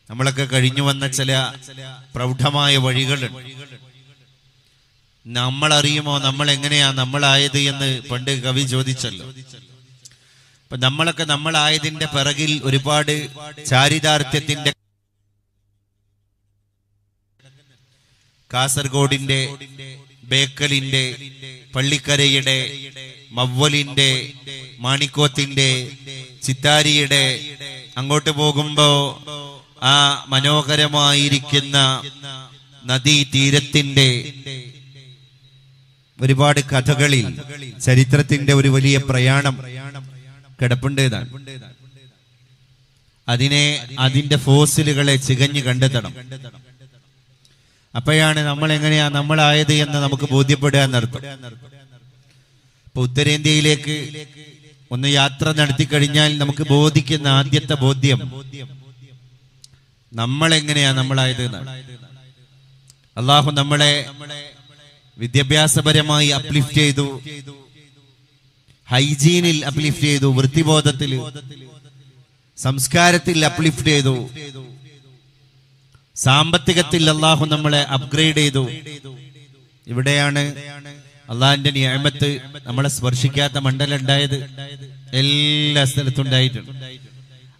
നമ്മളൊക്കെ കഴിഞ്ഞു വന്ന ചില പ്രൗഢമായ വഴികളുണ്ട്. നമ്മളറിയുമോ നമ്മൾ എങ്ങനെയാ നമ്മളായത് എന്ന് പണ്ട് കവി ചോദിച്ചല്ലോ. അപ്പൊ നമ്മളൊക്കെ നമ്മളായതിന്റെ പിറകിൽ ഒരുപാട് ചാരിതാർത്ഥ്യത്തിന്റെ, കാസർഗോഡിന്റെ, ബേക്കലിന്റെ, പള്ളിക്കരയുടെ, മവ്വലിന്റെ, മാണിക്കോത്തിന്റെ, ചിത്താരിയുടെ, അങ്ങോട്ട് പോകുമ്പോ ആ മനോഹരമായിരിക്കുന്ന നദീ തീരത്തിന്റെ ഒരുപാട് കഥകളിൽ ചരിത്രത്തിന്റെ ഒരു വലിയ പ്രയാണം കിടപ്പുണ്ട്. അതിന്റെ ഫോസിലുകളെ ചികഞ്ഞു കണ്ടെത്തണം. അപ്പോഴാണ് നമ്മൾ എങ്ങനെയാ നമ്മളായത് എന്ന് നമുക്ക് ബോധ്യപ്പെടുക എന്നർത്ഥം. ഇപ്പൊ ഉത്തരേന്ത്യയിലേക്ക് ഒന്ന് യാത്ര നടത്തി കഴിഞ്ഞാൽ നമുക്ക് ബോധിക്കുന്ന ആദ്യത്തെ ബോധ്യം നമ്മൾ എങ്ങനെയാ നമ്മളായത് എന്നാണ്. അള്ളാഹു നമ്മളെ വിദ്യാഭ്യാസപരമായി അപ്ലിഫ്റ്റ് ചെയ്തു, ഹൈജീനിൽ അപ്ലിഫ്റ്റ് ചെയ്തു, വൃത്തിബോധത്തിൽ, സംസ്കാരത്തിൽ അപ്ലിഫ്റ്റ് ചെയ്തു, സാമ്പത്തികത്തിൽ അള്ളാഹു നമ്മളെ അപ്ഗ്രേഡ് ചെയ്തു. ഇവിടെയാണ് അള്ളാഹിന്റെ നിഅമത്ത് നമ്മളെ സ്പർശിക്കാത്ത മണ്ഡലം ഉണ്ടായത്. എല്ലാ സ്ഥലത്തും ഉണ്ടായിട്ടുണ്ട്.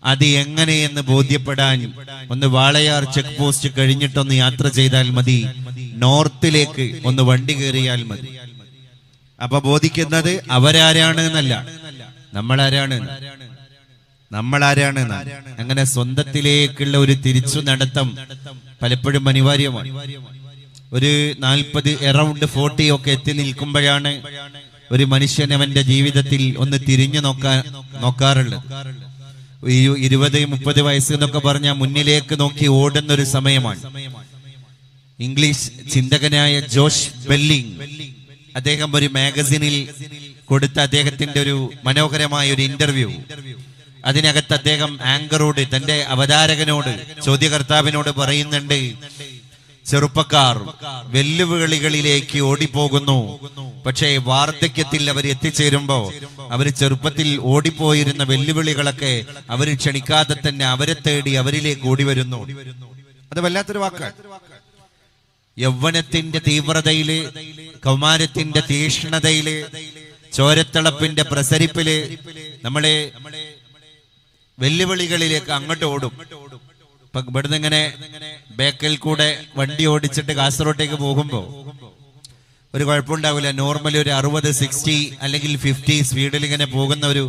അത് എങ്ങനെയെന്ന് ബോധ്യപ്പെടാൻ ഒന്ന് വാളയാർ ചെക്ക് പോസ്റ്റ് കഴിഞ്ഞിട്ടൊന്ന് യാത്ര ചെയ്താൽ മതി, നോർത്തിലേക്ക് ഒന്ന് വണ്ടി കയറിയാൽ മതി. അപ്പൊ ബോധിക്കുന്നത് അവരാരാണ് എന്നല്ല, നമ്മളാരാണ് അങ്ങനെ സ്വന്തത്തിലേക്കുള്ള ഒരു തിരിച്ചു നടത്തം പലപ്പോഴും അനിവാര്യമാണ്. ഒരു 40 അറൗണ്ട് 40 ഒക്കെ എത്തി നിൽക്കുമ്പോഴാണ് ഒരു മനുഷ്യൻ അവന്റെ ജീവിതത്തിൽ ഒന്ന് തിരിഞ്ഞു നോക്കാറുള്ളത്. 20-30 വയസ്സ് എന്നൊക്കെ പറഞ്ഞാൽ മുന്നിലേക്ക് നോക്കി ഓടുന്ന ഒരു സമയമാണ്. ഇംഗ്ലീഷ് ചിന്തകനായ ജോഷ് ബെല്ലിംഗ് അദ്ദേഹം ഒരു മാഗസിനിൽ കൊടുത്ത അദ്ദേഹത്തിന്റെ ഒരു മനോഹരമായ ഒരു ഇന്റർവ്യൂ, അതിനകത്ത് അദ്ദേഹം ആങ്കറോട്, തന്റെ അവതാരകനോട്, ചോദ്യകർത്താവിനോട് പറയുന്നുണ്ട്, ചെറുപ്പക്കാർ വെല്ലുവിളികളിലേക്ക് ഓടിപ്പോകുന്നു, പക്ഷേ വാർദ്ധക്യത്തിൽ അവർ എത്തിച്ചേരുമ്പോ അവര് ചെറുപ്പത്തിൽ ഓടിപ്പോയിരുന്ന വെല്ലുവിളികളൊക്കെ അവര് ക്ഷണിക്കാതെ തന്നെ അവരെ തേടി അവരിലേക്ക് ഓടി വരുന്നു. അത് വല്ലാത്തൊരു വാക്കാണ്. യൗവനത്തിന്റെ തീവ്രതയില്, കൗമാരത്തിന്റെ തീഷ്ണതയില്, ചോരത്തിളപ്പിന്റെ പ്രസരിപ്പില് നമ്മളെ വെല്ലുവിളികളിലേക്ക് അങ്ങോട്ട് ഓടും. ഇപ്പൊ ഇവിടുന്ന് ഇങ്ങനെ ബേക്കൽ കൂടെ വണ്ടി ഓടിച്ചിട്ട് കാസർഗോട്ടേക്ക് പോകുമ്പോ ഒരു കുഴപ്പമുണ്ടാവില്ല. നോർമലി ഒരു 60-60 അല്ലെങ്കിൽ 50 സ്പീഡിൽ ഇങ്ങനെ പോകുന്ന ഒരു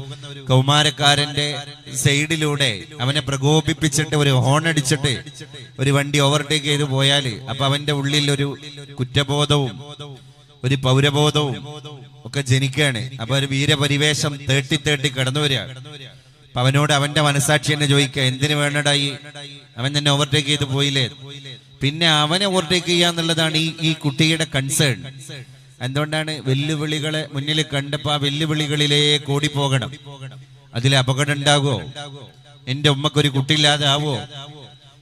കൗമാരക്കാരന്റെ സൈഡിലൂടെ അവനെ പ്രകോപിപ്പിച്ചിട്ട് ഒരു ഹോൺ അടിച്ചിട്ട് ഒരു വണ്ടി ഓവർടേക്ക് ചെയ്ത് പോയാല് അപ്പൊ അവന്റെ ഉള്ളിൽ ഒരു കുറ്റബോധവും ഒരു പൗരബോധവും ഒക്കെ ജനിക്കുകയാണ്. അപ്പൊ ഒരു വീരപരിവേഷം തേട്ടി കടന്നു വരിക. അപ്പൊ അവനോട് അവന്റെ മനസാക്ഷി തന്നെ ചോദിക്കുക, എന്തിനു വേണ്ടടായി, അവൻ തന്നെ ഓവർടേക്ക് ചെയ്ത് പോയില്ലേ? പിന്നെ അവനെ ഓവർടേക്ക് ചെയ്യാന്നുള്ളതാണ് ഈ കുട്ടിയുടെ കൺസേൺ. എന്തുകൊണ്ടാണ്? വെല്ലുവിളികളെ മുന്നിൽ കണ്ടപ്പോ ആ വെല്ലുവിളികളിലേക്ക് ഓടിപ്പോകണം. അതിൽ അപകടം ഉണ്ടാകുമോ? എന്റെ ഉമ്മക്കൊരു കുട്ടിയില്ലാതെ ആവോ?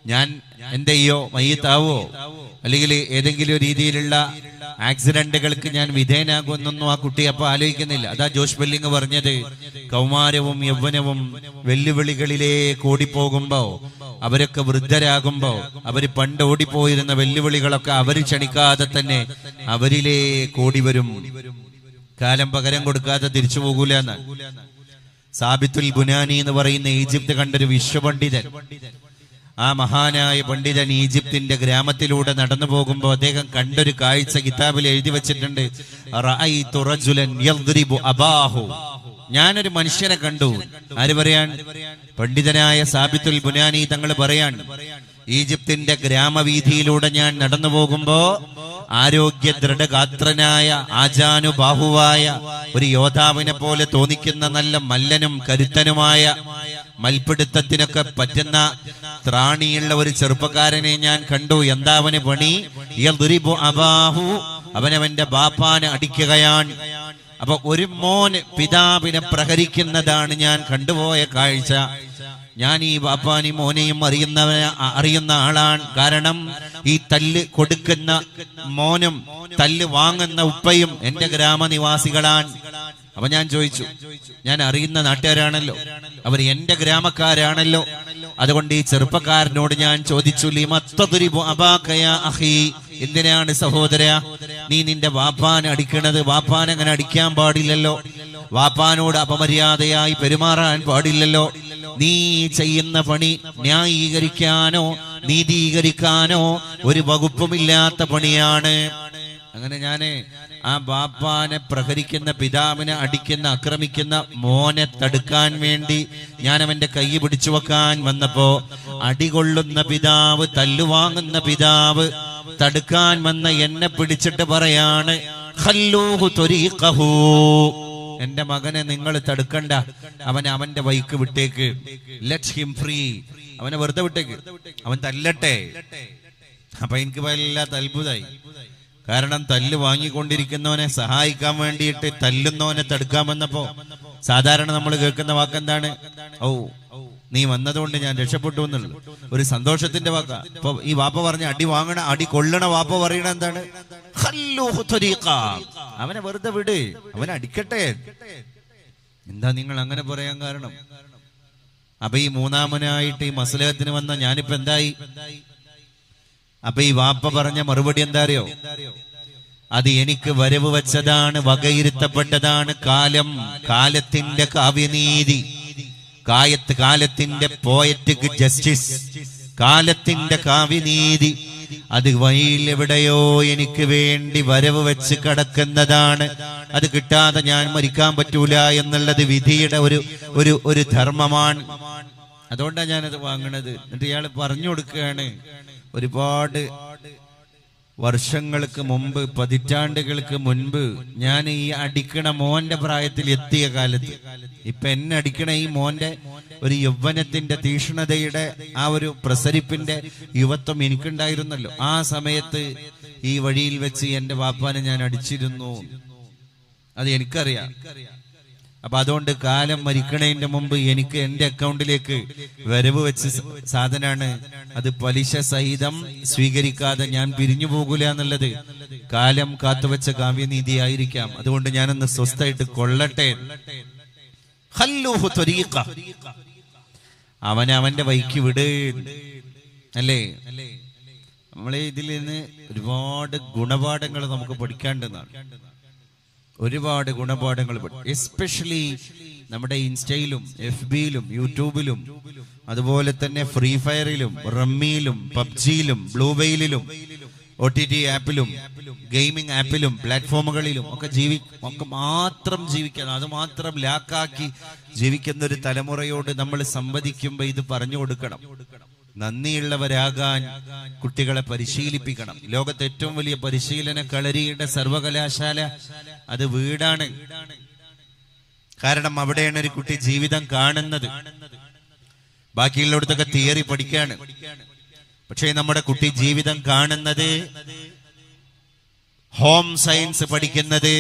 ഞാൻ എന്തെയ്യോ മയ്യത്താവോ? അല്ലെങ്കിൽ ഏതെങ്കിലും രീതിയിലുള്ള ആക്സിഡന്റുകൾക്ക് ഞാൻ വിധേയനാകുമെന്നൊന്നും ആ കുട്ടി അപ്പൊ ആലോചിക്കുന്നില്ല. അതാ ജോഷ് ബെല്ലിംഗ് പറഞ്ഞത്, കൗമാരവും യൗവനവും വെല്ലുവിളികളിലേക്ക് ഓടിപ്പോകുമ്പോ, അവരൊക്കെ വൃദ്ധരാകുമ്പോ, അവര് പണ്ട് ഓടിപ്പോയിരുന്ന വെല്ലുവിളികളൊക്കെ അവര് ക്ഷണിക്കാതെ തന്നെ അവരിലേക്ക് ഓടി വരും. കാലം പകരം കൊടുക്കാതെ തിരിച്ചു പോകൂല എന്നാണ്. സാബിത്തുൽ ബുനാനി എന്ന് പറയുന്ന ഈജിപ്ത് കണ്ടൊരു വിശ്വപണ്ഡിതൻ, ആ മഹാനായ പണ്ഡിതൻ ഈജിപ്തിന്റെ ഗ്രാമത്തിലൂടെ നടന്നു പോകുമ്പോൾ അദ്ദേഹം കണ്ടൊരു കാഴ്ച കിതാബിൽ എഴുതി വെച്ചിട്ടുണ്ട്. റഅയ്തു റജുലൻ യദ്രിബു അബാഹു. ഞാനൊരു മനുഷ്യനെ കണ്ടു. ആര് പറയാൻ? പണ്ഡിതനായ സാബിത്തുൽ ബുനാനി തങ്ങൾ പറയാൻ, ഈജിപ്തിന്റെ ഗ്രാമവീഥിയിലൂടെ ഞാൻ നടന്നു പോകുമ്പോ ആരോഗ്യ ദൃഢഗാത്രനായ ആജാനുബാഹുവായ ഒരു യോദ്ധാവിനെ പോലെ തോന്നിക്കുന്ന നല്ല മല്ലനും കരുത്തനുമായ മൽപിടുത്തത്തിനൊക്കെ പറ്റുന്ന ത്രാണിയുള്ള ഒരു ചെറുപ്പക്കാരനെ ഞാൻ കണ്ടു. എന്താ അവന് പണി? യദ്രിബു അബാഹു, അവനവന്റെ ബാപ്പാനെ അടിക്കുകയാണ്. അപ്പൊ ഒരു മോൻ പിതാവിനെ പ്രഹരിക്കുന്നതാണ് ഞാൻ കണ്ടുപോയ കാഴ്ച. ഞാൻ ഈ ബാപ്പാനെയും മോനെയും അറിയുന്ന ആളാണ്. കാരണം ഈ തല്ല് കൊടുക്കുന്ന മോനും തല്ല് വാങ്ങുന്ന ഉപ്പയും എന്റെ ഗ്രാമനിവാസികളാണ്. അപ്പൊ ഞാൻ ചോദിച്ചു, ഞാൻ അറിയുന്ന നാട്ടുകാരാണല്ലോ, അവർ എന്റെ ഗ്രാമക്കാരാണല്ലോ, അതുകൊണ്ട് ഈ ചെറുപ്പക്കാരനോട് ഞാൻ ചോദിച്ചു, ലിമത്തദ്രിബു അബാക യാ അഖി, എന്തിനാണ് സഹോദര നീ നിന്റെ വാപ്പാനെ അടിക്കണത്? വാപ്പാനെ അങ്ങനെ അടിക്കാൻ പാടില്ലല്ലോ, വാപ്പാനോട് അപമര്യാദയായി പെരുമാറാൻ പാടില്ലല്ലോ. നീ ചെയ്യുന്ന പണി ന്യായീകരിക്കാനോ നീതീകരിക്കാനോ ഒരു വകുപ്പുമില്ലാത്ത പണിയാണ്. അങ്ങനെ ഞാന് ആ ബാപ്പാനെ പ്രഹരിക്കുന്ന, പിതാവിനെ അടിക്കുന്ന, ആക്രമിക്കുന്ന മോനെ തടുക്കാൻ വേണ്ടി ഞാൻ അവന്റെ കൈ പിടിച്ചു വെക്കാൻ വന്നപ്പോ അടികൊള്ളുന്ന പിതാവ്, തല്ലുവാങ്ങുന്ന പിതാവ് തടുക്കാൻ വന്ന എന്നെ പിടിച്ചിട്ട് പറയാണ്, ഖല്ലൂഹു ത്വരീഖഹു, എന്റെ മകനെ നിങ്ങൾ തടുക്കണ്ട, അവന്റെ വഴിക്ക് വിട്ടേക്ക്, ലെറ്റ് ഹിം ഫ്രീ, അവനെ വെറുതെ വിട്ടേക്ക്, അവൻ തല്ലട്ടെ. അപ്പൊ എനിക്ക് വല്ലാത്ത അത്ഭുതമായി. കാരണം തല്ല് വാങ്ങിക്കൊണ്ടിരിക്കുന്നവനെ സഹായിക്കാൻ വേണ്ടിയിട്ട് തല്ലുന്നവനെ തടുക്കാൻ വന്നപ്പോ സാധാരണ നമ്മൾ കേൾക്കുന്ന വാക്കെന്താണ്? ഓ, നീ വന്നതുകൊണ്ട് ഞാൻ രക്ഷപ്പെട്ടു എന്നുള്ളത് ഒരു സന്തോഷത്തിന്റെ വാക്ക. ഇപ്പൊ ഈ വാപ്പ പറഞ്ഞ അടി വാങ്ങണ, അടി കൊള്ളണ വാപ്പ പറയണ എന്താണ്? അവനെ വെറുതെ വിട്, അവനെ അടിക്കട്ടെ. എന്താ നിങ്ങൾ അങ്ങനെ പറയാൻ കാരണം? അപ്പൊ ഈ മൂന്നാമനായിട്ട് ഈ മസ്ലഹത്തിന് വന്ന ഞാനിപ്പോ എന്തായി? അപ്പൊ ഈ വാപ്പ പറഞ്ഞ മറുപടി എന്താ അറിയോ? അത് എനിക്ക് വരവ് വെച്ചതാണ്, വകയിരുത്തപ്പെട്ടതാണ്. കാലത്തിന്റെ കാവ്യനീതി, കാലത്തിന്റെ പോയറ്റിക് ജസ്റ്റിസ്, കാലത്തിന്റെ കാവ്യനീതി, അത് വഴിയിൽ എവിടെയോ എനിക്ക് വേണ്ടി വരവ് വെച്ച് കിടക്കുന്നതാണ്. അത് കിട്ടാതെ ഞാൻ മരിക്കാൻ പറ്റൂല എന്നുള്ളത് വിധിയുടെ ഒരു ധർമ്മമാണ്. അതുകൊണ്ടാണ് ഞാനത് വാങ്ങണത്. എന്നിട്ട് ഇയാൾ പറഞ്ഞു കൊടുക്കുകയാണ്, ഒരുപാട് വർഷങ്ങൾക്ക് മുമ്പ്, പതിറ്റാണ്ടുകൾക്ക് മുൻപ് ഞാൻ ഈ അടിക്കണ മോന്റെ പ്രായത്തിൽ എത്തിയ കാലത്ത്, ഇപ്പൊ എന്നെ അടിക്കണ ഈ മോന്റെ ഒരു യൗവനത്തിന്റെ തീഷ്ണതയുടെ ആ ഒരു പ്രസരിപ്പിന്റെ യുവത്വം എനിക്കുണ്ടായിരുന്നല്ലോ. ആ സമയത്ത് ഈ വഴിയിൽ വെച്ച് എന്റെ വാപ്പാനെ ഞാൻ അടിച്ചിരുന്നു, അത് എനിക്കറിയാം. അപ്പൊ അതുകൊണ്ട് കാലം മരിക്കണതിന്റെ മുമ്പ് എനിക്ക് എന്റെ അക്കൗണ്ടിലേക്ക് വരവ് വെച്ച് സാധനമാണ്, അത് പലിശ സഹിതം സ്വീകരിക്കാതെ ഞാൻ പിരിഞ്ഞു പോകൂല എന്നുള്ളത് കാലം കാത്തുവെച്ച കാവ്യനീതി ആയിരിക്കാം. അതുകൊണ്ട് ഞാനൊന്ന് സ്വസ്ഥായിട്ട് കൊള്ളട്ടെ. അവന്റെ വഴിക്ക് വിട് അല്ലേ? നമ്മളെ ഇതിൽ നിന്ന് ഒരുപാട് ഗുണപാഠങ്ങൾ നമുക്ക് പഠിക്കാണ്ടെന്നാണ്. ഒരുപാട് ഗുണപാഠങ്ങൾ, എസ്പെഷ്യലി നമ്മുടെ ഇൻസ്റ്റയിലും FBയിലും യൂട്യൂബിലും അതുപോലെ തന്നെ ഫ്രീ ഫയറിലും റമ്മിയിലും പബ്ജിയിലും ബ്ലൂവെയിലും OTT ആപ്പിലും ഗെയിമിംഗ് ആപ്പിലും പ്ലാറ്റ്ഫോമുകളിലും ഒക്കെ മാത്രം ജീവിക്കണം, അത് മാത്രം ലാക്കാക്കി ജീവിക്കുന്ന ഒരു തലമുറയോട് നമ്മൾ സംവദിക്കുമ്പോൾ ഇത് പറഞ്ഞു കൊടുക്കണം. നന്ദിയുള്ളവരാകാൻ കുട്ടികളെ പരിശീലിപ്പിക്കണം. ലോകത്തെ ഏറ്റവും വലിയ പരിശീലന കളരിയുടെ സർവകലാശാല അത് വീടാണ്. കാരണം അവിടെയാണ് ഒരു കുട്ടി ജീവിതം കാണുന്നത്. ബാക്കിയുള്ളിടത്തൊക്കെ തിയറി പഠിക്കാണ്. പക്ഷേ നമ്മുടെ കുട്ടി ജീവിതം കാണുന്നത്, ഹോം സയൻസ് പഠിക്കുന്നത്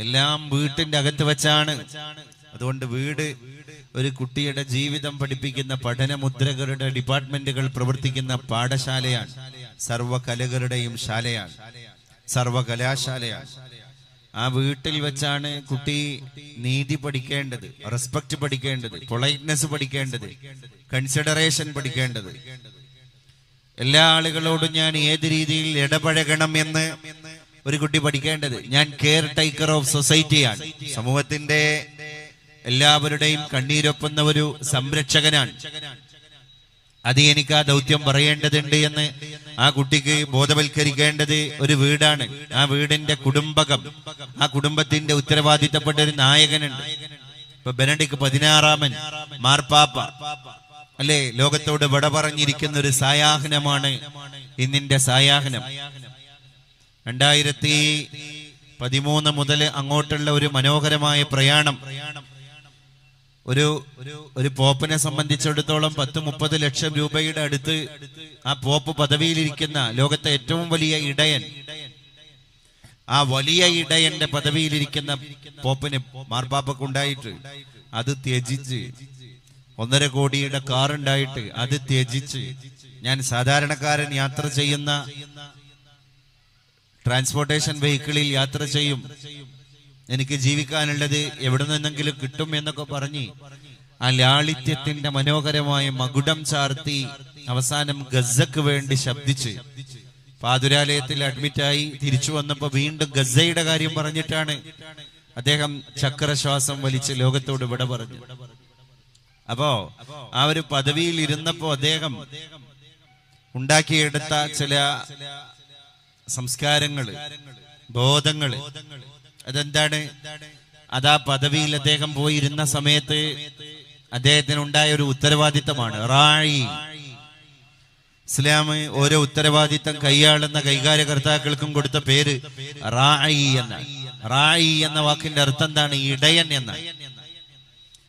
എല്ലാം വീട്ടിന്റെ അകത്ത് വെച്ചാണ്. അതുകൊണ്ട് വീട് ഒരു കുട്ടിയുടെ ജീവിതം പഠിപ്പിക്കുന്ന പഠനമുദ്രകളുടെ ഡിപ്പാർട്ട്മെന്റുകൾ പ്രവർത്തിക്കുന്ന പാഠശാലയാണ്, സർവകലകളുടെയും ശാലയാണ്, സർവകലാശാലയാണ്. ആ വീട്ടിൽ വെച്ചാണ് കുട്ടി നീതി പഠിക്കേണ്ടത്, റെസ്പെക്ട് പഠിക്കേണ്ടത്, പൊളൈറ്റ്നെസ് പഠിക്കേണ്ടത്, കൺസിഡറേഷൻ പഠിക്കേണ്ടത്. എല്ലാ ആളുകളോടും ഞാൻ ഏത് രീതിയിൽ ഇടപഴകണം എന്ന് ഒരു കുട്ടി പഠിക്കേണ്ടത്. ഞാൻ കെയർ ടേക്കർ ഓഫ് സൊസൈറ്റിയാണ്, സമൂഹത്തിന്റെ എല്ലാവരുടെയും കണ്ണീരൊപ്പുന്ന ഒരു സംരക്ഷകനാണ്. അത് എനിക്ക് ആ ദൗത്യം പറയേണ്ടതുണ്ട് എന്ന് ആ കുട്ടിക്ക് ബോധവൽക്കരിക്കേണ്ടത് ഒരു വീടാണ്. ആ വീടിന്റെ കുടുംബകം, ആ കുടുംബത്തിന്റെ ഉത്തരവാദിത്തപ്പെട്ട ഒരു നായകനുണ്ട്. ഇപ്പൊ ബെനഡിക്ട് 16 മാർപ്പാപ്പ അല്ലെ, ലോകത്തോട് വിട പറഞ്ഞിരിക്കുന്ന ഒരു സായാഹ്നമാണ് ഇന്നിന്റെ സായാഹ്നം. 2013 മുതൽ അങ്ങോട്ടുള്ള ഒരു മനോഹരമായ പ്രയാണം. ഒരു പോപ്പിനെ സംബന്ധിച്ചിടത്തോളം 10-30 ലക്ഷം രൂപയുടെ അടുത്ത് ആ പോപ്പ് പദവിയിലിരിക്കുന്ന ലോകത്തെ ഏറ്റവും വലിയ ഇടയൻ, ആ വലിയ ഇടയന്റെ പദവിയിലിരിക്കുന്ന പോപ്പിന് മാർപ്പാപ്പക്കുണ്ടായിട്ട് അത് ത്യജിച്ച്, 1.5 കോടിയുടെ കാറുണ്ടായിട്ട് അത് ത്യജിച്ച്, ഞാൻ സാധാരണക്കാരൻ യാത്ര ചെയ്യുന്ന ട്രാൻസ്പോർട്ടേഷൻ വെഹിക്കിളിൽ യാത്ര ചെയ്യും, എനിക്ക് ജീവിക്കാനുള്ളത് എവിടെ നിന്നെങ്കിലും കിട്ടും എന്നൊക്കെ പറഞ്ഞ് ആ ലാളിത്യത്തിന്റെ മനോഹരമായ മകുടം ചാർത്തി അവസാനം ഗസക്ക് വേണ്ടി ശബ്ദിച്ച് പാതുരാലയത്തിൽ അഡ്മിറ്റായി തിരിച്ചു വന്നപ്പോ വീണ്ടും ഗസയുടെ കാര്യം പറഞ്ഞിട്ടാണ് അദ്ദേഹം ചക്രശ്വാസം വലിച്ച് ലോകത്തോട് വിട പറഞ്ഞു. അപ്പോ ആ ഒരു പദവിയിൽ ഇരുന്നപ്പോ അദ്ദേഹം ഉണ്ടാക്കിയെടുത്ത ചില സംസ്കാരങ്ങള്, ബോധങ്ങള്, അതെന്താണ്? അതാ പദവിയിൽ അദ്ദേഹം പോയിരുന്ന സമയത്ത് അദ്ദേഹത്തിന് ഉണ്ടായ ഒരു ഉത്തരവാദിത്തമാണ് റായി. ഇസ്ലാം ഓരോ ഉത്തരവാദിത്തം കൈയാളുന്ന കൈകാര്യകർത്താക്കൾക്കും കൊടുത്ത പേര് റായി എന്നാണ്. റായി എന്ന വാക്കിന്റെ അർത്ഥം എന്താണ്? ഇടയൻ എന്നാണ്.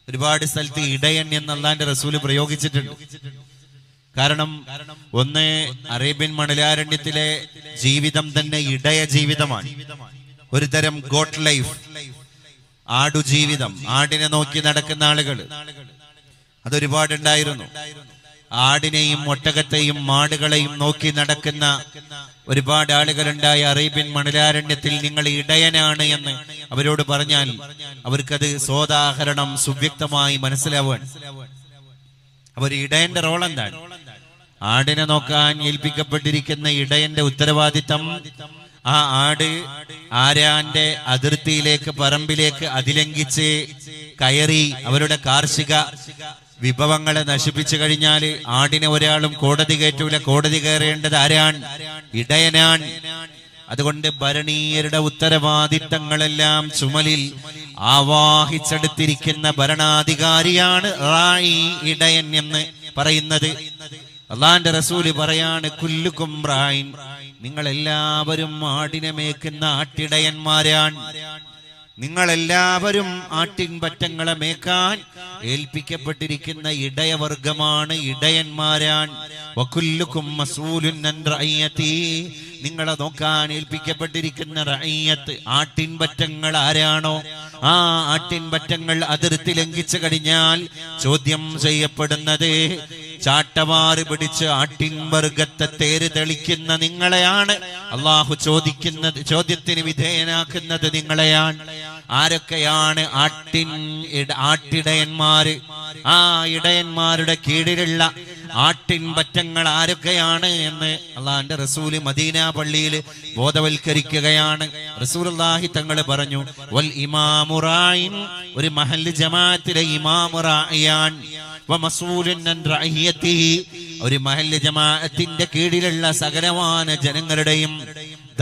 ഒരുപാട് സ്ഥലത്ത് ഇടയൻ എന്ന് അല്ലാഹുവിന്റെ റസൂല് പ്രയോഗിച്ചിട്ടുണ്ട്. കാരണം ഒന്ന്, അറേബ്യൻ മണലാരണ്യത്തിലെ ജീവിതം തന്നെ ഇടയ ജീവിതമാണ്. ഒരു തരം ഗോട്ട് ലൈഫ്, ആടുജീവിതം, ആടിനെ നോക്കി നടക്കുന്ന ആളുകൾ അതൊരുപാടുണ്ടായിരുന്നു. ആടിനെയും ഒട്ടകത്തെയും മാടുകളെയും നോക്കി നടക്കുന്ന ഒരുപാട് ആളുകളുണ്ടായ അറേബ്യൻ മണലാരണ്യത്തിൽ നിങ്ങൾ ഇടയനാണ് എന്ന് അവരോട് പറഞ്ഞാൽ അവർക്കത് സോദാഹരണം സുവ്യക്തമായി മനസ്സിലാവാൻ. അവർ ഇടയന്റെ റോൾ എന്താണ്? ആടിനെ നോക്കാൻ ഏൽപ്പിക്കപ്പെട്ടിരിക്കുന്ന ഇടയന്റെ ഉത്തരവാദിത്തം ആ ആട് ആരാന്റെ അതിർത്തിയിലേക്ക്, പറമ്പിലേക്ക് അതിലംഘിച്ച് കയറി അവരുടെ കാർഷിക വിഭവങ്ങളെ നശിപ്പിച്ചു കഴിഞ്ഞാൽ ആടിനെ ഒരാളും കോടതി കയറ്റൂല. കോടതി കയറേണ്ടത് ആരാണ്? ഇടയനാൻ. അതുകൊണ്ട് ഭരണീയരുടെ ഉത്തരവാദിത്തങ്ങളെല്ലാം ചുമലിൽ ആവാഹിച്ചെടുത്തിരിക്കുന്ന ഭരണാധികാരിയാണ് റായി, ഇടയൻ എന്ന് പറയുന്നത്. അള്ളാന്റെ റസൂല് പറയാണ്, കുല്ലുക്കും റായിൻ, നിങ്ങളെല്ലാവരും ആടിനെ മേക്കുന്ന ആട്ടിടയന്മാരാണ്. നിങ്ങളെല്ലാവരും ആട്ടിൻപറ്റങ്ങളെ മേക്കാൻ ഏൽപ്പിക്കപ്പെട്ടിരിക്കുന്ന ഇടയവർഗമാണ്, ഇടയന്മാരാൻ. വകുല്ലുക്കും മസ്ഊലുൻ അൻ റഅയ്യതി, നിങ്ങളെ നോക്കാൻ ഏൽപ്പിക്കപ്പെട്ടിരിക്കുന്ന റഅയ്യത്ത്, ആട്ടിൻപറ്റങ്ങൾ ആരാണോ ആ ആട്ടിൻപറ്റങ്ങൾ അതിർത്തി ലംഘിച്ചു കഴിഞ്ഞാൽ ചോദ്യം ചെയ്യപ്പെടുന്നത്, ചാട്ടവാറ് പിടിച്ച് ആട്ടിൻ വർഗത്തെ തേര് തെളിക്കുന്ന നിങ്ങളെയാണ്. അള്ളാഹു ചോദിക്കുന്നത്, ചോദ്യത്തിന് വിധേയനാക്കുന്നത് നിങ്ങളെയാണ്. ആരൊക്കെയാണ് ആട്ടിടയന്മാര്? ആ ഇടയന്മാരുടെ കീഴിലുള്ള ആട്ടിൻപറ്റങ്ങൾ ആരൊക്കെയാണ് എന്ന് അള്ളാന്റെ റസൂല് മദീന പള്ളിയിൽ ബോധവൽക്കരിക്കുകയാണ്. റസൂലുള്ളാഹി തങ്ങൾ പറഞ്ഞു, വൽ ഇമാമു റായിൻ, ഒരു മഹല്ല് ജമാഅത്തിലെ ഇമാമു റായിയാൻ. വമസ്ഊലുൻ അൻ റഅയ്യതിഹി, ഒരു മഹല്ല് ജമാഅത്തിന്റെ കീഴിലുള്ള സകലമാന ജനങ്ങളുടെയും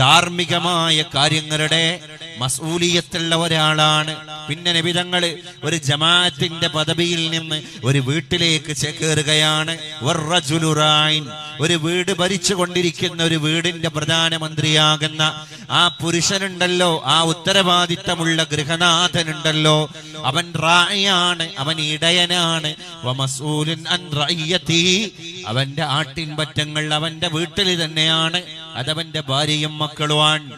ധാർമ്മികമായ കാര്യങ്ങളുടെ മസ്ഊലിയത്തുള്ള ഒരാളാണ്. പിന്നെ നബി തങ്ങൾ ഒരു ജമാഅത്തിന്റെ പദവിയിൽ നിന്ന് ഒരു വീട്ടിലേക്ക് ചേക്കേറുകയാണ്. വറജുലു റായിൻ, ഒരു വീട് ഭരിച്ചുകൊണ്ടിരിക്കുന്ന ഒരു വീടിന്റെ പ്രധാനമന്ത്രിയാകുന്ന ആ പുരുഷനുണ്ടല്ലോ, ആ ഉത്തരവാദിത്തമുള്ള ഗൃഹനാഥനുണ്ടല്ലോ, അവൻ റായിയാണ്, അവൻ ഇടയനാണ്. വമസ്ഊലുൻ അൻ റഅയ്യതിഹി, അവന്റെ ആട്ടിൻപറ്റങ്ങൾ അവന്റെ വീട്ടിൽ തന്നെയാണ്. അതവന്റെ ഭാര്യയും മക്കളുമാണ്.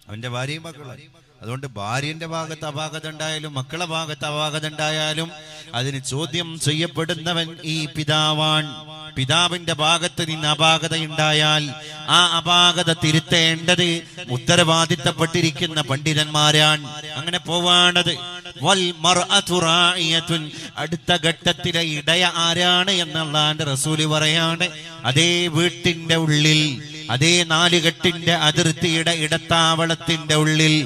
അവന്റെ ഭാര്യയും മക്കളും. അതുകൊണ്ട് ഭാര്യന്റെ ഭാഗത്ത് അപാകത ഉണ്ടായാലും മക്കളെ ഭാഗത്ത് അപാകത ഉണ്ടായാലും അതിന് ചോദ്യം ചെയ്യപ്പെടുന്നവൻ ഈ പിതാവാൻ. പിതാവിന്റെ ഭാഗത്ത് നിന്ന് അപാകത ഉണ്ടായാൽ ആ അപാകത തിരുത്തേണ്ടത് ഉത്തരവാദിത്തപ്പെട്ടിരിക്കുന്ന പണ്ഡിതന്മാരാണ്. അങ്ങനെ പോവാണത്. അടുത്ത ഘട്ടത്തിലെ ഇടയ ആരാണ് എന്ന് അല്ലാഹുവിന്റെ റസൂല് പറയാണ്, അതേ വീട്ടിന്റെ ഉള്ളിൽ, അതേ നാലുകെട്ടിന്റെ അതിർത്തിയുടെ ഇടത്താവളത്തിന്റെ ഉള്ളിൽ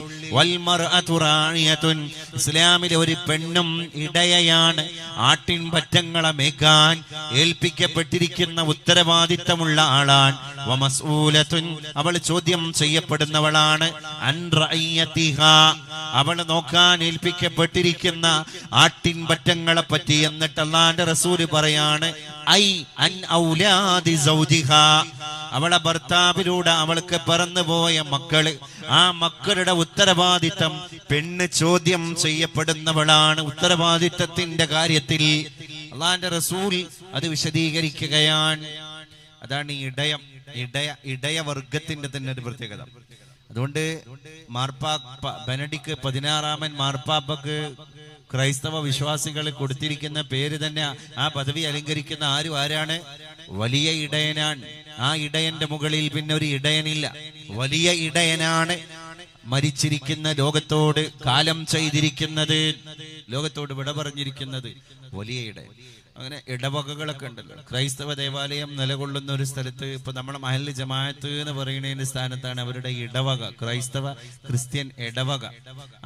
ഇസ്ലാമിലെ ഒരു പെണ്ണും ഇടയയാണ്. ആട്ടിൻപറ്റങ്ങളെ മേക്കാൻ ഏൽപ്പിക്കപ്പെട്ടിരിക്കുന്ന ഉത്തരവാദിത്തമുള്ള ആളാണ്. അവൾ ചോദ്യം ചെയ്യപ്പെടുന്നവളാണ്. അൻ റഅയ്യതിഹാ, അവൾ നോക്കാൻ ഏൽപ്പിക്കപ്പെട്ടിരിക്കുന്ന ആട്ടിൻപറ്റങ്ങളെ പറ്റി. എന്നിട്ട് അല്ലാഹുവിന്റെ റസൂല് പറയാണ്, ഐ അൻ ഔലാദി സൗജിഹാ, അവളെ ഭർത്താവിലൂടെ അവൾക്ക് പറന്നുപോയ മക്കള്, ആ മക്കളുടെ ഉത്തരവാദിത്തം പെണ്ണ് ചോദ്യം ചെയ്യപ്പെടുന്നവളാണ്. ഉത്തരവാദിത്തത്തിന്റെ കാര്യത്തിൽ അള്ളാന്റെ റസൂൽ അത് വിശദീകരിക്കുകയാണ്. അതാണ് ഈ ഇടയവർഗത്തിന്റെ തന്നെ ഒരു പ്രത്യേകത. അതുകൊണ്ട് ബെനഡിക്ട് 16 മാർപ്പാപ്പക്ക് ക്രൈസ്തവ വിശ്വാസികൾ കൊടുത്തിരിക്കുന്ന പേര് തന്നെ, ആ പദവി അലങ്കരിക്കുന്ന ആരാണ്? വലിയ ഇടയനാണ്. ആ ഇടയന്റെ മുകളിൽ പിന്നെ ഒരു ഇടയനില്ല. വലിയ ഇടയനാണ്. മരിച്ചിരിക്കുന്ന ലോകത്തോട് കാലം ചെയ്തിരിക്കുന്നത് ലോകത്തോട് വിട പറഞ്ഞിരിക്കുന്നത് വലിയ ഇടയൻ. അങ്ങനെ ഇടവകകളൊക്കെ ഉണ്ടല്ലോ. ക്രൈസ്തവ ദേവാലയം നിലകൊള്ളുന്ന ഒരു സ്ഥലത്ത് ഇപ്പൊ നമ്മുടെ മഹല്ല് ജമാഅത്ത് എന്ന് പറയുന്നതിന്റെ സ്ഥാനത്താണ് അവരുടെ ഇടവക, ക്രൈസ്തവ ക്രിസ്ത്യൻ ഇടവക.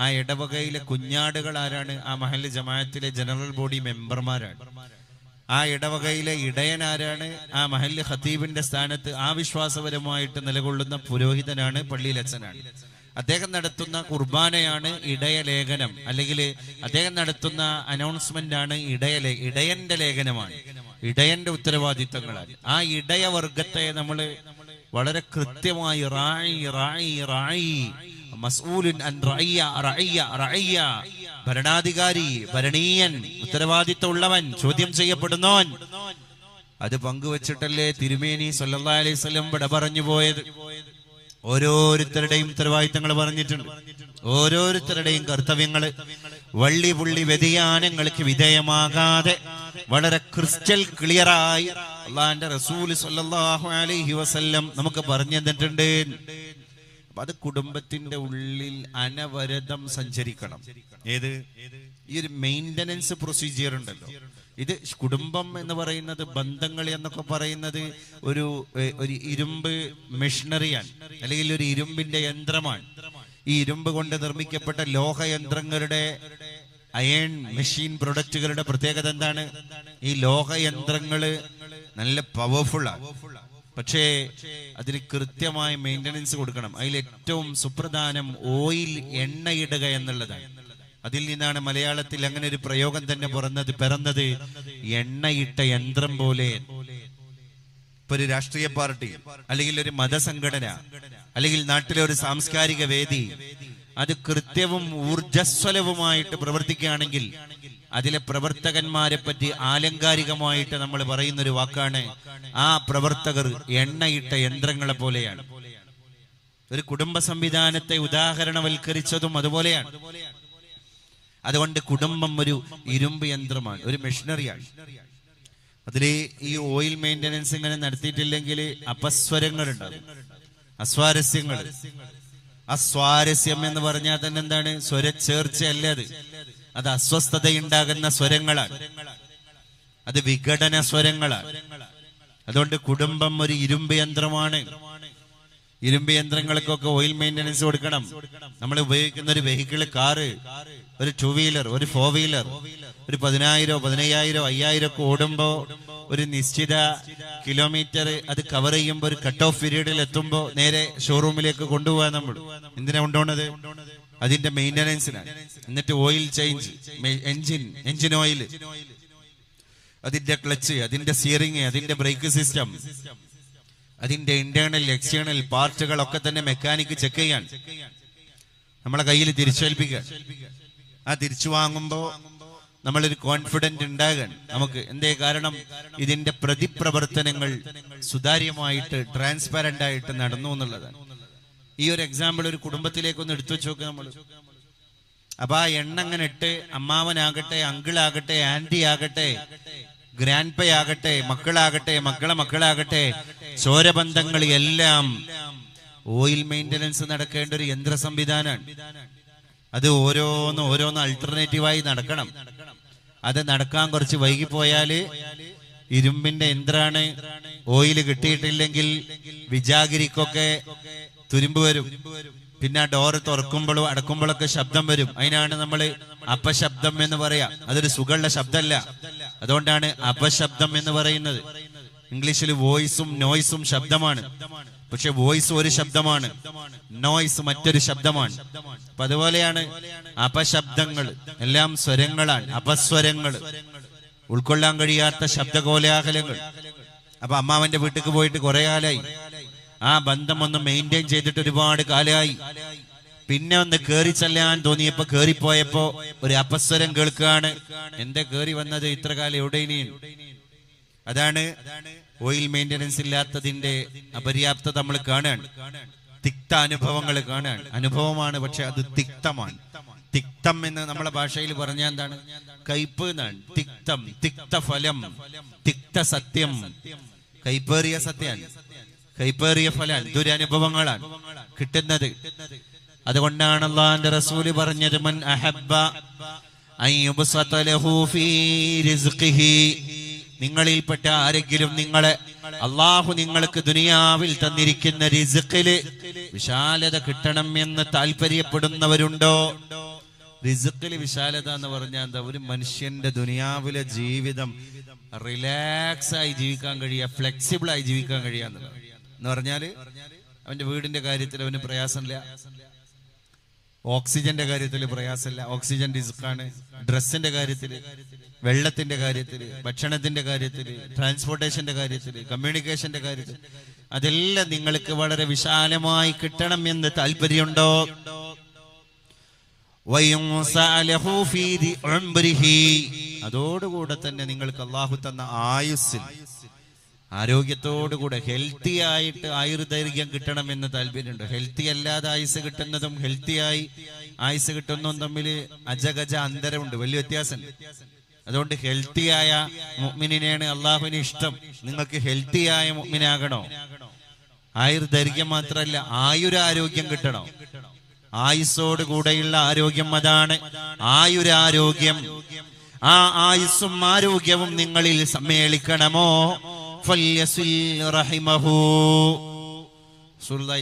ആ ഇടവകയിലെ കുഞ്ഞാടുകൾ ആരാണ്? ആ മഹല്ല് ജമാഅത്തിലെ ജനറൽ ബോഡി മെമ്പർമാരാണ്. ആ ഇടവകയിലെ ഇടയൻ ആരാണ്? ആ മഹല്ല് ഖതീബിന്റെ സ്ഥാനത്ത് ആ വിശ്വാസപരമായിട്ട് നിലകൊള്ളുന്ന പുരോഹിതനാണ്, പള്ളിയിലച്ഛനാണ്. അദ്ദേഹം നടത്തുന്ന കുർബാനയാണ് ഇടയലേഖനം, അല്ലെങ്കിൽ അദ്ദേഹം നടത്തുന്ന അനൗൺസ്മെന്റ് ആണ് ഇടയന്റെ ലേഖനമാണ്, ഇടയന്റെ ഉത്തരവാദിത്തങ്ങളാണ്. ആ ഇടയവർഗത്തെ നമ്മൾ വളരെ കൃത്യമായി ഭരണാധികാരി, ഭരണീയൻ, ഉത്തരവാദിത്തം ഉള്ളവൻ, ചോദ്യം ചെയ്യപ്പെടുന്നവൻ, അത് പങ്കുവച്ചിട്ടല്ലേ തിരുമേനി സല്ലല്ലാഹു അലൈഹി വസല്ലം വിട പറഞ്ഞു പോയത്. ഓരോരുത്തരുടെയും ഉത്തരവാദിത്തങ്ങൾ പറഞ്ഞിട്ടുണ്ട്, ഓരോരുത്തരുടെയും കർത്തവ്യങ്ങള് വള്ളി പുള്ളി വ്യതിയാനങ്ങൾക്ക് വിധേയമാകാതെ വളരെ ക്രിസ്റ്റൽ ക്ലിയറായി അള്ളാന്റെ റസൂൽ സല്ലല്ലാഹു അലൈഹി വസല്ലം നമുക്ക് പറഞ്ഞു തന്നിട്ടുണ്ട്. അപ്പൊ അത് കുടുംബത്തിന്റെ ഉള്ളിൽ അനവരതം സഞ്ചരിക്കണം. ഏത് ഈ ഒരു മെയിന്റനൻസ് പ്രൊസീജിയർ ഉണ്ടല്ലോ, ഇത് കുടുംബം എന്ന് പറയുന്നത്, ബന്ധങ്ങൾ എന്നൊക്കെ പറയുന്നത് ഒരു ഇരുമ്പ് മെഷീനറിയാണ്, അല്ലെങ്കിൽ ഒരു ഇരുമ്പിന്റെ യന്ത്രമാണ്. ഈ ഇരുമ്പ് കൊണ്ട് നിർമ്മിക്കപ്പെട്ട ലോഹയന്ത്രങ്ങളുടെ, അയൺ മെഷീൻ പ്രൊഡക്റ്റുകളുടെ പ്രത്യേകത എന്താണ്? ഈ ലോഹയന്ത്രങ്ങള് നല്ല പവർഫുള്ളാണ്, പക്ഷേ അതിന് കൃത്യമായ മെയിൻ്റനൻസ് കൊടുക്കണം. അതിൽ ഏറ്റവും സുപ്രധാനം ഓയിൽ, എണ്ണയിടുക എന്നുള്ളതാണ്. അതിൽ നിന്നാണ് മലയാളത്തിൽ അങ്ങനെ ഒരു പ്രയോഗം തന്നെ പിറന്നത്, എണ്ണയിട്ട യന്ത്രം പോലെ. ഇപ്പൊ ഒരു രാഷ്ട്രീയ പാർട്ടി, അല്ലെങ്കിൽ ഒരു മതസംഘടന, അല്ലെങ്കിൽ നാട്ടിലെ ഒരു സാംസ്കാരിക വേദി, അത് കൃത്യവും ഊർജസ്വലവുമായിട്ട് പ്രവർത്തിക്കുകയാണെങ്കിൽ അതിലെ പ്രവർത്തകന്മാരെ പറ്റി ആലങ്കാരികമായിട്ട് നമ്മൾ പറയുന്ന ഒരു വാക്കാണ്, ആ പ്രവർത്തകർ എണ്ണയിട്ട യന്ത്രങ്ങളെ പോലെയാണ്. ഒരു കുടുംബ സംവിധാനത്തെ ഉദാഹരണവൽക്കരിച്ചതും അതുപോലെയാണ്. അതുകൊണ്ട് കുടുംബം ഒരു ഇരുമ്പ് യന്ത്രമാണ്, ഒരു മെഷീനറിയാണ്. അതില് ഈ ഓയിൽ മെയിൻ്റനൻസ് ഇങ്ങനെ നടത്തിയിട്ടില്ലെങ്കിൽ അപസ്വരങ്ങൾ ഉണ്ടാകും, അസ്വാരസ്യങ്ങൾ. അസ്വാരസ്യം എന്ന് പറഞ്ഞാൽ തന്നെ എന്താണ്? സ്വരച്ചേർച്ചയല്ല, അത് അസ്വസ്ഥതയുണ്ടാകുന്ന സ്വരങ്ങളാണ്, അത് വിഘടന സ്വരങ്ങളാണ്. അതുകൊണ്ട് കുടുംബം ഒരു ഇരുമ്പ് യന്ത്രമാണ്. ഇരുമ്പ് യന്ത്രങ്ങൾക്കൊക്കെ ഓയിൽ മെയിൻ്റനൻസ് കൊടുക്കണം. നമ്മൾ ഉപയോഗിക്കുന്ന ഒരു വെഹിക്കിള്, കാറ്, ഒരു 2 വീലർ, ഒരു 4 വീലർ, ഒരു 10,000, 15,000, 5,000 ഒക്കെ ഓടുമ്പോ ഒരു നിശ്ചിത കിലോമീറ്റർ അത് കവർ ചെയ്യുമ്പോൾ ഒരു കട്ട് ഓഫ് പീരീഡിൽ എത്തുമ്പോൾ നേരെ ഷോറൂമിലേക്ക് കൊണ്ടുപോകാൻ നമ്മൾ എന്തിനാ കൊണ്ടുപോകുന്നത്? അതിന്റെ മെയിൻ്റനൻസിനാണ്. എന്നിട്ട് ഓയിൽ ചേഞ്ച്, എഞ്ചിൻ ഓയിൽ, അതിന്റെ ക്ലച്ച്, അതിന്റെ സ്റ്റിയറിംഗ്, അതിന്റെ ബ്രേക്ക് സിസ്റ്റം, അതിന്റെ ഇന്റേണൽ എക്സ്റ്റേണൽ പാർട്ടുകളൊക്കെ തന്നെ മെക്കാനിക്ക് ചെക്ക് ചെയ്യാൻ നമ്മളെ കയ്യിൽ തിരിച്ചേൽപ്പിക്കുക. ആ തിരിച്ചു വാങ്ങുമ്പോ നമ്മളൊരു കോൺഫിഡന്റ് ഉണ്ടാകാൻ നമുക്ക്. എന്തേ കാരണം? ഇതിന്റെ പ്രതിപ്രവർത്തനങ്ങൾ സുതാര്യമായിട്ട്, ട്രാൻസ്പാരന്റ് ആയിട്ട് നടന്നു എന്നുള്ളതാണ്. ഈ ഒരു എക്സാമ്പിൾ ഒരു കുടുംബത്തിലേക്കൊന്ന് എടുത്തു വെച്ച് നോക്കുക നമ്മൾ. അപ്പൊ ആ എണ്ണ അങ്ങനെ ഇട്ട് അമ്മാവനാകട്ടെ, അങ്കിളാകട്ടെ, ആന്റി ആകട്ടെ, ഗ്രാൻഡ് പേ ആകട്ടെ, മക്കളാകട്ടെ, മക്കളാകട്ടെ, ചോരബന്ധങ്ങൾ എല്ലാം ഓയിൽ മെയിൻ്റനൻസ് നടക്കേണ്ട ഒരു യന്ത്ര സംവിധാനമാണ്. അത് ഓരോന്ന് അൾട്ടർനേറ്റീവായി നടക്കണം. അത് നടക്കാൻ കുറച്ച് വൈകിപ്പോയാല് ഇരുമ്പിന്റെ യന്ത്രാണ്, ഓയിൽ കിട്ടിയിട്ടില്ലെങ്കിൽ വിജാഗിരിക്കൊക്കെ തുരുമ്പ് വരും. പിന്നെ ഡോറ് തുറക്കുമ്പോഴും അടക്കുമ്പോഴൊക്കെ ശബ്ദം വരും. അതിനാണ് നമ്മൾ അപശബ്ദം എന്ന് പറയാ. അതൊരു സുഖമുള്ള ശബ്ദമല്ല, അതുകൊണ്ടാണ് അപശബ്ദം എന്ന് പറയുന്നത്. ഇംഗ്ലീഷിൽ വോയിസും നോയ്സും ശബ്ദമാണ്, പക്ഷെ വോയിസ് ഒരു ശബ്ദമാണ്, നോയ്സ് മറ്റൊരു ശബ്ദമാണ്. അപ്പൊ അതുപോലെയാണ് അപശബ്ദങ്ങൾ എല്ലാം സ്വരങ്ങളാണ്, അപസ്വരങ്ങൾ, ഉൾക്കൊള്ളാൻ കഴിയാത്ത ശബ്ദകോലാഹലങ്ങൾ. അപ്പൊ അമ്മാവന്റെ വീട്ടിലേക്ക് പോയിട്ട് കുറെ കാലായി, ആ ബന്ധം ഒന്ന് മെയിൻറ്റെയിൻ ചെയ്തിട്ട് ഒരുപാട് കാലമായി. പിന്നെ ഒന്ന് കേറി ചെല്ലാൻ തോന്നിയപ്പോ, കേറിപ്പോയപ്പോ ഒരു അപസ്വരം കേൾക്കുകയാണ്. എന്താ കേറി വന്നത്? ഇത്ര കാലം എവിടെ ഇനി? അതാണ് ഓയിൽ മെയിൻ്റനൻസ് ഇല്ലാത്തതിന്റെ അപര്യാപ്തത നമ്മൾ കാണാൻ. തിക്ത അനുഭവങ്ങൾ കാണാൻ. അനുഭവമാണ്, പക്ഷെ അത് തിക്തമാണ്. തിക്തം എന്ന് നമ്മളെ ഭാഷയിൽ പറഞ്ഞാൽ എന്താണ്? കയ്പ് എന്നാണ്. തിക്തം, തിക്തഫലം, തിക്ത സത്യം, കൈപ്പേറിയ സത്യാണ്, കൈപ്പേറിയ ഫലം, ദുരനുഭവങ്ങളാണ് കിട്ടുന്നത്. അതുകൊണ്ടാണ് അല്ലാഹുവിന്റെ റസൂല് പറഞ്ഞത്, മൻ അഹബ്ബ അയ്യുബ്സത ലഹു ഫീ റിസ്ഖിഹി, നിങ്ങളിൽപ്പെട്ട ആരെങ്കിലും അള്ളാഹു നിങ്ങൾക്ക് ദുനിയാവിൽ തന്നിരിക്കുന്ന റിസ്ഖില് വിശാലത കിട്ടണം എന്ന് താല്പര്യപ്പെടുന്നവരുണ്ടോ? റിസ്ഖില് വിശാലത എന്ന് പറഞ്ഞാൽ എന്താ? ഒരു മനുഷ്യന്റെ ദുനിയാവിലെ ജീവിതം റിലാക്സ് ആയി ജീവിക്കാൻ കഴിയുക, ഫ്ലെക്സിബിൾ ആയി ജീവിക്കാൻ കഴിയാന്നുള്ളത്. എന്ന് പറഞ്ഞാല് അവന്റെ വീടിന്റെ കാര്യത്തിൽ അവന് പ്രയാസമില്ല, ഓക്സിജന്റെ കാര്യത്തിൽ പ്രയാസമില്ല, ഓക്സിജൻ റിസ്ക്കാണ്. ഡ്രസ്സിന്റെ കാര്യത്തിൽ, വെള്ളത്തിന്റെ കാര്യത്തിൽ, ഭക്ഷണത്തിന്റെ കാര്യത്തിൽ, ട്രാൻസ്പോർട്ടേഷന്റെ കാര്യത്തിൽ, കമ്മ്യൂണിക്കേഷന്റെ കാര്യത്തിൽ, അതെല്ലാം നിങ്ങൾക്ക് വളരെ വിശാലമായി കിട്ടണം എന്ന് താല്പര്യമുണ്ടോ? അതോടുകൂടെ തന്നെ നിങ്ങൾക്ക് അള്ളാഹു തന്ന ആയുസ്സിൽ ആരോഗ്യത്തോടുകൂടെ ഹെൽത്തി ആയിട്ട് ആയുർദൈർഘ്യം കിട്ടണം എന്ന് താല്പര്യമുണ്ട്. ഹെൽത്തി അല്ലാതെ ആയുസ് കിട്ടുന്നതും ഹെൽത്തിയായി ആയുസ് കിട്ടുന്നതും തമ്മിൽ അജഗജ അന്തരമുണ്ട്, വലിയ വ്യത്യാസം. അതുകൊണ്ട് ഹെൽത്തിയായ മുഅ്മിനിനെയാണ് അള്ളാഹുവിന് ഇഷ്ടം. നിങ്ങൾക്ക് ഹെൽത്തിയായ മുഅ്മിനാകണോ? ആയുർദൈർഘ്യം മാത്രമല്ല, ആയുരാരോഗ്യം കിട്ടണോ? ആയുസ്സോട് കൂടെയുള്ള ആരോഗ്യം, അതാണ് ആയുരാരോഗ്യം. ആ ആയുസ്സും ആരോഗ്യവും നിങ്ങളിൽ സമ്മേളിക്കണമോ?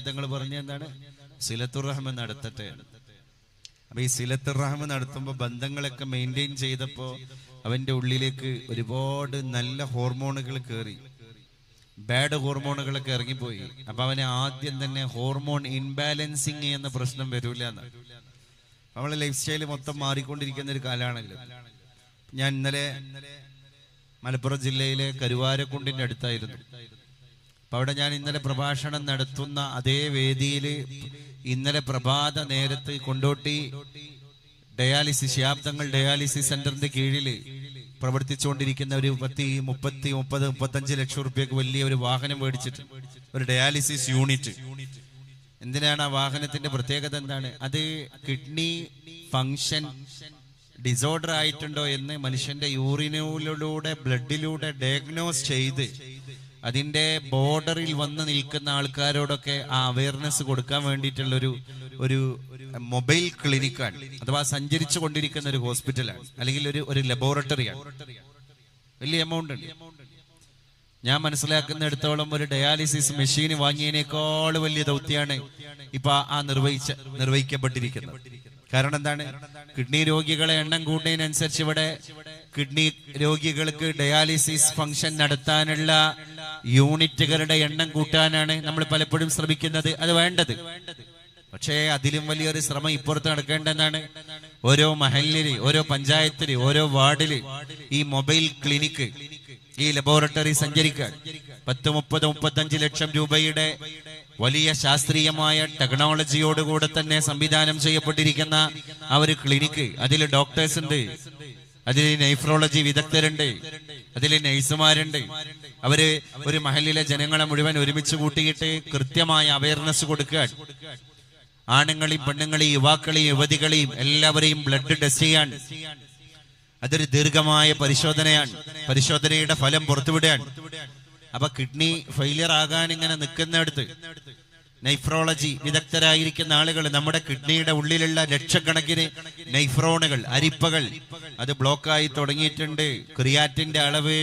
തങ്ങൾ പറഞ്ഞ എന്താണ്? സിലത്തുർ റഹ്മ നടത്തട്ടെ. അപ്പൊ ഈ സിലത്തുർ റഹ്മ നടത്തുമ്പോ ബന്ധങ്ങളൊക്കെ മെയിൻറ്റെയിൻ ചെയ്തപ്പോ അവന്റെ ഉള്ളിലേക്ക് ഒരുപാട് നല്ല ഹോർമോണുകൾ കയറി, ബാഡ് ഹോർമോണുകളൊക്കെ ഇറങ്ങിപ്പോയി. അപ്പൊ അവന് ആദ്യം തന്നെ ഹോർമോൺ ഇൻബാലൻസിങ് എന്ന പ്രശ്നം വരൂല എന്ന്. നമ്മളെ ലൈഫ് സ്റ്റൈല് മൊത്തം മാറിക്കൊണ്ടിരിക്കുന്ന ഒരു കാലമാണല്ലോ. ഞാൻ ഇന്നലെ മലപ്പുറം ജില്ലയിലെ കരുവാരക്കുണ്ടിന്റെ അടുത്തായിരുന്നു. അപ്പൊ അവിടെ ഞാൻ ഇന്നലെ പ്രഭാഷണം നടത്തുന്ന അതേ വേദിയിൽ ഇന്നലെ പ്രഭാത നേരത്ത് കൊണ്ടോട്ടി ഡയാലിസിസ് ശാബ്ദങ്ങൾ ഡയാലിസിസ് സെന്ററിന്റെ കീഴിൽ പ്രവർത്തിച്ചുകൊണ്ടിരിക്കുന്ന ഒരു 30-35 ലക്ഷം റുപ്യക്ക് വലിയ ഒരു വാഹനം മേടിച്ചിട്ട് ഒരു ഡയാലിസിസ് യൂണിറ്റ്. എന്തിനാണ് ആ വാഹനത്തിന്റെ പ്രത്യേകത എന്താണ്? അത് കിഡ്നി ഫങ്ഷൻ ഡിസോർഡർ ആയിട്ടുണ്ടോ എന്ന് മനുഷ്യന്റെ യൂറിനിലൂടെ ബ്ലഡിലൂടെ ഡയഗ്നോസ് ചെയ്ത് അതിന്റെ ബോർഡറിൽ വന്ന് നിൽക്കുന്ന ആൾക്കാരോടൊക്കെ ആ അവയർനെസ് കൊടുക്കാൻ വേണ്ടിയിട്ടുള്ള ഒരു മൊബൈൽ ക്ലിനിക്കാണ്, അഥവാ സഞ്ചരിച്ചു കൊണ്ടിരിക്കുന്ന ഒരു ഹോസ്പിറ്റലാണ്, അല്ലെങ്കിൽ ഒരു ലബോറട്ടറിയാണ്. വലിയ എമൗണ്ട് ഉണ്ട്. ഞാൻ മനസ്സിലാക്കുന്നിടത്തോളം ഒരു ഡയാലിസിസ് മെഷീൻ വാങ്ങിയതിനേക്കാൾ വലിയ ദൗത്യമാണ് ഇപ്പൊ നിർവഹിക്കപ്പെട്ടിരിക്കുന്നത്. കാരണം എന്താണ്? കിഡ്നി രോഗികളെ എണ്ണം കൂട്ടുന്നതിനനുസരിച്ച് ഇവിടെ കിഡ്നി രോഗികൾക്ക് ഡയാലിസിസ് ഫംഗ്ഷൻ നടത്താനുള്ള യൂണിറ്റുകളുടെ എണ്ണം കൂട്ടാനാണ് നമ്മൾ പലപ്പോഴും ശ്രമിക്കുന്നത്. അത് വേണ്ടത്. പക്ഷേ അതിലും വലിയൊരു ശ്രമം ഇപ്പുറത്ത് നടക്കേണ്ടതാണ്. ഓരോ മഹല്ലില്, ഓരോ പഞ്ചായത്തില്, ഓരോ വാർഡില് ഈ മൊബൈൽ ക്ലിനിക്ക്, ഈ ലബോറട്ടറി സഞ്ചരിക്കാൻ 10-30-35 ലക്ഷം രൂപയുടെ വലിയ ശാസ്ത്രീയമായ ടെക്നോളജിയോടുകൂടെ തന്നെ സംവിധാനം ചെയ്യപ്പെട്ടിരിക്കുന്ന ആ ഒരു ക്ലിനിക്ക്. അതിൽ ഡോക്ടേഴ്സ് ഉണ്ട്, അതിൽ നൈഫ്രോളജി വിദഗ്ധരുണ്ട്, അതിൽ നഴ്സുമാരുണ്ട്. അവര് ഒരു മഹല്ലിലെ ജനങ്ങളെ മുഴുവൻ ഒരുമിച്ച് കൂട്ടിയിട്ട് കൃത്യമായ അവയർനെസ് കൊടുക്കാൻ, ആണുങ്ങളെയും പെണ്ണുങ്ങളെയും യുവാക്കളെയും യുവതികളെയും എല്ലാവരെയും ബ്ലഡ് ടെസ്റ്റ് ചെയ്യാൻ. അതൊരു ദീർഘമായ പരിശോധനയാണ്. പരിശോധനയുടെ ഫലം പുറത്തുവിടാൻ. അപ്പൊ കിഡ്നി ഫെയിലിയർ ആകാൻ ഇങ്ങനെ നിൽക്കുന്നിടത്ത് നൈഫ്രോളജി വിദഗ്ധരായിരിക്കുന്ന ആളുകൾ നമ്മുടെ കിഡ്നിയുടെ ഉള്ളിലുള്ള ലക്ഷക്കണക്കിന് നൈഫ്രോണുകൾ, അരിപ്പകൾ അത് ബ്ലോക്കായി തുടങ്ങിയിട്ടുണ്ട്. ക്രിയാറ്റിന്റെ അളവ്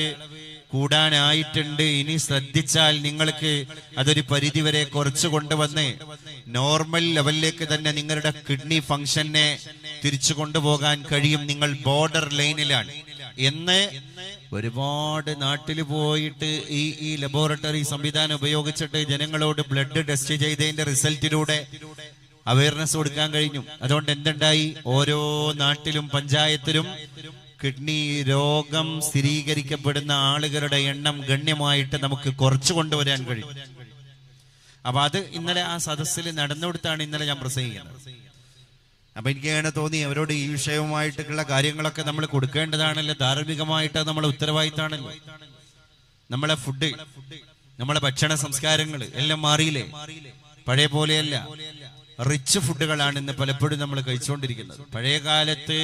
കൂടാനായിട്ടുണ്ട്. ഇനി ശ്രദ്ധിച്ചാൽ നിങ്ങൾക്ക് അതൊരു പരിധിവരെ കുറച്ചു കൊണ്ടുവന്ന് നോർമൽ ലെവലിലേക്ക് തന്നെ നിങ്ങളുടെ കിഡ്നി ഫംഗ്ഷനെ തിരിച്ചു കൊണ്ടുപോകാൻ കഴിയും. നിങ്ങൾ ബോർഡർ ലൈനിലാണ് എന്ന് ഒരുപാട് നാട്ടിൽ പോയിട്ട് ഈ ലബോറട്ടറി സംവിധാനം ഉപയോഗിച്ചിട്ട് ജനങ്ങളോട് ബ്ലഡ് ടെസ്റ്റ് ചെയ്തതിന്റെ റിസൾട്ടിലൂടെ അവയർനെസ് കൊടുക്കാൻ കഴിഞ്ഞു. അതുകൊണ്ട് എന്തുണ്ടായി? ഓരോ നാട്ടിലും പഞ്ചായത്തിലും കിഡ്നി രോഗം സ്ഥിരീകരിക്കപ്പെടുന്ന ആളുകളുടെ എണ്ണം ഗണ്യമായിട്ട് നമുക്ക് കുറച്ചു കൊണ്ടുവരാൻ കഴിയും. അപ്പൊ അത് ഇന്നലെ ആ സദസ്സിൽ നടന്നുകൊടുത്താണ് ഇന്നലെ ഞാൻ പ്രസംഗിക്കുന്നത്. അപ്പൊ എനിക്ക് അങ്ങനെ തോന്നി, അവരോട് ഈ വിഷയവുമായിട്ടുള്ള കാര്യങ്ങളൊക്കെ നമ്മൾ കൊടുക്കേണ്ടതാണല്ലോ, ധാർമ്മികമായിട്ട് നമ്മളെ ഉത്തരവാദിത്തമാണല്ലോ. നമ്മളെ ഫുഡ്, നമ്മളെ ഭക്ഷണ സംസ്കാരങ്ങൾ എല്ലാം മാറിയില്ലേ? പഴയ പോലെയല്ല. റിച്ച് ഫുഡുകളാണ് ഇന്ന് പലപ്പോഴും നമ്മൾ കഴിച്ചുകൊണ്ടിരിക്കുന്നത്. പഴയ കാലത്ത്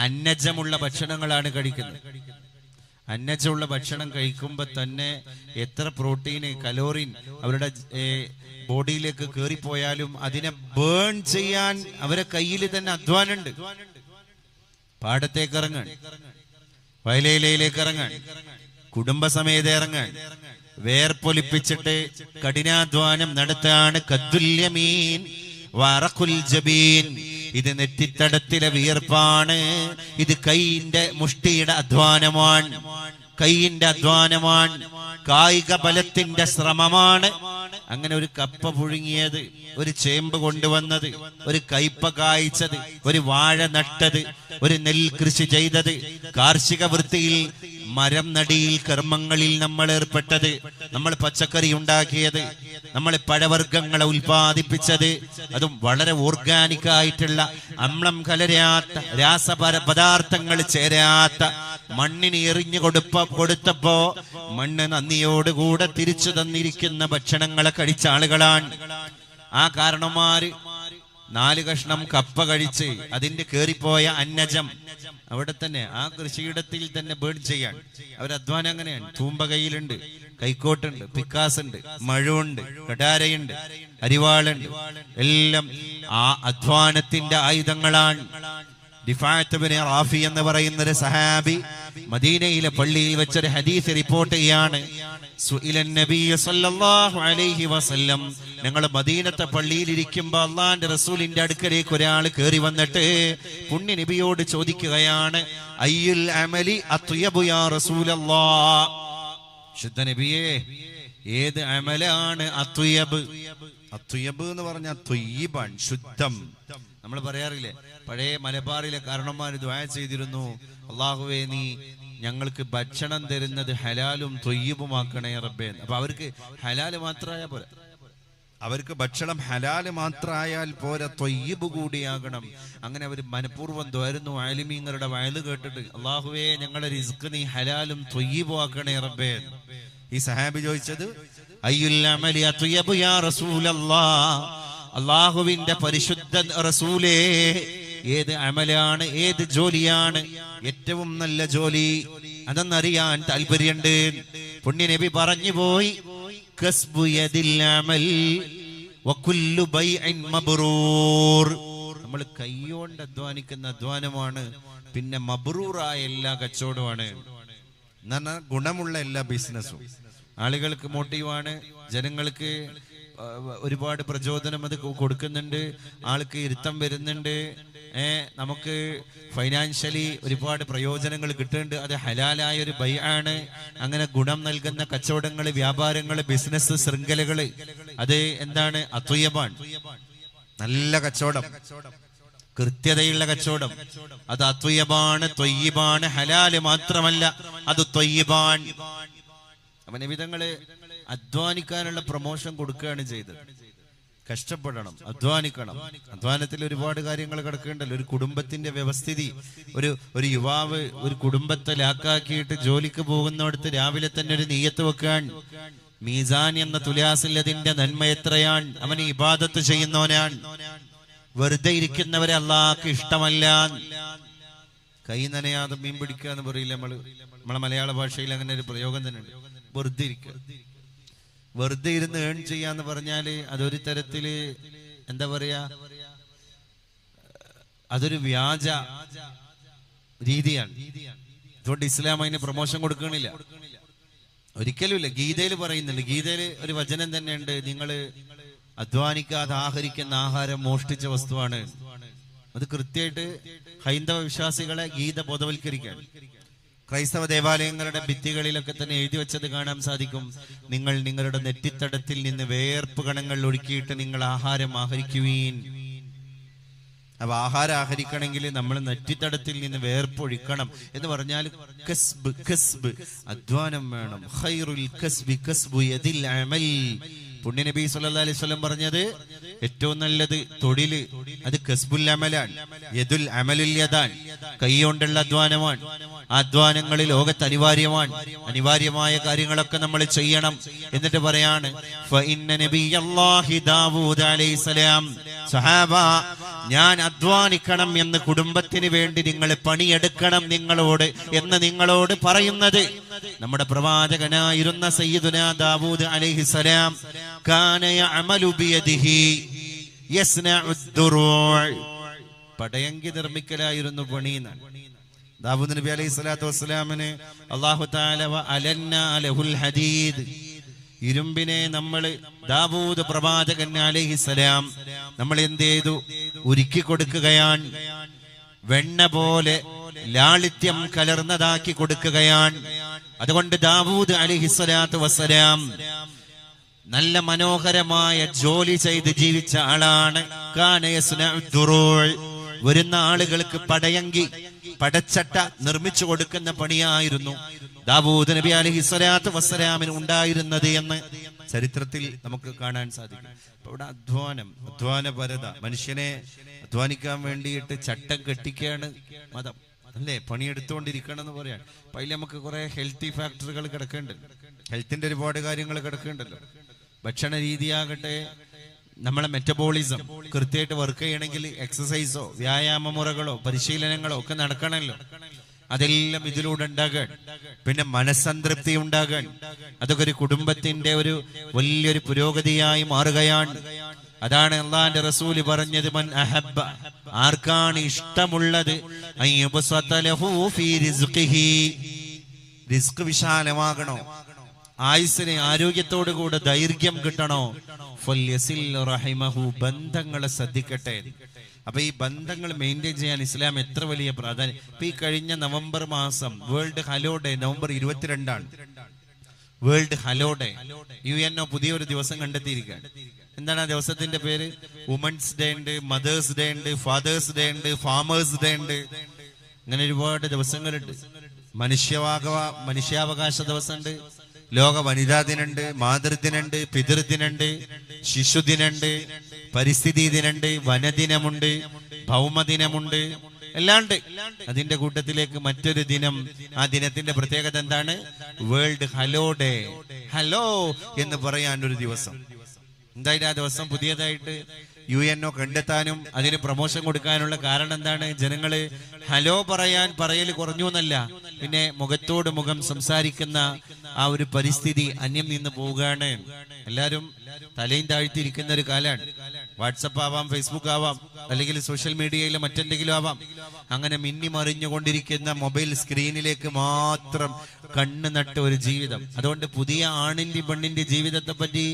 അന്നജമുള്ള ഭക്ഷണങ്ങളാണ് കഴിക്കുന്നത്. അന്നജമുള്ള ഭക്ഷണം കഴിക്കുമ്പോൾ തന്നെ എത്ര പ്രോട്ടീന്, കലോറിൻ അവരുടെ ബോഡിയിലേക്ക് കയറിപ്പോയാലും അതിനെ ബേൺ ചെയ്യാൻ അവരെ കയ്യിൽ തന്നെ അധ്വാനമുണ്ട്. പാടത്തേക്ക് ഇറങ്ങാൻ, വയലേലയിലേക്ക് ഇറങ്ങാൻ, കുടുംബസമേതം ഇറങ്ങാൻ, വേർപ്പൊലിപ്പിച്ചിട്ട് കഠിനാധ്വാനം നടത്താണ് കദ്ദുല്യമീൻ വറഖുൽ ജബീൻ. ഇത് നെറ്റിത്തടത്തിലെ വിയർപ്പാണ്, ഇത് കൈയിന്റെ മുഷ്ടിയുടെ അധ്വാനമാണ്, കൈയിന്റെ അധ്വാനമാണ്, കായിക ബലത്തിന്റെ ശ്രമമാണ്. അങ്ങനെ ഒരു കപ്പ പുഴുങ്ങിയത്, ഒരു ചേമ്പ് കൊണ്ടുവന്നത്, ഒരു കയ്പ കായ്ച്ചത്, ഒരു വാഴ നട്ടത്, ഒരു നെൽകൃഷി ചെയ്തത്, കാർഷിക വൃത്തിയിൽ മരം നടിയിൽ കർമ്മങ്ങളിൽ നമ്മൾ ഏർപ്പെട്ടത്, നമ്മൾ പച്ചക്കറി ഉണ്ടാക്കിയത്, നമ്മൾ പഴവർഗ്ഗങ്ങളെ ഉൽപ്പാദിപ്പിച്ചത്, അതും വളരെ ഓർഗാനിക് ആയിട്ടുള്ള അമ്ലം കലരാത്ത രാസപദാർത്ഥങ്ങൾ ചേരാത്ത മണ്ണിന് എറിഞ്ഞു കൊടുത്തപ്പോ മണ്ണ് നന്ദിയോടുകൂടെ തിരിച്ചു തന്നിരിക്കുന്ന ഭക്ഷണങ്ങളെ കഴിച്ച ആളുകളാണ്. ആ കാരണന്മാര് 4 കഷ്ണം കപ്പ കഴിച്ച് അതിന്റെ കേറിപ്പോയ അന്നജം അവിടെ തന്നെ ആ കൃഷിയിടത്തിൽ തന്നെ ബേൺ ചെയ്യാൻ അവരധ്വാനം അങ്ങനെയാണ്. തൂമ്പ കയ്യിലുണ്ട്, കൈക്കോട്ടുണ്ട്, പിക്കാസുണ്ട്, മഴുണ്ട്, കടാരയുണ്ട്, അരിവാളുണ്ട്, എല്ലാം ആ അധ്വാനത്തിന്റെ ആയുധങ്ങളാണ്. റിഫാഅത്ത് ഇബ്നു റാഫി എന്ന് പറയുന്ന ഒരു സഹാബി മദീനയിലെ പള്ളിയിൽ വെച്ചൊരു ഹദീസ് റിപ്പോർട്ട് ചെയ്യാണ്. സുഇലൻ നബിയ സല്ലല്ലാഹു അലൈഹി വസല്ലം, ഞങ്ങൾ മദീനത്തെ പള്ളിയിൽ ഇരിക്കുമ്പോൾ അള്ളാന്റെ റസൂലിന്റെ അടുക്കലേക്ക് ഒരാൾ കയറി വന്നിട്ട് പുണ്യ നബിയോട് ചോദിക്കുകയാണ്, അയ്യുൽ അമലി അത്യബു യാ റസൂലല്ലാഹ്, ശുദ്ധ നബിയേ ഏത് അമലാണ് അത്യബ്? അത്യബ് എന്ന് പറഞ്ഞാൽ ത്വയ്യിബാൻ, ശുദ്ധം. നമ്മൾ പറയാറില്ലേ, പഴയ മലബാറിലെ കാരണന്മാർ ദുആ ചെയ്തിരുന്നു, അല്ലാഹുവേ നീ ഞങ്ങൾക്ക് ഭക്ഷണം തരുന്നത് ഹലാലും ത്വയ്യിബുമാക്കണേ റബ്ബേ. അപ്പൊ അവർക്ക് ഹലാല് മാത്രമായാൽ പോരാ, അവർക്ക് ഭക്ഷണം ഹലാല് മാത്രമായാൽ പോരാ, ത്വയ്യിബ് കൂടിയാകണം. അങ്ങനെ അവർ മനഃപൂർവ്വം ദ്വാരുന്നു. ആലിമീങ്ങളുടെ വയല് കേട്ടിട്ട്, അല്ലാഹുവേ ഞങ്ങളുടെ റിസ്ക് നീ ഹലാലും ത്വയ്യിബും ആക്കണേ റബ്ബേ. ഈ സഹാബി ചോദിച്ചത് അയ്യുൽ അമലി അത്യബു യാ റസൂലല്ലാഹ്, അല്ലാഹുവിന്റെ പരിശുദ്ധ റസൂലേ ഏത് അമലാണ്, ഏത് ജോലിയാണ് ഏറ്റവും നല്ല ജോലി? അതെന്നറിയാൻ താല്പര്യമുണ്ട്. പുണ്യ നബി പറഞ്ഞു പോയി, കസ്ബു യദിൽ അമൽ വകുല്ലു ബൈഇൻ മബ്റൂർ. നമ്മൾ കൈകൊണ്ട് അധ്വാനിക്കുന്ന അധ്വാനമാണ് പിന്നെ മബ്റൂറായ എല്ലാ കച്ചവടമാണ്. എന്നാ ഗുണമുള്ള എല്ലാ ബിസിനസ്സും ആളുകൾക്ക് മോട്ടീവാണ്, ജനങ്ങൾക്ക് ഒരുപാട് പ്രചോദനം അത് കൊടുക്കുന്നുണ്ട്, ആൾക്ക് ഇരുത്തം വരുന്നുണ്ട്, നമുക്ക് ഫൈനാൻഷ്യലി ഒരുപാട് പ്രയോജനങ്ങൾ കിട്ടുന്നുണ്ട്. അത് ഹലാലായ ഒരു ബൈ ആണ്. അങ്ങനെ ഗുണം നൽകുന്ന കച്ചവടങ്ങൾ, വ്യാപാരങ്ങൾ, ബിസിനസ് ശൃംഖലകൾ, അത് എന്താണ്? അത്വയ്യബാൻ, നല്ല കച്ചവടം, കൃത്യതയുള്ള കച്ചവടം, അത് അത്വയ്യബാണ്, ത്വയ്യിബാണ്. ഹലാല് മാത്രമല്ല, അത് ത്വയ്യിബാൻ. അവൻ വിധങ്ങള് അധ്വാനിക്കാനുള്ള പ്രൊമോഷൻ കൊടുക്കുകയാണ് ചെയ്തത്. കഷ്ടപ്പെടണം, അധ്വാനിക്കണം. അധ്വാനത്തിൽ ഒരുപാട് കാര്യങ്ങൾ കിടക്കുന്നുണ്ടല്ലോ. ഒരു കുടുംബത്തിന്റെ വ്യവസ്ഥിതി, ഒരു യുവാവ് ഒരു കുടുംബത്തെ ലാക്കാക്കിയിട്ട് ജോലിക്ക് പോകുന്നിടത്ത് രാവിലെ തന്നെ ഒരു നിയ്യത്ത് വെക്കാൻ. മീസാൻ എന്ന തുലാസിൽ അതിന്റെ നന്മ എത്രയാണ്. അവന് ഇബാദത്ത് ചെയ്യുന്നവനാണ്. വെറുതെ ഇരിക്കുന്നവരെ അല്ലാഹുക്ക് ഇഷ്ടമല്ല. കൈ നനയാതെ മീൻ പിടിക്കുക എന്ന് പറയില്ല നമ്മളെ മലയാള ഭാഷയിൽ അങ്ങനെ ഒരു പ്രയോഗം തന്നെയുണ്ട്. വെറുതെ ഇരിക്കുക, വെറുതെ ഇരുന്ന് ഏൺ ചെയ്യാന്ന് പറഞ്ഞാല് അതൊരു തരത്തില് എന്താ പറയാ, അതൊരു വ്യാജ രീതിയാണ്. അതുകൊണ്ട് ഇസ്ലാം അതിന് പ്രൊമോഷൻ കൊടുക്കണില്ല, ഒരിക്കലുമില്ല. ഗീതയിൽ പറയുന്നുണ്ട്, ഗീതയിൽ ഒരു വചനം തന്നെയുണ്ട്, നിങ്ങള് അധ്വാനിക്കാതെ ആഹരിക്കുന്ന ആഹാരം മോഷ്ടിച്ച വസ്തുവാണ്. അത് കൃത്യമായിട്ട് ഹൈന്ദവ വിശ്വാസികളെ ഗീത ബോധവൽക്കരിക്കാൻ. ക്രൈസ്തവ ദേവാലയങ്ങളുടെ ഭിത്തികളിലൊക്കെ തന്നെ എഴുതി വെച്ചത് കാണാൻ സാധിക്കും, നിങ്ങൾ നിങ്ങളുടെ നെറ്റിത്തടത്തിൽ നിന്ന് വേർപ്പ് കണങ്ങൾ ഒഴുക്കിയിട്ട് നിങ്ങൾ ആഹാരം ആഹരിക്കുവീൻ. അപ്പൊ ആഹാരം ആഹരിക്കണമെങ്കിൽ നമ്മൾ നെറ്റിത്തടത്തിൽ നിന്ന് വേർപ്പൊഴിക്കണം എന്ന് പറഞ്ഞാൽ കസ്ബ്, കസ്ബ് അധ്വാനം വേണം. ഖൈറുൽ കസ്ബി കസ്ബു യദിൽ അമൽ. പുണ്യ നബി സല്ലല്ലാഹു അലൈഹി വസല്ലം പറഞ്ഞത് ഏറ്റവും നല്ലത് തൊഴില് അത് കസ്ബുൽ അമലാണ്, യദുൽ അമലുൽ യദാൻ, കൈകൊണ്ടുള്ള അധ്വാനമാണ്. അധ്വാനങ്ങൾ ലോകത്ത് അനിവാര്യമാണ്. അനിവാര്യമായ കാര്യങ്ങളൊക്കെ നമ്മൾ ചെയ്യണം. എന്നിട്ട് പറയാണ്, ഫഇന്ന നബിയല്ലാഹി ദാവൂദ് അലൈഹിസ്സലാം, സഹാബ ഞാൻ അധ്വാനിക്കണം എന്ന് കുടുംബത്തിന് വേണ്ടി നിങ്ങൾ പണിയെടുക്കണം നിങ്ങളോട് എന്ന് നിങ്ങളോട് പറയുന്നത് നമ്മുടെ പ്രവാചകനായിരുന്ന സയ്യിദുനാ ദാവൂദ് അലൈഹിസ്സലാം. കാന യഅമലു ബിയദിഹി യസ്നഉ ദുറൂ, പടയങ്കി നിർമ്മിക്കലായിരുന്നു പണി. ദാവൂദ് നബി അലൈഹി സ്വലാത്തു വസ്സലാമിന് അല്ലാഹു തആല അലന്നാ ലഹുൽ ഹദീദ്, ഇരുമ്പിനെ നമ്മൾ ദാവൂദ് പ്രവാചകൻ അലൈഹിസ്സലാം നമ്മൾ എന്ത് ചെയ്തു? ഉരുക്കി കൊടുക്കുകയാണ്. വെണ്ണ പോലെ ലാളിത്യം കലർന്നതാക്കി കൊടുക്കുകയാണ്. അതുകൊണ്ട് ദാവൂദ് അലൈഹിസ്സലാത്തു വസ്സലാം നല്ല മനോഹരമായ ജോലി ചെയ്ത് ജീവിച്ച ആളാണ്. കാന യസ്നഉ ദുറൂഅ്, വരുന്ന ആളുകൾക്ക് പടയങ്കി, പടച്ചട്ട നിർമ്മിച്ചു കൊടുക്കുന്ന പണിയായിരുന്നു ദാവൂദ് നബി അലൈഹിസ്സലാത്തു വസ്സലാമിന് ഉണ്ടായിരുന്നത് എന്ന് ചരിത്രത്തിൽ നമുക്ക് കാണാൻ സാധിക്കും. അപ്പൊ ഇവിടെ അധ്വാനപരത, മനുഷ്യനെ അധ്വാനിക്കാൻ വേണ്ടിയിട്ട് ചട്ടം കെട്ടിക്കുകയാണ് മതം, അല്ലേ? പണിയെടുത്തുകൊണ്ടിരിക്കണം എന്ന് പറയാൻ. അപ്പൊ അതിൽ നമുക്ക് കുറെ ഹെൽത്തി ഫാക്ടറുകൾ കിടക്കുന്നുണ്ടല്ലോ, ഹെൽത്തിന്റെ ഒരുപാട് കാര്യങ്ങൾ കിടക്കുന്നുണ്ടല്ലോ. ഭക്ഷണ രീതിയാകട്ടെ, നമ്മളെ മെറ്റബോളിസം കൃത്യമായിട്ട് വർക്ക് ചെയ്യണമെങ്കിൽ എക്സസൈസോ വ്യായാമ മുറകളോ പരിശീലനങ്ങളോ ഒക്കെ നടക്കണമല്ലോ. അതെല്ലാം ഇതിലൂടെ ഉണ്ടാകാൻ, പിന്നെ മനസ്സംതൃപ്തി ഉണ്ടാകാൻ, അതൊക്കെ ഒരു കുടുംബത്തിന്റെ ഒരു വലിയൊരു പുരോഗതിയായി മാറുകയാണ്. അതാണ് അല്ലാഹുവിന്റെ റസൂൽ പറഞ്ഞത്, മൻ അഹബ്ബ, ആർക്കാണ് ഇഷ്ടമുള്ളത്, അയ്യുബ്സത ലഹു ഫീ റിസ്ഖിഹി, റിസ്ക് വിശാലമാകണോ, ആയുസ്സിന് ആരോഗ്യത്തോടു കൂടെ ദൈർഘ്യം കിട്ടണോ, ഫൽയസിൽ റഹിമഹു, ബന്ധങ്ങളെ ശ്രദ്ധിക്കട്ടെ. അപ്പൊ ഈ ബന്ധങ്ങൾ മെയിൻറ്റെയിൻ ചെയ്യാൻ ഇസ്ലാം എത്ര വലിയ പ്രാധാന്യം. ഇപ്പൊ ഈ കഴിഞ്ഞ നവംബർ മാസം world hello day, November 22 world hello day. UNO പുതിയൊരു ദിവസം കണ്ടെത്തിയിരിക്കുകയാണ്. എന്താണ് ആ ദിവസത്തിന്റെ പേര്? വുമൻസ് ഡേ ഉണ്ട്, മദേഴ്സ് ഡേ ഉണ്ട്, ഫാദേഴ്സ് ഡേ ഉണ്ട്, ഫാമേഴ്സ് ഡേ ഉണ്ട്. അങ്ങനെ ഒരുപാട് ദിവസങ്ങളുണ്ട്. മനുഷ്യാവകാശ ദിവസമുണ്ട്, ലോക വനിതാ ദിനുണ്ട്, മാതൃദിനുണ്ട്, പിതൃദിനുണ്ട്, ശിശുദിനുണ്ട്, പരിസ്ഥിതി ദിനുണ്ട്, വനദിനമുണ്ട്, ഭൗമദിനമുണ്ട്, എല്ലാം ഉണ്ട്. അതിന്റെ കൂട്ടത്തിലേക്ക് മറ്റൊരു ദിനം, ആ ദിനത്തിന്റെ പ്രത്യേകത എന്താണ്? World hello day. ഹലോ എന്ന് പറയാൻ ഒരു ദിവസം. എന്തായാലും ആ ദിവസം പുതിയതായിട്ട് UNO കണ്ടെത്താനും അതിന് പ്രൊമോഷൻ കൊടുക്കാനുള്ള കാരണം എന്താണ്? ജനങ്ങള് ഹലോ പറയൽ കുറഞ്ഞു എന്നല്ല, പിന്നെ മുഖത്തോട് മുഖം സംസാരിക്കുന്ന ആ ഒരു പരിസ്ഥിതി അന്യം നിന്ന് പോവുകയാണ്. എല്ലാരും തലയും താഴ്ത്തിയിരിക്കുന്ന ഒരു കാലാണ്. വാട്സപ്പ് ആവാം, ഫേസ്ബുക്ക് ആവാം, അല്ലെങ്കിൽ സോഷ്യൽ മീഡിയയിൽ മറ്റെന്തെങ്കിലും ആവാം. അങ്ങനെ മിന്നി മറിഞ്ഞുകൊണ്ടിരിക്കുന്ന മൊബൈൽ സ്ക്രീനിലേക്ക് മാത്രം കണ്ണ് നട്ട ഒരു ജീവിതം. അതുകൊണ്ട് പുതിയ ആണിന്റെ പെണ്ണിന്റെ ജീവിതത്തെ പറ്റി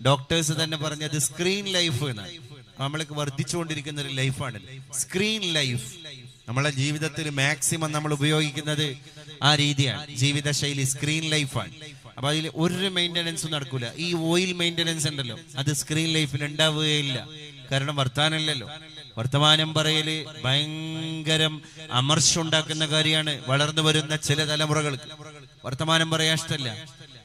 ഡോക്ടേഴ്സ് തന്നെ പറഞ്ഞത് സ്ക്രീൻ ലൈഫ് എന്നാണ്. നമ്മൾക്ക് വർദ്ധിച്ചുകൊണ്ടിരിക്കുന്ന ഒരു ലൈഫാണ് സ്ക്രീൻ ലൈഫ്. നമ്മളെ ജീവിതത്തിൽ മാക്സിമം നമ്മൾ ഉപയോഗിക്കുന്നത് ആ രീതിയാണ്, ജീവിതശൈലി സ്ക്രീൻ ലൈഫാണ്. അപ്പൊ അതിൽ ഒരു മെയിൻ്റനൻസും നടക്കൂല. ഈ ഓയിൽ മെയിൻ്റനൻസ് ഉണ്ടല്ലോ, അത് സ്ക്രീൻ ലൈഫിൽ ഉണ്ടാവുകയില്ല. കാരണം വർത്താനമല്ലല്ലോ. വർത്തമാനം പറയല് ഭയങ്കരം അമർഷം ഉണ്ടാക്കുന്ന കാര്യമാണ്. വളർന്നു വരുന്ന ചില തലമുറകൾക്ക് വർത്തമാനം പറയാൻ ഇഷ്ടമല്ല.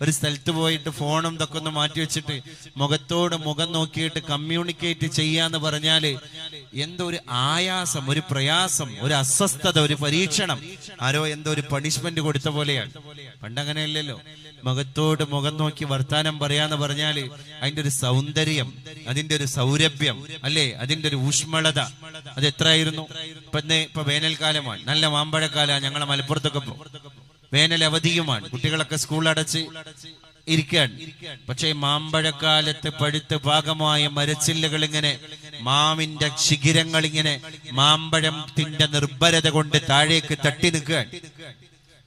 ഒരു സ്ഥലത്ത് പോയിട്ട് ഫോണും ഇതൊക്കെ ഒന്ന് മാറ്റി വെച്ചിട്ട് മുഖത്തോട് മുഖം നോക്കിയിട്ട് കമ്മ്യൂണിക്കേറ്റ് ചെയ്യാന്ന് പറഞ്ഞാല് എന്തോ ഒരു ആയാസം, ഒരു പ്രയാസം, ഒരു അസ്വസ്ഥത, ഒരു പരീക്ഷണം, ആരോ എന്തോ ഒരു പണിഷ്മെന്റ് കൊടുത്ത പോലെയാണ്. പണ്ടങ്ങനെയല്ലല്ലോ. മുഖത്തോട് മുഖം നോക്കി വർത്താനം പറയാന്ന് പറഞ്ഞാല് അതിന്റെ ഒരു സൗന്ദര്യം, അതിന്റെ ഒരു സൗരഭ്യം, അല്ലേ? അതിന്റെ ഒരു ഊഷ്മളത, അത് എത്രയായിരുന്നു. ഇപ്പൊ വേനൽക്കാലമാണ്, നല്ല മാമ്പഴക്കാലമാണ്. ഞങ്ങളെ മലപ്പുറത്തൊക്കെ വേനൽ അവധിയുമാണ്, കുട്ടികളൊക്കെ സ്കൂൾ അടച്ച് ഇരിക്കാൻ. പക്ഷേ മാമ്പഴക്കാലത്ത് പഴുത്ത് പാകമായ മരച്ചില്ലകൾ ഇങ്ങനെ, മാവിന്റെ ശിഖിരങ്ങൾ ഇങ്ങനെ മാമ്പഴത്തിന്റെ നിർഭരത കൊണ്ട് താഴേക്ക് തട്ടി നിൽക്കാൻ.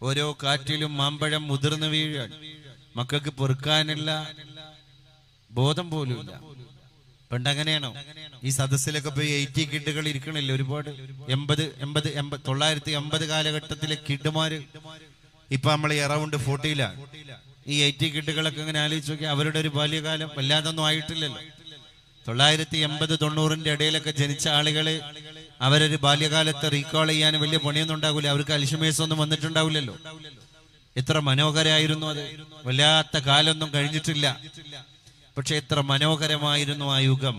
ഓരോ കാറ്റിലും മാമ്പഴം മുതിർന്നു വീഴാൻ. മക്കൾക്ക് പൊറുക്കാനുള്ള ബോധം പോലുമില്ല. പണ്ടങ്ങനെയാണോ? ഈ സദസ്സിലൊക്കെ പോയി 80 കിഡുകൾ ഇരിക്കണില്ല ഒരുപാട്. 1980 കാലഘട്ടത്തിലെ കിഡുമാര് ഇപ്പൊ നമ്മൾ അറൗണ്ട് 40-ലാണ്. ഈ 80 കിഡുകളൊക്കെ ഇങ്ങനെ ആലോചിച്ച് നോക്കി, അവരുടെ ഒരു ബാല്യകാലം വല്ലാതൊന്നും ആയിട്ടില്ലല്ലോ. 1980-90 ഇടയിലൊക്കെ ജനിച്ച ആളുകള് അവരൊരു ബാല്യകാലത്ത് റീകോൾ ചെയ്യാൻ വലിയ പണിയൊന്നും ഉണ്ടാവില്ല. അവർക്ക് അൽഷിമേഴ്സ് ഒന്നും വന്നിട്ടുണ്ടാവില്ലല്ലോ. എത്ര മനോഹരമായിരുന്നു അത്. വല്ലാത്ത കാലൊന്നും കഴിഞ്ഞിട്ടില്ല, പക്ഷെ എത്ര മനോഹരമായിരുന്നു ആ യുഗം.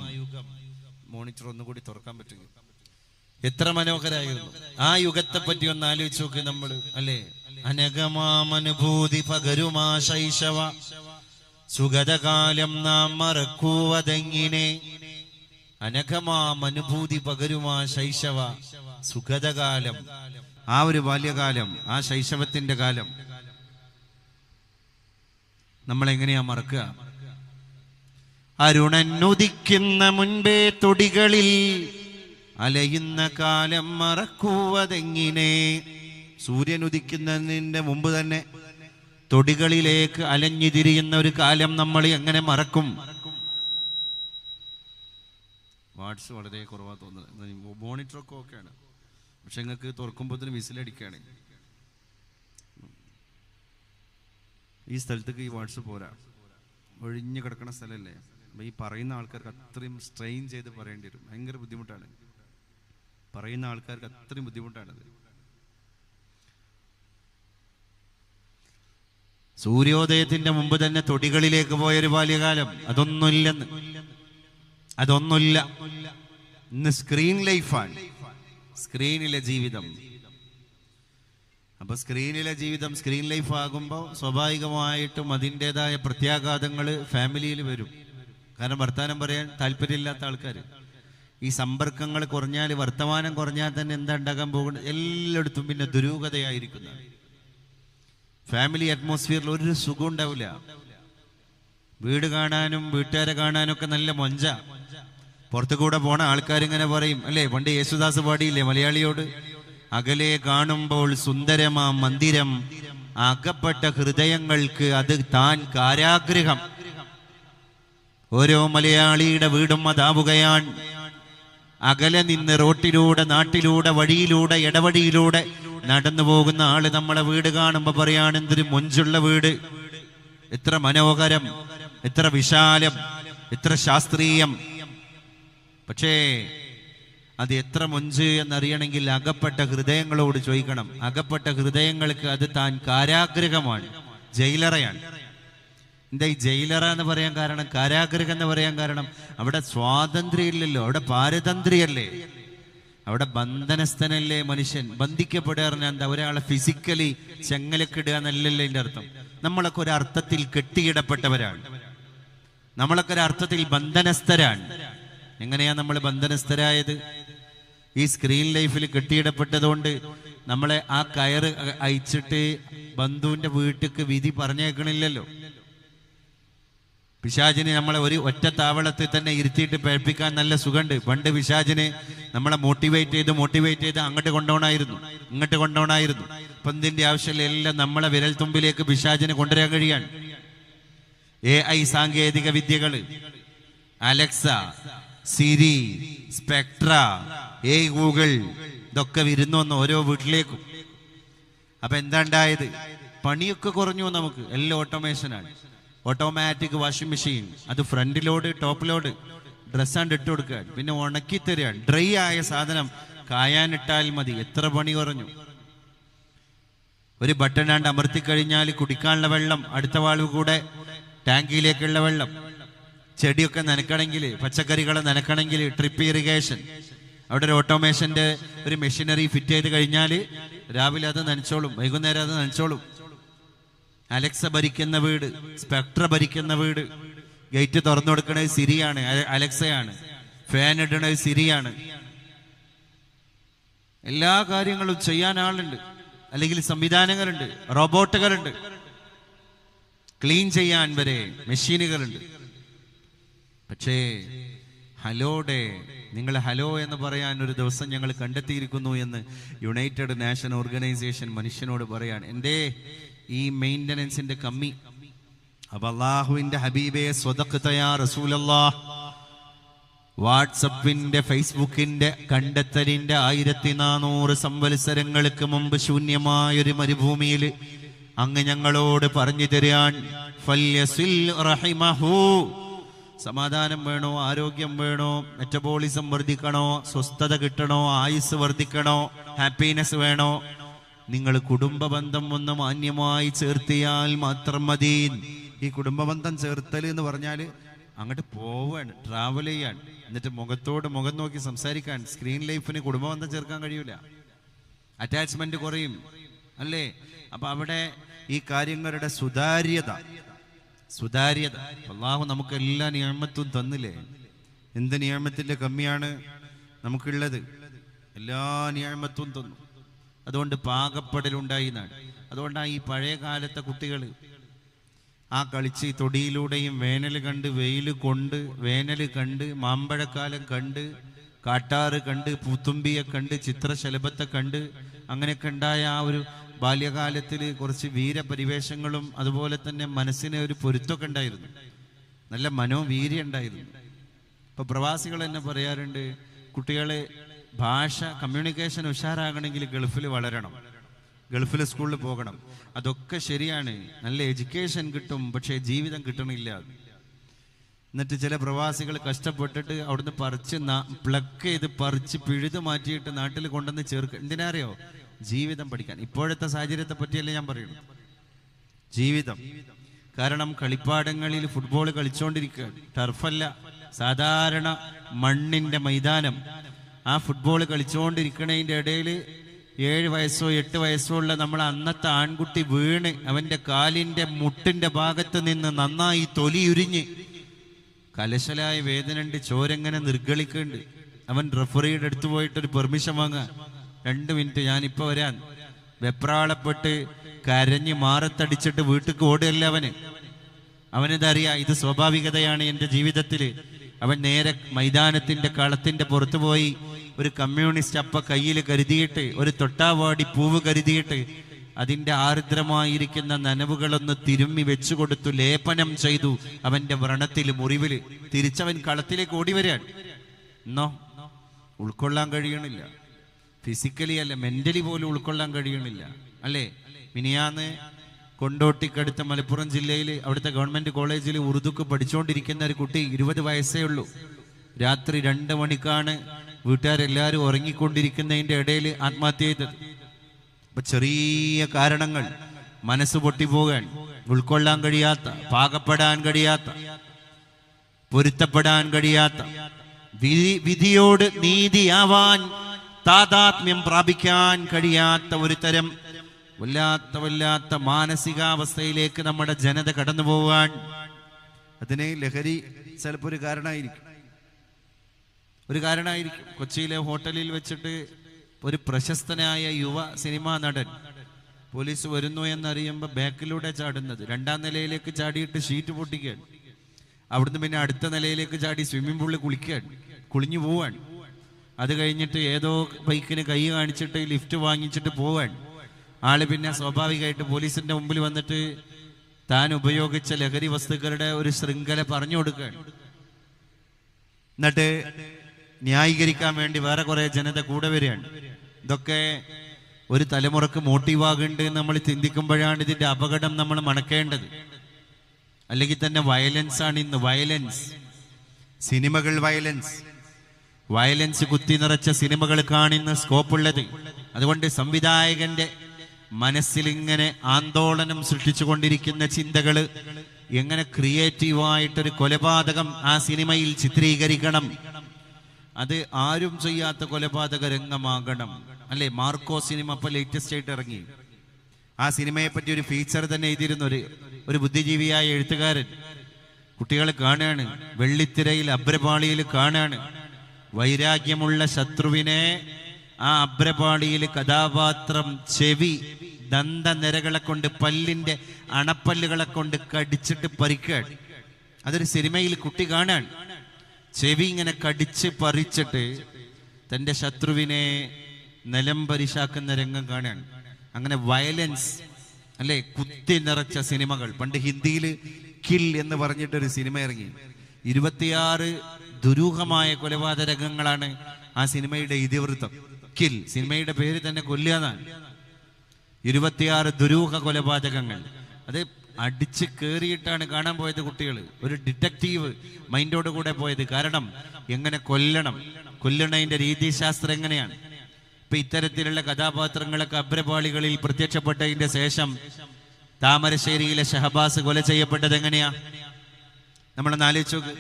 മോണിറ്റർ ഒന്നുകൂടി തുറക്കാൻ പറ്റും. എത്ര മനോഹരമായിരുന്നു ആ യുഗത്തെ പറ്റി ഒന്ന് ആലോചിച്ച് നോക്കി നമ്മൾ, അല്ലേ? അനഗമാമനുഭൂതി പകരുമാ ശൈശവ, സുഗതകാലം നാം മറക്കുവതെങ്ങിനെ. അനഘമാമനുഭൂതി പകരുമാ ശൈശവ, സുഗതകാലം, ആ ഒരു ബാല്യകാലം, ആ ശൈശവത്തിന്റെ കാലം നമ്മൾ എങ്ങനെയാ മറക്കുക? അരുണനുദിക്കുന്ന മുൻപേ തൊടികളിൽ അലയുന്ന കാലം മറക്കുവതെങ്ങിനെ. സൂര്യൻ ഉദിക്കുന്നതിൻ്റെ മുമ്പ് തന്നെ തൊടികളിലേക്ക് അലഞ്ഞു തിരിയുന്ന ഒരു കാലം നമ്മൾ എങ്ങനെ മറക്കും? വാട്സ് വളരെ കുറവാ തോന്നുന്നത്. മോണിറ്ററൊക്കെ ഓക്കെയാണ്, പക്ഷെ നിങ്ങൾക്ക് തുറക്കുമ്പോഴത്തേന് വിസിലടിക്കുകയാണ്. ഈ സ്ഥലത്തേക്ക് ഈ വാട്സ് പോരാ, ഒഴിഞ്ഞു കിടക്കുന്ന സ്ഥലമല്ലേ. അപ്പം ഈ പറയുന്ന ആൾക്കാർക്ക് അത്രയും സ്ട്രെയിൻ ചെയ്ത് പറയേണ്ടി വരും. ഭയങ്കര ബുദ്ധിമുട്ടാണ്, പറയുന്ന ആൾക്കാർക്ക് അത്രയും ബുദ്ധിമുട്ടാണത്. സൂര്യോദയത്തിന്റെ മുമ്പ് തന്നെ തൊടികളിലേക്ക് പോയൊരു ബാല്യകാലം അതൊന്നുമില്ല. ഇന്ന് സ്ക്രീൻ ലൈഫാണ്, സ്ക്രീനിലെ ജീവിതം. അപ്പൊ സ്ക്രീനിലെ ജീവിതം സ്ക്രീൻ ലൈഫ് ആകുമ്പോൾ സ്വാഭാവികമായിട്ടും അതിൻ്റെതായ പ്രത്യാഘാതങ്ങൾ ഫാമിലിയിൽ വരും. കാരണം വർത്തമാനം പറയാൻ താല്പര്യമില്ലാത്ത ആൾക്കാർ, ഈ സമ്പർക്കങ്ങൾ കുറഞ്ഞാൽ, വർത്തമാനം കുറഞ്ഞാൽ തന്നെ എന്താ ഉണ്ടാകാൻ പോകുന്നത്? എല്ലായിടത്തും പിന്നെ ദുരൂഹതയായിരിക്കുന്ന ഫാമിലി അറ്റ്മോസ്ഫിയറിൽ ഒരു സുഖം ഉണ്ടാവില്ല. വീട് കാണാനും വീട്ടുകാരെ കാണാനും ഒക്കെ നല്ല മൊഞ്ച. പുറത്തു കൂടെ പോണ ആൾക്കാരിങ്ങനെ പറയും അല്ലേ, പണ്ട് യേശുദാസ് പാടിയില്ലേ മലയാളിയോട്, അകലെ കാണുമ്പോൾ സുന്ദരമാ മന്ദിരം, അകപ്പെട്ട ഹൃദയങ്ങൾക്ക് അത് താൻ കാരാഗ്രഹം. ഓരോ മലയാളിയുടെ വീടും അതാവുകയാണ്. അകലെ നിന്ന് റോട്ടിലൂടെ, നാട്ടിലൂടെ, വഴിയിലൂടെ, ഇടവഴിയിലൂടെ നടന്നു പോകുന്ന ആള് നമ്മളെ വീട് കാണുമ്പോ പറയാണ്, എന്തൊരു മൊഞ്ചുള്ള വീട്, എത്ര മനോഹരം, എത്ര വിശാലം, എത്ര ശാസ്ത്രീയം. പക്ഷേ അത് എത്ര മൊഞ്ച് എന്നറിയണമെങ്കിൽ അകപ്പെട്ട ഹൃദയങ്ങളോട് ചോദിക്കണം. അകപ്പെട്ട ഹൃദയങ്ങൾക്ക് അത് താൻ കാരാഗ്രഹമാണ്, ജയിലറയാണ്. എന്താ ഈ ജയിലറ എന്ന് പറയാൻ കാരണം, കാരാഗ്രഹം എന്ന് പറയാൻ കാരണം, അവിടെ സ്വാതന്ത്ര്യം ഇല്ലല്ലോ, അവിടെ പാരതന്ത്ര്യല്ലേ, അവിടെ ബന്ധനസ്ഥനല്ലേ മനുഷ്യൻ. ബന്ധിക്കപ്പെടുക എന്താ, ഒരാളെ ഫിസിക്കലി ചെങ്ങലക്കിടുക എന്നല്ലല്ലോ എൻ്റെ അർത്ഥം. നമ്മളൊക്കെ ഒരു അർത്ഥത്തിൽ കെട്ടിയിടപ്പെട്ടവരാണ്, നമ്മളൊക്കെ ഒരു അർത്ഥത്തിൽ ബന്ധനസ്ഥരാണ്. എങ്ങനെയാ നമ്മൾ ബന്ധനസ്ഥരായത്? ഈ സ്ക്രീൻ ലൈഫിൽ കെട്ടിയിടപ്പെട്ടതുകൊണ്ട് നമ്മളെ ആ കയറ് അയച്ചിട്ട് ബന്ധുവിന്റെ വീട്ടിക്ക് വിധി പറഞ്ഞേക്കണില്ലല്ലോ. പിശാചിനെ നമ്മളെ ഒരു ഒറ്റ താവളത്തിൽ തന്നെ ഇരുത്തിയിട്ട് പേഴ്പ്പിക്കാൻ നല്ല സുഖമുണ്ട്. പണ്ട് പിശാചിനെ നമ്മളെ മോട്ടിവേറ്റ് ചെയ്ത് അങ്ങോട്ട് കൊണ്ടുപോകണമായിരുന്നു, ഇങ്ങോട്ട് കൊണ്ടുപോകണമായിരുന്നു. ഇപ്പം ഇതിന്റെ ആവശ്യമില്ല, എല്ലാം നമ്മളെ വിരൽ തുമ്പിലേക്ക് പിശാചിനെ കൊണ്ടുവരാൻ കഴിയാണ്. AI സാങ്കേതിക വിദ്യകള്, അലക്സ, സിരി, സ്പെക്ട്ര, ഗൂഗിൾ, ഇതൊക്കെ വിരുന്നു വന്നു ഓരോ വീട്ടിലേക്കും. അപ്പൊ എന്താ ഉണ്ടായത്? പണിയൊക്കെ കുറഞ്ഞു. നമുക്ക് എല്ലാം ഓട്ടോമേഷനാണ്. ഓട്ടോമാറ്റിക് വാഷിംഗ് മെഷീൻ, അത് ഫ്രണ്ട് ലോഡ് ടോപ്പ് ലോഡ്, ഡ്രസ്സാണ്ട് ഇട്ട് കൊടുക്കുക, പിന്നെ ഉണക്കി തരിക. ഡ്രൈ ആയ സാധനം കായാനിട്ടാൽ മതി. എത്ര പണി കുറഞ്ഞു. ഒരു ബട്ടണാണ്ട് അമർത്തി കഴിഞ്ഞാൽ കുടിക്കാനുള്ള വെള്ളം, അടുത്ത വാൾവ് കൂടെ ടാങ്കിയിലേക്കുള്ള വെള്ളം. ചെടിയൊക്കെ നനക്കണമെങ്കിൽ, പച്ചക്കറികളെ നനക്കണമെങ്കിൽ ട്രിപ്പ് ഇറിഗേഷൻ, അവിടെ ഒരു ഓട്ടോമേഷന്റെ ഒരു മെഷീനറി ഫിറ്റ് ചെയ്ത് കഴിഞ്ഞാൽ രാവിലെ അത് നനച്ചോളും, വൈകുന്നേരം അത് നനച്ചോളും. അലക്സ ഭരിക്കുന്ന വീട്, സ്പെക്ട്ര ഭരിക്കുന്ന വീട്. ഗേറ്റ് തുറന്നു കൊടുക്കണത് സിരിയാണ്, അലക്സയാണ്. ഫാൻ ഇടണത് സിരിയാണ്. എല്ലാ കാര്യങ്ങളും ചെയ്യാൻ ആളുണ്ട്, അല്ലെങ്കിൽ സംവിധാനങ്ങളുണ്ട്, റോബോട്ടുകളുണ്ട്, ക്ലീൻ ചെയ്യാൻ വരെ മെഷീനുകളുണ്ട്. പക്ഷേ ഹലോ ഡേ, നിങ്ങൾ ഹലോ എന്ന് പറയാൻ ഒരു ദിവസം ഞങ്ങൾ കണ്ടെത്തിയിരിക്കുന്നു എന്ന് യുണൈറ്റഡ് നാഷൻ ഓർഗനൈസേഷൻ മനുഷ്യനോട് പറയാണ്. എൻ്റെ ഈ മെയിൻ്റനൻസിന്റെ കമ്മി. അപ്പൊ അള്ളാഹുവിന്റെ ഹബീബെ സ്വദഖ്തയാ റസൂലല്ലാഹ്, വാട്സപ്പിന്റെ ഫേസ്ബുക്കിന്റെ കണ്ടെത്തലിന്റെ 1400 സംവത്സരങ്ങൾക്ക് മുമ്പ് ശൂന്യമായൊരു മരുഭൂമിയിൽ അങ്ങ് ഞങ്ങളോട് പറഞ്ഞു തരാൻ, ഫല്യസിൽ റഹിമഹു, സമാധാനം വേണോ, ആരോഗ്യം വേണോ, മെറ്റബോളിസം വർദ്ധിക്കണോ, സ്വസ്ഥത കിട്ടണോ, ആയുസ് വർദ്ധിക്കണോ, ഹാപ്പിനെസ് വേണോ, നിങ്ങൾ കുടുംബ ബന്ധം ഒന്ന് മാന്യമായി ചേർത്തിയാൽ മാത്രം മതി. ഈ കുടുംബ ബന്ധം ചേർത്തൽ എന്ന് പറഞ്ഞാൽ അങ്ങോട്ട് പോവാണ്, ട്രാവൽ ചെയ്യാൻ, എന്നിട്ട് മുഖത്തോട് മുഖം നോക്കി സംസാരിക്കാൻ. സ്ക്രീൻ ലൈഫിന് കുടുംബ ബന്ധം ചേർക്കാൻ കഴിയൂല, അറ്റാച്ച്മെന്റ് കുറയും അല്ലേ. അപ്പൊ അവിടെ ഈ കാര്യങ്ങളുടെ സുതാര്യത അല്ലാഹു നമുക്ക് എല്ലാ നിയമത്തും തന്നില്ലേ. എന്ത് നിയമത്തിന്റെ കമ്മിയാണ് നമുക്കുള്ളത്? എല്ലാ നിയമത്തും തന്നു. അതുകൊണ്ട് പാകപ്പെടലുണ്ടായി എന്നാണ്. അതുകൊണ്ടാണ് ഈ പഴയ കാലത്തെ കുട്ടികൾ ആ കളിച്ച് തൊടിയിലൂടെയും വേനൽ കണ്ട്, വേനൽ കണ്ട്, മാമ്പഴക്കാലം കണ്ട്, കാട്ടാറ് കണ്ട്, പൂത്തുമ്പിയെ കണ്ട്, ചിത്രശലഭത്തെ കണ്ട്, അങ്ങനെയൊക്കെ ഉണ്ടായ ആ ഒരു ബാല്യകാലത്തിൽ കുറച്ച് വീരപരിവേഷങ്ങളും അതുപോലെ തന്നെ മനസ്സിന് ഒരു പൊരുത്തമൊക്കെ ഉണ്ടായിരുന്നു, നല്ല മനോവീര്യം ഉണ്ടായിരുന്നു. ഇപ്പൊ പ്രവാസികൾ തന്നെ പറയാറുണ്ട്, കുട്ടികളെ ഭാഷ കമ്മ്യൂണിക്കേഷൻ ഉഷാറാകണമെങ്കിൽ ഗൾഫിൽ വളരണം, ഗൾഫിൽ സ്കൂളിൽ പോകണം. അതൊക്കെ ശരിയാണ്, നല്ല എഡ്യൂക്കേഷൻ കിട്ടും, പക്ഷേ ജീവിതം കിട്ടണില്ല. എന്നിട്ട് ചില പ്രവാസികൾ കഷ്ടപ്പെട്ടിട്ട് അവിടുന്ന് പറിച്ച് പ്ലക്ക് ചെയ്ത് പറിച്ച് പിഴുത് മാറ്റിയിട്ട് നാട്ടിൽ കൊണ്ടുവന്ന് ചേർക്കുക. എന്തിനാ അറിയോ? ജീവിതം പഠിക്കാൻ. ഇപ്പോഴത്തെ സാഹചര്യത്തെ പറ്റിയല്ലേ ഞാൻ പറയുന്നു, ജീവിതം. കാരണം കളിപ്പാടങ്ങളിൽ ഫുട്ബോൾ കളിച്ചുകൊണ്ടിരിക്കുക, ടർഫല്ല, സാധാരണ മണ്ണിന്റെ മൈതാനം. ആ ഫുട്ബോൾ കളിച്ചുകൊണ്ടിരിക്കണതിൻ്റെ ഇടയിൽ 7 വയസ്സോ 8 വയസ്സോ ഉള്ള നമ്മളെ അന്നത്തെ ആൺകുട്ടി വീണ് അവന്റെ കാലിന്റെ മുട്ടിന്റെ ഭാഗത്ത് നിന്ന് നന്നായി തൊലിയുരിഞ്ഞ് കലശലായ വേദനയുണ്ട്, ചോരെങ്ങനെ നിർഗളിക്കുന്നുണ്ട്. അവൻ റഫറിയുടെ അടുത്ത് പോയിട്ടൊരു പെർമിഷൻ വാങ്ങാൻ, 2 മിനിറ്റ് ഞാനിപ്പോൾ വരാൻ. വെപ്രാളപ്പെട്ട് കരഞ്ഞ് മാറത്തടിച്ചിട്ട് വീട്ടിലേക്ക് ഓടുകയല്ല അവനിതറിയാം, ഇത് സ്വാഭാവികതയാണ് എൻ്റെ ജീവിതത്തിൽ. അവൻ നേരെ മൈതാനത്തിന്റെ കളത്തിന്റെ പുറത്തു പോയി ഒരു കമ്മ്യൂണിസ്റ്റ് അപ്പ കയ്യിൽ കരുതിയിട്ട്, ഒരു തൊട്ടാവാടി പൂവ് കരുതിയിട്ട് അതിന്റെ ആർദ്രമായിരിക്കുന്ന നനവുകളൊന്ന് തിരുമ്മി വെച്ചു കൊടുത്തു, ലേപനം ചെയ്തു അവന്റെ വ്രണത്തിൽ, മുറിവിൽ. തിരിച്ചവൻ കളത്തിലേക്ക് ഓടി വരാൻ. എന്നോ ഉൾക്കൊള്ളാൻ കഴിയണില്ല, ഫിസിക്കലി അല്ല മെന്റലി പോലും ഉൾക്കൊള്ളാൻ കഴിയണില്ല, അല്ലേ? മിനിയാന്ന് കൊണ്ടോട്ടിക്കടുത്ത മലപ്പുറം ജില്ലയിൽ അവിടുത്തെ ഗവൺമെന്റ് കോളേജിൽ ഉറുദുക്ക് പഠിച്ചുകൊണ്ടിരിക്കുന്ന ഒരു കുട്ടി, 20 വയസ്സേ ഉള്ളൂ. രാത്രി 2 മണിക്കാണ് വീട്ടുകാരെല്ലാവരും ഉറങ്ങിക്കൊണ്ടിരിക്കുന്നതിന്റെ ഇടയിൽ ആത്മഹത്യ ചെയ്തത്. അപ്പൊ ചെറിയ കാരണങ്ങൾ മനസ്സ് പൊട്ടിപ്പോകാൻ, ഉൾക്കൊള്ളാൻ കഴിയാത്ത, പാകപ്പെടാൻ കഴിയാത്ത, പൊരുത്തപ്പെടാൻ കഴിയാത്ത, വിധിയോട് നീതിയാവാൻ താതാത്മ്യം പ്രാപിക്കാൻ കഴിയാത്ത ഒരു തരം വല്ലാത്ത മാനസികാവസ്ഥയിലേക്ക് നമ്മുടെ ജനത കടന്നു പോവാൻ. അതിന് ലഹരി ചിലപ്പോൾ ഒരു കാരണമായിരിക്കും. കൊച്ചിയിലെ ഹോട്ടലിൽ വെച്ചിട്ട് ഒരു പ്രശസ്തനായ യുവ സിനിമാ നടൻ പോലീസ് വരുന്നു എന്നറിയുമ്പോൾ ബാക്കിലൂടെ ചാടുന്നത്, 2ാം നിലയിലേക്ക് ചാടിയിട്ട് ഷീറ്റ് പൊട്ടിക്കാൻ, അവിടുന്ന് പിന്നെ അടുത്ത നിലയിലേക്ക് ചാടി സ്വിമ്മിംഗ് പൂളിൽ കുളിഞ്ഞു പോവാൻ. അത് കഴിഞ്ഞിട്ട് ഏതോ ബൈക്കിന് കൈ കാണിച്ചിട്ട് ലിഫ്റ്റ് വാങ്ങിച്ചിട്ട് പോവാൻ. ആള് പിന്നെ സ്വാഭാവികമായിട്ട് പോലീസിന്റെ മുമ്പിൽ വന്നിട്ട് താൻ ഉപയോഗിച്ച ലഹരി വസ്തുക്കളുടെ ഒരു ശൃംഖല പറഞ്ഞു കൊടുക്കാൻ. എന്നിട്ട് ന്യായീകരിക്കാൻ വേണ്ടി വേറെ കുറെ ജനത കൂടെ വരികയാണ്. ഇതൊക്കെ ഒരു തലമുറക്ക് മോട്ടീവാകുന്നുണ്ട് എന്ന് നമ്മൾ ചിന്തിക്കുമ്പോഴാണ് ഇതിന്റെ അപകടം നമ്മൾ മണക്കേണ്ടത്. അല്ലെങ്കിൽ തന്നെ വയലൻസ് ആണ് ഇന്ന്. സിനിമകൾ വയലൻസ് കുത്തി നിറച്ച സിനിമകൾക്കാണ് ഇന്ന് സ്കോപ്പുള്ളത്. അതുകൊണ്ട് സംവിധായകന്റെ മനസ്സിൽ ഇങ്ങനെ ആന്തോളനം സൃഷ്ടിച്ചു കൊണ്ടിരിക്കുന്ന ചിന്തകള്, എങ്ങനെ ക്രിയേറ്റീവായിട്ടൊരു കൊലപാതകം ആ സിനിമയിൽ ചിത്രീകരിക്കണം, അത് ആരും ചെയ്യാത്ത കൊലപാതക രംഗമാകണം, അല്ലെ? മാർക്കോ സിനിമ ഇപ്പൊ ലേറ്റസ്റ്റ് ആയിട്ട് ഇറങ്ങി. ആ സിനിമയെ പറ്റി ഒരു ഫീച്ചർ തന്നെ എഴുതിയിരുന്നു ഒരു ബുദ്ധിജീവിയായ എഴുത്തുകാരൻ. കുട്ടികൾ കാണാണ്, വെള്ളിത്തിരയിൽ അഭ്രപാളിയിൽ കാണാണ് വൈരാഗ്യമുള്ള ശത്രുവിനെ ആ അഭ്രപാളിയിൽ കഥാപാത്രം ചെവി ദന്തനിരകളെ കൊണ്ട്, പല്ലിന്റെ അണപ്പല്ലുകളെ കൊണ്ട് കടിച്ചിട്ട് പരിക്കാൻ. അതൊരു സിനിമയിൽ കുട്ടി കാണാൻ, ചെവി ഇങ്ങനെ കടിച്ച് പറിച്ചിട്ട് തന്റെ ശത്രുവിനെ നിലം പരിശാക്കുന്ന രംഗം കാണാൻ. അങ്ങനെ വയലൻസ്, അല്ലെ, കുത്തി നിറച്ച സിനിമകൾ. പണ്ട് ഹിന്ദിയിൽ കിൽ എന്ന് പറഞ്ഞിട്ടൊരു സിനിമ ഇറങ്ങി. 26 ദുരൂഹമായ കൊലപാതക രംഗങ്ങളാണ് ആ സിനിമയുടെ ഇതിവൃത്തം. കിൽ, സിനിമയുടെ പേര് തന്നെ കൊല്ലുകയെന്നാണ്. 26 ദുരൂഹ കൊലപാതകങ്ങൾ. അത് അടിച്ച് കേറിയിട്ടാണ് കാണാൻ പോയത് കുട്ടികൾ. ഒരു ഡിറ്റക്റ്റീവ് മൈൻഡോട് കൂടെ പോയത്. കാരണം എങ്ങനെ കൊല്ലണതിന്റെ രീതിശാസ്ത്രം എങ്ങനെയാണ്. ഇപ്പൊ ഇത്തരത്തിലുള്ള കഥാപാത്രങ്ങളൊക്കെ അഭ്രപാളികളിൽ പ്രത്യക്ഷപ്പെട്ടതിന്റെ ശേഷം താമരശ്ശേരിയിലെ ഷഹബാസ് കൊല ചെയ്യപ്പെട്ടത് എങ്ങനെയാ? നമ്മളൊന്ന് ആലോചിച്ച് നോക്ക്.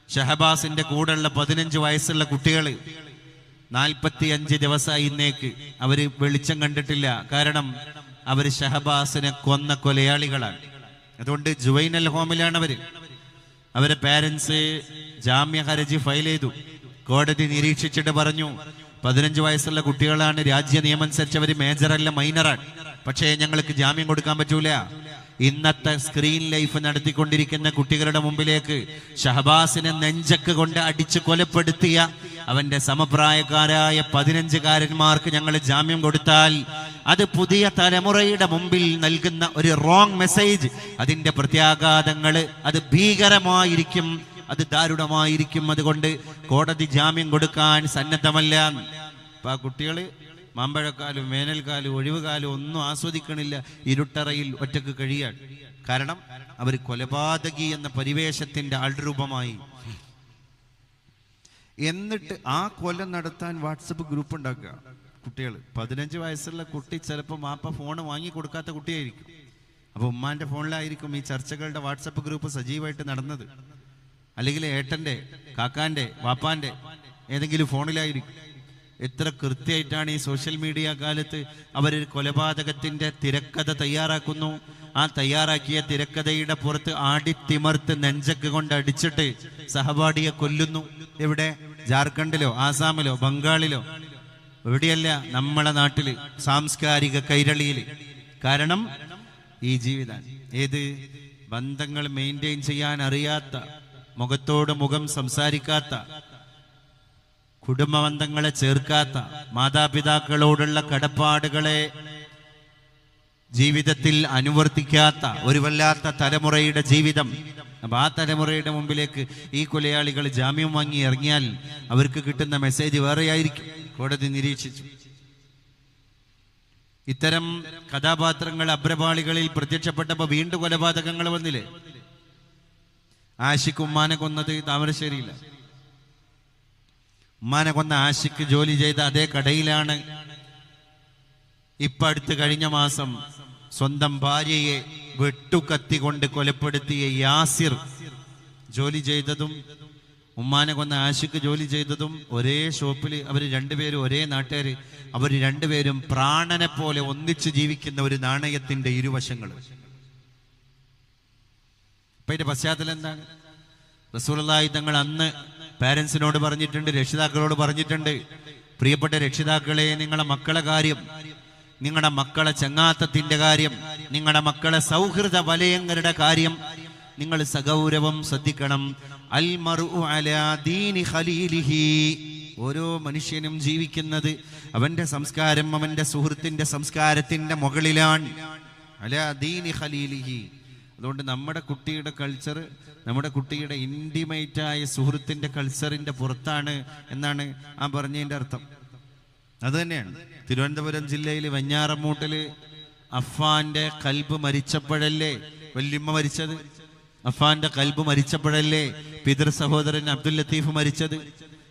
ഷഹബാസിന്റെ കൂടെയുള്ള 15 വയസ്സുള്ള കുട്ടികൾ 45 ദിവസമായി ഇന്നേക്ക് അവര് വെളിച്ചം കണ്ടിട്ടില്ല. കാരണം അവര് ഷഹബാസിനെ കൊന്ന കൊലയാളികളാണ്. അതുകൊണ്ട് ജുവൈനൽ ഹോമിലാണ് അവരെ പാരന്റ്സ് ജാമ്യ ഹർജി ഫയൽ ചെയ്തു. കോടതി നിരീക്ഷിച്ചിട്ട് പറഞ്ഞു, 15 വയസ്സുള്ള കുട്ടികളാണ്, രാജ്യ നിയമം അനുസരിച്ച് അവര് മേജറല്ല, മൈനറാണ്. പക്ഷേ ഞങ്ങൾക്ക് ജാമ്യം കൊടുക്കാൻ പറ്റൂല. ഇന്നത്തെ സ്ക്രീൻ ലൈഫ് നടത്തിക്കൊണ്ടിരിക്കുന്ന കുട്ടികളുടെ മുമ്പിലേക്ക് ഷഹബാസിനെ നെഞ്ചക്ക് കൊണ്ട് അടിച്ച് കൊലപ്പെടുത്തിയ അവന്റെ സമപ്രായക്കാരായ 15കാരന്മാർക്ക് ഞങ്ങൾ ജാമ്യം കൊടുത്താൽ അത് പുതിയ തലമുറയുടെ മുമ്പിൽ നൽകുന്ന ഒരു റോങ് മെസ്സേജ്, അതിന്റെ പ്രത്യാഘാതങ്ങൾ അത് ഭീകരമായിരിക്കും, അത് ദാരുണമായിരിക്കും. അതുകൊണ്ട് കോടതി ജാമ്യം കൊടുക്കാൻ സന്നദ്ധമല്ല. അപ്പൊ ആ കുട്ടികള് മാമ്പഴക്കാലും വേനൽക്കാലും ഒഴിവുകാലം ഒന്നും ആസ്വദിക്കണില്ല, ഇരുട്ടറയിൽ ഒറ്റക്ക് കഴിയാൻ. കാരണം അവർ കൊലപാതകി എന്ന പരിവേഷത്തിന്റെ ആൾരൂപമായി. എന്നിട്ട് ആ കൊല നടത്താൻ വാട്സപ്പ് ഗ്രൂപ്പ് ഉണ്ടാക്കുക. കുട്ടികൾ 15 വയസ്സുള്ള കുട്ടി ചിലപ്പോൾ മാപ്പ ഫോൺ വാങ്ങി കൊടുക്കാത്ത കുട്ടിയായിരിക്കും. അപ്പൊ ഉമ്മാന്റെ ഫോണിലായിരിക്കും ഈ ചർച്ചകളുടെ വാട്സപ്പ് ഗ്രൂപ്പ് സജീവമായിട്ട് നടന്നത്. അല്ലെങ്കിൽ ഏട്ടന്റെ, കാക്കാന്റെ, വാപ്പാന്റെ ഏതെങ്കിലും ഫോണിലായിരിക്കും. എത്ര കൃത്യമായിട്ടാണ് ഈ സോഷ്യൽ മീഡിയ കാലത്ത് അവരൊരു കൊലപാതകത്തിന്റെ തിരക്കഥ തയ്യാറാക്കുന്നു. ആ തയ്യാറാക്കിയ തിരക്കഥയുടെ പുറത്ത് ആടിത്തിമർത്ത് നെഞ്ചക്ക് കൊണ്ട് അടിച്ചിട്ട് സഹപാഠിയെ കൊല്ലുന്നു. എവിടെ? ജാർഖണ്ഡിലോ ആസാമിലോ ബംഗാളിലോ? എവിടെയല്ല, നമ്മളെ നാട്ടില് സാംസ്കാരിക കൈരളിയിൽ. കാരണം ഈ ജീവിതം ഏത് ബന്ധങ്ങൾ മെയിൻറ്റെയിൻ ചെയ്യാൻ അറിയാത്ത, മുഖത്തോട് മുഖം സംസാരിക്കാത്ത, കുടുംബബന്ധങ്ങളെ ചേർക്കാത്ത, മാതാപിതാക്കളോടുള്ള കടപ്പാടുകളെ ജീവിതത്തിൽ അനുവർത്തിക്കാത്ത ഒരു വല്ലാത്ത തലമുറയുടെ ജീവിതം. അപ്പൊ ആ തലമുറയുടെ മുമ്പിലേക്ക് ഈ കൊലയാളികൾ ജാമ്യം വാങ്ങി ഇറങ്ങിയാൽ അവർക്ക് കിട്ടുന്ന മെസ്സേജ് വേറെയായിരിക്കും. കോടതി നിരീക്ഷിച്ചു. ഇത്തരം കഥാപാത്രങ്ങൾ അഭ്രപാളികളിൽ പ്രത്യക്ഷപ്പെട്ടപ്പോ വീണ്ടും കൊലപാതകങ്ങൾ വന്നില്ലേ? ആഷിഖ് ഉമ്മാനെ കൊന്നത് താമരശ്ശേരിയില്ല. ഉമ്മാനെ കൊന്ന ആഷിഖ് ജോലി ചെയ്ത അതേ കടയിലാണ് ഇപ്പൊ അടുത്ത് കഴിഞ്ഞ മാസം സ്വന്തം ഭാര്യയെ വെട്ടുകത്തി കൊണ്ട് കൊലപ്പെടുത്തിയ യാസിർ ജോലി ചെയ്തതും ഉമ്മാനെ കൊന്ന ആഷിഖ് ജോലി ചെയ്തതും ഒരേ ഷോപ്പിൽ. അവർ രണ്ടുപേരും ഒരേ നാട്ടുകാർ. അവർ രണ്ടുപേരും പ്രാണനെ പോലെ ഒന്നിച്ചു ജീവിക്കുന്ന ഒരു നാണയത്തിന്റെ ഇരുവശങ്ങൾ. അപ്പൊ ഇതിന്റെ പശ്ചാത്തലം എന്താണ്? റസൂലുള്ളാഹി തങ്ങൾ അന്ന് പാരൻസിനോട് പറഞ്ഞിട്ടുണ്ട്, രക്ഷിതാക്കളോട് പറഞ്ഞിട്ടുണ്ട്, പ്രിയപ്പെട്ട രക്ഷിതാക്കളെ, നിങ്ങളെ മക്കളെ കാര്യം, നിങ്ങളുടെ മക്കളെ ചങ്ങാത്തത്തിന്റെ കാര്യം, നിങ്ങളുടെ മക്കളെ സൗഹൃദ വലയങ്ങളുടെ കാര്യം നിങ്ങൾ സഗൗരവം ശ്രദ്ധിക്കണം. അൽ മർഉ അലാ ദീനി ഖലീലിഹി. ഓരോ മനുഷ്യനും ജീവിക്കുന്നത് അവന്റെ സംസ്കാരം അവന്റെ സുഹൃത്തിന്റെ സംസ്കാരത്തിന്റെ മുകളിലാണ്. അലാ ദീനി ഖലീലിഹി. അതുകൊണ്ട് നമ്മുടെ കുട്ടിയുടെ കൾച്ചർ നമ്മുടെ കുട്ടിയുടെ ഇന്റിമേറ്റായ സുഹൃത്തിന്റെ കൾച്ചറിന്റെ പുറത്താണ് എന്നാണ് ആ പറഞ്ഞതിന്റെ അർത്ഥം. അത് തന്നെയാണ്. തിരുവനന്തപുരം ജില്ലയിൽ വെഞ്ഞാറമൂട്ടില് അഫ്ഫാന്റെ കൽബ് മരിച്ചപ്പോഴല്ലേ വല്യമ്മ മരിച്ചത്? അഫ്ഫാന്റെ കൽബ് മരിച്ചപ്പോഴല്ലേ പിതൃ സഹോദരൻ അബ്ദുൽ ലത്തീഫ് മരിച്ചത്?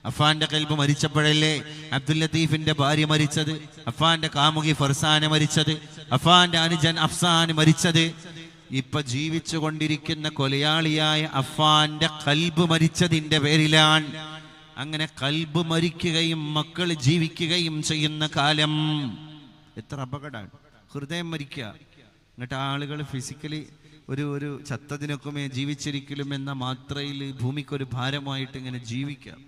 അഫ്ഫാന്റെ കൽബ് മരിച്ചപ്പോഴല്ലേ അബ്ദുൽ ലത്തീഫിന്റെ ഭാര്യ മരിച്ചത്? അഫ്ഫാന്റെ കാമുകി ഫർസാന മരിച്ചത്? അഫ്ഫാന്റെ അനുജൻ അഫ്സാൻ മരിച്ചത്? ഇപ്പൊ ജീവിച്ചു കൊണ്ടിരിക്കുന്ന കൊലയാളിയായ അഫ്ഫാന്റെ കൽബ് മരിച്ചതിന്റെ പേരിലാണ്. അങ്ങനെ കൽബ് മരിക്കുകയും മക്കൾ ജീവിക്കുകയും ചെയ്യുന്ന കാലം എത്ര അപകടമാണ്. ഹൃദയം മരിക്കുക, എന്നിട്ട് ആളുകൾ ഫിസിക്കലി ഒരു ചത്തതിനൊക്കെ ജീവിച്ചിരിക്കലും എന്ന മാത്രയിൽ ഭൂമിക്കൊരു ഭാരമായിട്ട് ഇങ്ങനെ ജീവിക്കാം.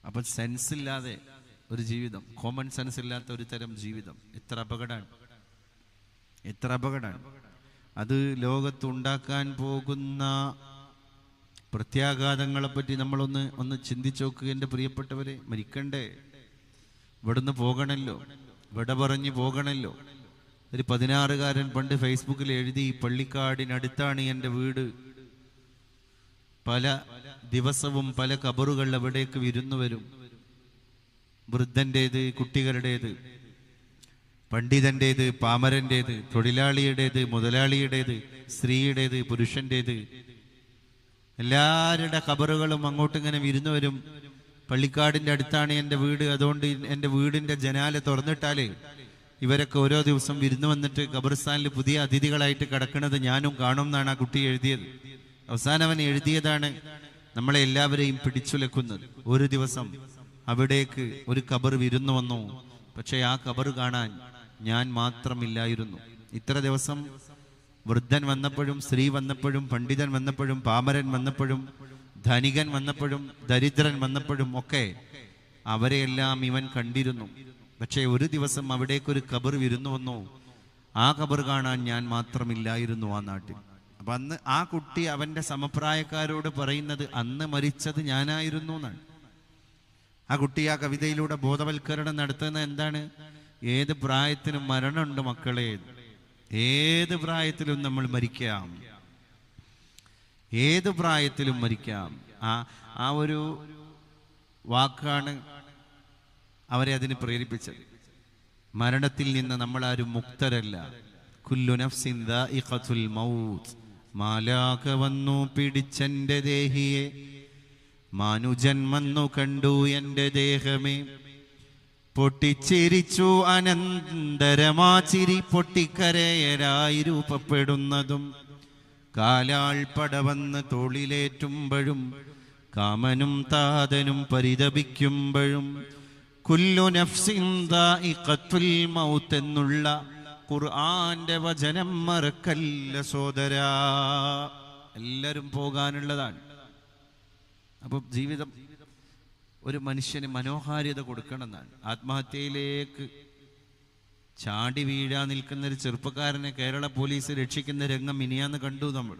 അപ്പൊ സെൻസ് ഇല്ലാതെ ഒരു ജീവിതം, കോമൺ സെൻസ് ഇല്ലാത്ത ഒരു തരം ജീവിതം എത്ര അപകടമാണ്, എത്ര അപകടമാണ്. അത് ലോകത്തുണ്ടാക്കാൻ പോകുന്ന പ്രത്യാഘാതങ്ങളെ പറ്റി നമ്മളൊന്ന് ചിന്തിച്ചു നോക്കുക. എൻ്റെ പ്രിയപ്പെട്ടവരെ, മരിക്കണ്ടേ? ഇവിടുന്ന് പോകണല്ലോ, വിട പറഞ്ഞ് പോകണല്ലോ. ഒരു 16കാരൻ പണ്ട് ഫേസ്ബുക്കിൽ എഴുതി, പള്ളിക്കാടിനടുത്താണ് എൻ്റെ വീട്, പല ദിവസവും പല ഖബറുകൾ അവിടേക്ക് വിരുന്നു വരും. വൃദ്ധൻ്റേത്, കുട്ടികളുടേത്, പണ്ഡിതൻ്റേത്, പാമരൻ്റേത്, തൊഴിലാളിയുടേത്, മുതലാളിയുടേത്, സ്ത്രീയുടേത്, പുരുഷൻ്റേത്, എല്ലാവരുടെ ഖബറുകളും അങ്ങോട്ട് ഇങ്ങനെ വിരുന്നു വരും. പള്ളിക്കാടിൻ്റെ അടുത്താണ് എൻ്റെ വീട്, അതുകൊണ്ട് എൻ്റെ വീടിൻ്റെ ജനാല തുറന്നിട്ടാലേ ഇവരൊക്കെ ഓരോ ദിവസം വിരുന്നു വന്നിട്ട് ഖബർസ്ഥാനിൽ പുതിയ അതിഥികളായിട്ട് കിടക്കുന്നത് ഞാനും കാണും എന്നാണ് ആ കുട്ടി എഴുതിയത്. അവസാനം അവൻ എഴുതിയതാണ് നമ്മളെ എല്ലാവരെയും പിടിച്ചുലക്കുന്നത്. ഒരു ദിവസം അവിടേക്ക് ഒരു ഖബർ വിരുന്നു വന്നു, പക്ഷേ ആ ഖബർ കാണാൻ ഞാൻ മാത്രമില്ലായിരുന്നു. ഇത്ര ദിവസം വൃദ്ധൻ വന്നപ്പോഴും, സ്ത്രീ വന്നപ്പോഴും, പണ്ഡിതൻ വന്നപ്പോഴും, പാമരൻ വന്നപ്പോഴും, ധനികൻ വന്നപ്പോഴും, ദരിദ്രൻ വന്നപ്പോഴും ഒക്കെ അവരെയെല്ലാം ഇവൻ കണ്ടിരുന്നു. പക്ഷേ ഒരു ദിവസം അവിടേക്കൊരു ഖബർ വിരുന്നു വന്നു, ആ ഖബർ കാണാൻ ഞാൻ മാത്രമില്ലായിരുന്നു ആ നാട്ടിൽ. അപ്പൊ അന്ന് ആ കുട്ടി അവന്റെ സമപ്രായക്കാരോട് പറയുന്നത്, അന്ന് മരിച്ചത് ഞാനായിരുന്നു എന്നാണ്. ആ കുട്ടി ആ കവിതയിലൂടെ ബോധവൽക്കരണം നടത്തുന്നത് എന്താണ്? ഏത് പ്രായത്തിലും മരണമുണ്ട് മക്കളെ, ഏത് പ്രായത്തിലും നമ്മൾ മരിക്കാം, ഏത് പ്രായത്തിലും മരിക്കാം. ആ ഒരു വാക്കാണ് അവരെ അതിന് പ്രേരിപ്പിച്ചത്. മരണത്തിൽ നിന്ന് നമ്മളാരും മുക്തരല്ല. കുല്ലു നഫ്സിൻ ദാഇഖത്തുൽ മൗത്ത്. മാലാക വന്നു പിടിച്ചെന്റെ ദേഹിയെ, മാനുജൻ വന്നു കണ്ടു എൻ്റെ ദേഹമേ. പൊട്ടിച്ചിരിച്ചു അനന്തരമാ ചിരി, പൊട്ടിക്കരയരായി രൂപപ്പെടുന്നതും കാലാൾ പടവന്ന് തോളിലേറ്റുമ്പോഴും കാമനും താതനും പരിതപിക്കുമ്പോഴും കുല്ലു നഫ്സിൻ ദാഇഖത്തുൽ മൗത്ത് എന്നുള്ള ഖുർആന്റെ വചനം മറക്കല്ല സോദരാ. എല്ലാവരും പോകാനുള്ളതാണ്. അപ്പോൾ ജീവിതം ഒരു മനുഷ്യന് മനോഹാരിത കൊടുക്കണം എന്നാണ്. ആത്മഹത്യയിലേക്ക് ചാടി വീഴാൻ നിൽക്കുന്ന ഒരു ചെറുപ്പക്കാരനെ കേരള പോലീസ് രക്ഷിക്കുന്ന രംഗം മിനിയാന്ന് കണ്ടു നമ്മൾ.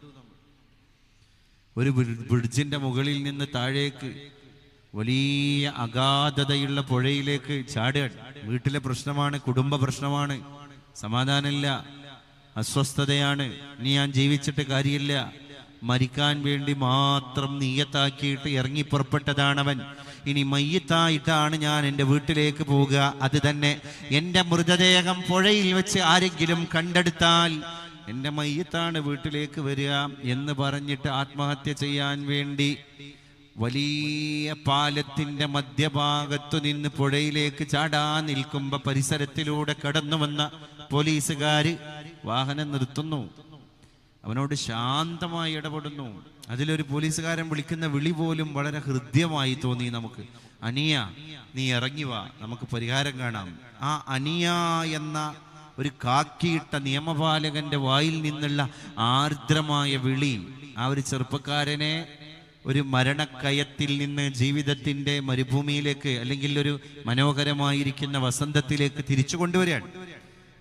ഒരു ബ്രിഡ്ജിന്റെ മുകളിൽ നിന്ന് താഴേക്ക് വലിയ അഗാധതയുള്ള പുഴയിലേക്ക് ചാടുക. വീട്ടിലെ പ്രശ്നമാണ്, കുടുംബ പ്രശ്നമാണ്, സമാധാനമില്ല, അസ്വസ്ഥതയാണ്. ഇനി ഞാൻ ജീവിച്ചിട്ട് കാര്യമില്ല, മരിക്കാൻ വേണ്ടി മാത്രം നിയ്യത്താക്കിയിട്ട് ഇറങ്ങി പുറപ്പെട്ടതാണവൻ. ഇനി മയ്യത്തായിട്ടാണ് ഞാൻ എൻ്റെ വീട്ടിലേക്ക് പോവുക. അത് തന്നെ എൻ്റെ മൃതദേഹം പുഴയിൽ വെച്ച് ആരെങ്കിലും കണ്ടെടുത്താൽ എൻ്റെ മയ്യത്താണ് വീട്ടിലേക്ക് വരിക എന്ന് പറഞ്ഞിട്ട് ആത്മഹത്യ ചെയ്യാൻ വേണ്ടി വലിയ പാലത്തിന്റെ മധ്യഭാഗത്തു നിന്ന് പുഴയിലേക്ക് ചാടാൻ നിൽക്കുമ്പോ പരിസരത്തിലൂടെ കടന്നു വന്ന പോലീസുകാര് വാഹനം നിർത്തുന്നു. അവനോട് ശാന്തമായി ഇടപെടുന്നു. അതിലൊരു പോലീസുകാരൻ വിളിക്കുന്ന വിളി പോലും വളരെ ഹൃദ്യമായി തോന്നി നമുക്ക്. അനിയ, നീ ഇറങ്ങി വാ, നമുക്ക് പരിഹാരം കാണാം. ആ അനിയ എന്ന ഒരു കാക്കിയിട്ട നിയമപാലകന്റെ വായിൽ നിന്നുള്ള ആർദ്രമായ വിളി ആ ഒരു ചെറുപ്പക്കാരനെ ഒരു മരണക്കയത്തിൽ നിന്ന് ജീവിതത്തിന്റെ മരുഭൂമിയിലേക്ക്, അല്ലെങ്കിൽ ഒരു മനോഹരമായിരിക്കുന്ന വസന്തത്തിലേക്ക് തിരിച്ചു കൊണ്ടുവരികയാണ്.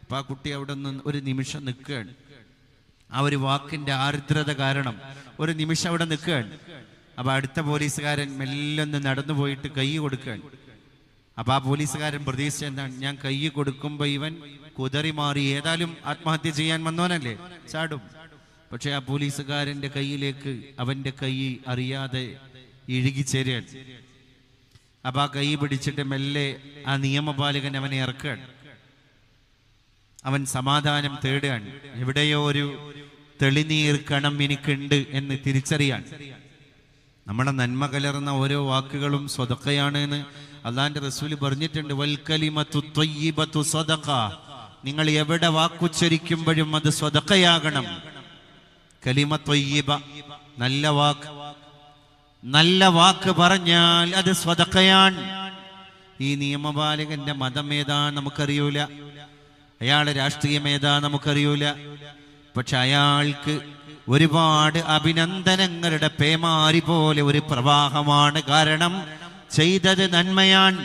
അപ്പൊ ആ കുട്ടി അവിടെ നിന്ന് ഒരു നിമിഷം നിൽക്കുകയാണ്. ആ ഒരു വാക്കിന്റെ ആർദ്രത കാരണം ഒരു നിമിഷം അവിടെ നിൽക്കുകയാണ്. അപ്പൊ അടുത്ത പോലീസുകാരൻ മെല്ലൊന്ന് നടന്നു പോയിട്ട് കൈ കൊടുക്കുകയാണ്. അപ്പൊ ആ പോലീസുകാരൻ പ്രതീക്ഷിച്ച എന്താണ്? ഞാൻ കൈ കൊടുക്കുമ്പോ ഇവൻ കുതറി മാറി, ഏതായാലും ആത്മഹത്യ ചെയ്യാൻ വന്നവനല്ലേ, ചാടും. പക്ഷെ ആ പോലീസുകാരന്റെ കൈയിലേക്ക് അവന്റെ കൈ അറിയാതെ ഇഴുകിച്ചേരുകയാണ്. അപ്പൊ ആ കൈ പിടിച്ചിട്ട് മെല്ലെ ആ നിയമപാലകൻ അവനെ ഇറക്കുകയാണ്. അവൻ സമാധാനം തേടുകയാണ്. എവിടെയോ ഒരു തെളിനീർ കണം എനിക്കുണ്ട് എന്ന് തിരിച്ചറിയാൻ. നമ്മുടെ നന്മ കലർന്ന ഓരോ വാക്കുകളും സ്വതക്കയാണ് എന്ന് അള്ളാന്റെ റസൂല് പറഞ്ഞിട്ടുണ്ട്. വൽ കലിമത്തു ത്വയ്യിബത്തു സ്വദഖ. നിങ്ങൾ എവിടെ വാക്കുച്ചരിക്കുമ്പോഴും അത് സ്വദഖയാകണം. കലിമ ത്വയ്യിബ, നല്ല വാക്ക്. നല്ല വാക്ക് പറഞ്ഞാൽ അത് സ്വദഖയാണ്. ഈ നിയമപാലകന്റെ മതം ഏതാ നമുക്കറിയൂല, അയാളെ രാഷ്ട്രീയം ഏതാ നമുക്കറിയൂല. പക്ഷെ അയാൾക്ക് ഒരുപാട് അഭിനന്ദനങ്ങളുടെ പേമാരി പോലെ ഒരു പ്രവാഹമാണ്. കാരണം ചെയ്തത് നന്മയാണ്.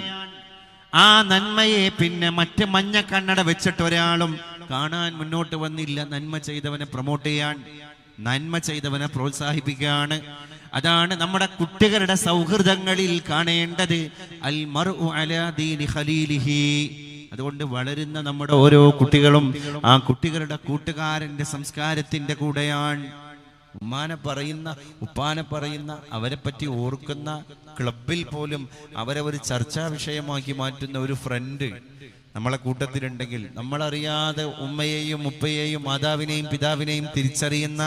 ആ നന്മയെ പിന്നെ മറ്റ് മഞ്ഞ കണ്ണട വെച്ചിട്ട് ഒരാളും കാണാൻ മുന്നോട്ട് വന്നില്ല. നന്മ ചെയ്തവനെ പ്രൊമോട്ട് ചെയ്യാൻ, നന്മ ചെയ്തവനെ പ്രോത്സാഹിപ്പിക്കുകയാണ്. അതാണ് നമ്മുടെ കുട്ടികളുടെ സൗഹൃദങ്ങളിൽ കാണേണ്ടത്. അൽ മർഉ അലാ ദീനി ഖലീലിഹി. അതുകൊണ്ട് വളരുന്ന നമ്മുടെ ഓരോ കുട്ടികളും ആ കുട്ടികളുടെ കൂട്ടുകാരന്റെ സംസ്കാരത്തിന്റെ കൂടെയാണ്. ഉമ്മാനെ പറയുന്ന, ഉപ്പാനെ പറയുന്ന, അവരെ പറ്റി ഓർക്കുന്ന, ക്ലബിൽ പോലും അവരെ ഒരു ചർച്ചാ വിഷയമാക്കി മാറ്റുന്ന ഒരു ഫ്രണ്ട് നമ്മളെ കൂട്ടത്തിലുണ്ടെങ്കിൽ, നമ്മളറിയാതെ ഉമ്മയെയും ഉപ്പയെയും മാതാവിനെയും പിതാവിനെയും തിരിച്ചറിയുന്ന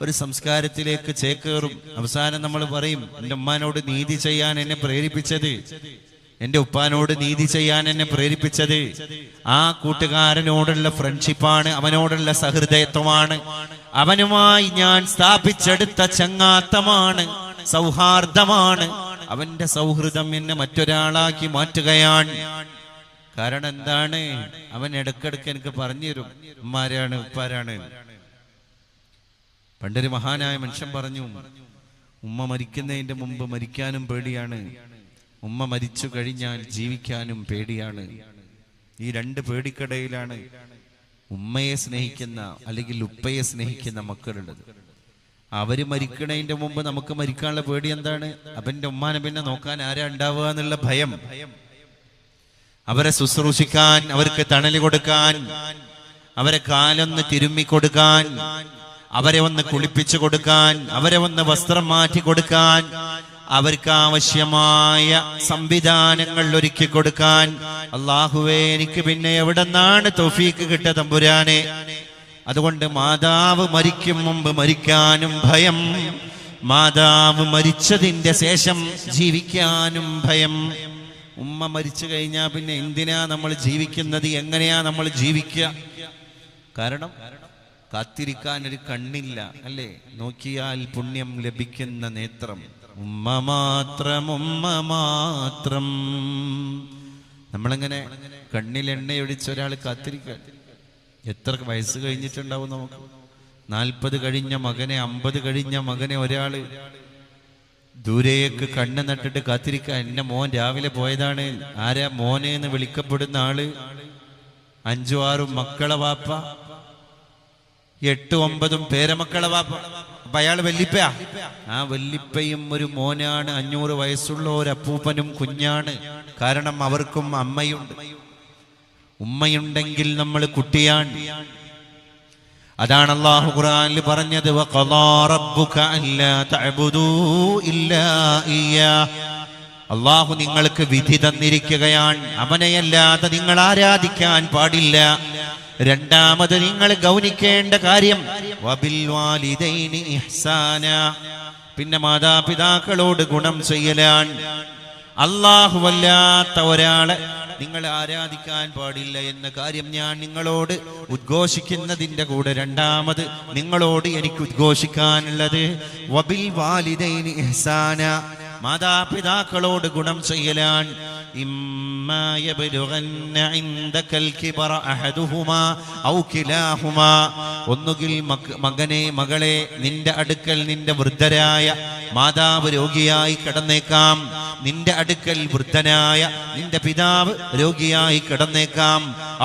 ഒരു സംസ്കാരത്തിലേക്ക് ചേക്കേറും. അവസാനം നമ്മൾ പറയും, എൻ്റെ ഉമ്മാനോട് നീതി ചെയ്യാൻ എന്നെ പ്രേരിപ്പിച്ചത്, എൻ്റെ ഉപ്പാനോട് നീതി ചെയ്യാൻ എന്നെ പ്രേരിപ്പിച്ചത് ആ കൂട്ടുകാരനോടുള്ള ഫ്രണ്ട്ഷിപ്പാണ്, അവനോടുള്ള സഹൃദയത്വമാണ്, അവനുമായി ഞാൻ സ്ഥാപിച്ചെടുത്ത ചങ്ങാത്തമാണ്, സൗഹാർദ്ദമാണ്. അവന്റെ സൗഹൃദം എന്നെ മറ്റൊരാളാക്കി മാറ്റുകയാണ്. കാരണം എന്താണ്? അവൻ ഇടക്കിടക്ക് എനിക്ക് പറഞ്ഞു തരും ഉമ്മാരാണ് ഉപ്പാരാണ്. പണ്ടൊരു മഹാനായ മനുഷ്യൻ പറഞ്ഞു, ഉമ്മ മരിക്കുന്നതിന്റെ മുമ്പ് മരിക്കാനും പേടിയാണ്, ഉമ്മ മരിച്ചു കഴിഞ്ഞാൽ ജീവിക്കാനും പേടിയാണ്. ഈ രണ്ട് പേടിക്കടയിലാണ് ഉമ്മയെ സ്നേഹിക്കുന്ന അല്ലെങ്കിൽ ഉപ്പയെ സ്നേഹിക്കുന്ന മക്കളുള്ളത്. അവര് മരിക്കണതിന്റെ മുമ്പ് നമുക്ക് മരിക്കാനുള്ള പേടി എന്താണ്? അവന്റെ ഉമ്മാനെ പിന്നെ നോക്കാൻ ആരാ ഉണ്ടാവുക എന്നുള്ള ഭയം. അവരെ ശുശ്രൂഷിക്കാൻ, അവർക്ക് തണല് കൊടുക്കാൻ, അവരെ കാലൊന്ന് തിരുമ്മി കൊടുക്കാൻ, അവരെ ഒന്ന് കുളിപ്പിച്ചു കൊടുക്കാൻ, അവരെ ഒന്ന് വസ്ത്രം മാറ്റി കൊടുക്കാൻ, അവർക്ക് ആവശ്യമായ സംവിധാനങ്ങൾ ഒരുക്കി കൊടുക്കാൻ അല്ലാഹുവേ എനിക്ക് പിന്നെ എവിടെന്നാണ് തൗഫീക്ക് കിട്ടുക തമ്പുരാനെ? അതുകൊണ്ട് മാതാവ് മരിക്കും മുമ്പ് മരിക്കാനും ഭയം, മാതാവ് മരിച്ചതിന്റെ ശേഷം ജീവിക്കാനും ഭയം. ഉമ്മ മരിച്ചു കഴിഞ്ഞാൽ പിന്നെ എന്തിനാ നമ്മൾ ജീവിക്കുന്നത്? എങ്ങനെയാ നമ്മൾ ജീവിക്കുക? കാരണം കാത്തിരിക്കാൻ ഒരു കണ്ണില്ല, അല്ലേ? നോക്കിയാൽ പുണ്യം ലഭിക്കുന്ന നേത്രം. ഉമ്മ മാത്രം, ഉമ്മ മാത്രം. നമ്മളെങ്ങനെ കണ്ണിൽ എണ്ണയൊഴിച്ച ഒരാൾ കാത്തിരിക്കാൻ എത്ര വയസ്സ് കഴിഞ്ഞിട്ടുണ്ടാവും നമുക്ക്? 40 കഴിഞ്ഞ മകനെ, 50 കഴിഞ്ഞ മകനെ ഒരാള് ദൂരേക്ക് കണ്ണ് നട്ടിട്ട് കാത്തിരിക്കാൻ. എന്റെ മോൻ രാവിലെ പോയതാണ്. ആരാ മോനെ എന്ന് വിളിക്കപ്പെടുന്ന ആള്? 5, 6 മക്കളെ വാപ്പ, 8, 9 പേരമക്കളെ വാപ്പ. അപ്പൊ അയാൾ വല്ലിപ്പയാ. ആ വല്ലിപ്പയും ഒരു മോനാണ്. 500 വയസ്സുള്ള ഒരു അപ്പൂപ്പനും കുഞ്ഞാണ്. കാരണം അവർക്കും അമ്മയുണ്ട്. ഉമ്മയുണ്ടെങ്കിൽ നമ്മൾ കുട്ടിയാണ്. അതാണ് അല്ലാഹു ഖുർആനിൽ പറഞ്ഞത്, വഖളാ റബ്ബുക അല്ലാ തഅബുദൂ ഇല്ലാ ഇയ്യാ. അല്ലാഹു നിങ്ങൾക്ക് വിധി തന്നിരിക്കുകയാണ്, അവനെയല്ലാതെ നിങ്ങൾ ആരാധിക്കാൻ പാടില്ല. രണ്ടാമത് നിങ്ങൾ ഗൗനിക്കേണ്ട കാര്യം വബിൽ വാലിദൈനി ഇഹ്സാന, പിന്നെ മാതാപിതാക്കളോട് ഗുണം ചെയ്യലാണ്. അല്ലാഹുവല്ലാത്ത ഒരാളെ നിങ്ങൾ ആരാധിക്കാൻ പാടില്ല എന്ന കാര്യം ഞാൻ നിങ്ങളോട് ഉദ്ഘോഷിക്കുന്നതിന്റെ കൂടെ രണ്ടാമത് നിങ്ങളോട് എനിക്ക് ഉദ്ഘോഷിക്കാനുള്ളത് വബിൽ വാലിദൈനി ഇഹ്സാന, മാതാപിതാക്കളോട് ഗുണം ചെയ്യലാണ്. ഇമ്മാ യബ്ലുഗന്ന ഇൻദകൽ കിബറ അഹദുഹുമാ ഔ കിലാഹുമാ, ഒന്നുകിൽ മകനെ മകളെ നിന്റെ അടുക്കൽ നിന്റെ വൃദ്ധരായ മാതാവ് രോഗിയായി കിടന്നേക്കാം, നിന്റെ അടുക്കൽ വൃദ്ധനായ നിന്റെ പിതാവ് രോഗിയായി കിടന്നേക്കാം.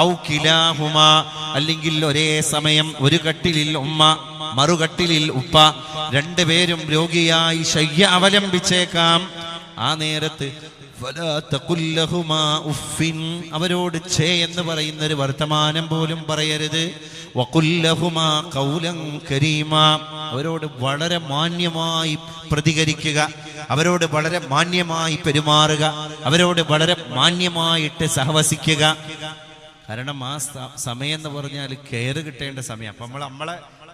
ഔ കിലാഹുമാ, അല്ലെങ്കിൽ ഒരേ സമയം ഒരു കട്ടിലിൽ ഉമ്മ മറുകട്ടിലിൽ ഉപ്പ, രണ്ടുപേരും രോഗിയായി ശയ്യ അവലംബിച്ചേക്കാം. ആ നേരത്ത് അവരോട് ഛേ എന്ന് പറയുന്ന ഒരു വർത്തമാനം പോലും പറയരുത്. വഖുല്ലഹുമാ ഖൗലൻ കരീമാ, അവരോട് വളരെ മാന്യമായി പ്രതികരിക്കുക, അവരോട് വളരെ മാന്യമായി പെരുമാറുക, അവരോട് വളരെ മാന്യമായിട്ട് സഹവസിക്കുക. കാരണം ആ സമയം എന്ന് പറഞ്ഞാൽ കെയർ കിട്ടേണ്ട സമയം. അപ്പൊ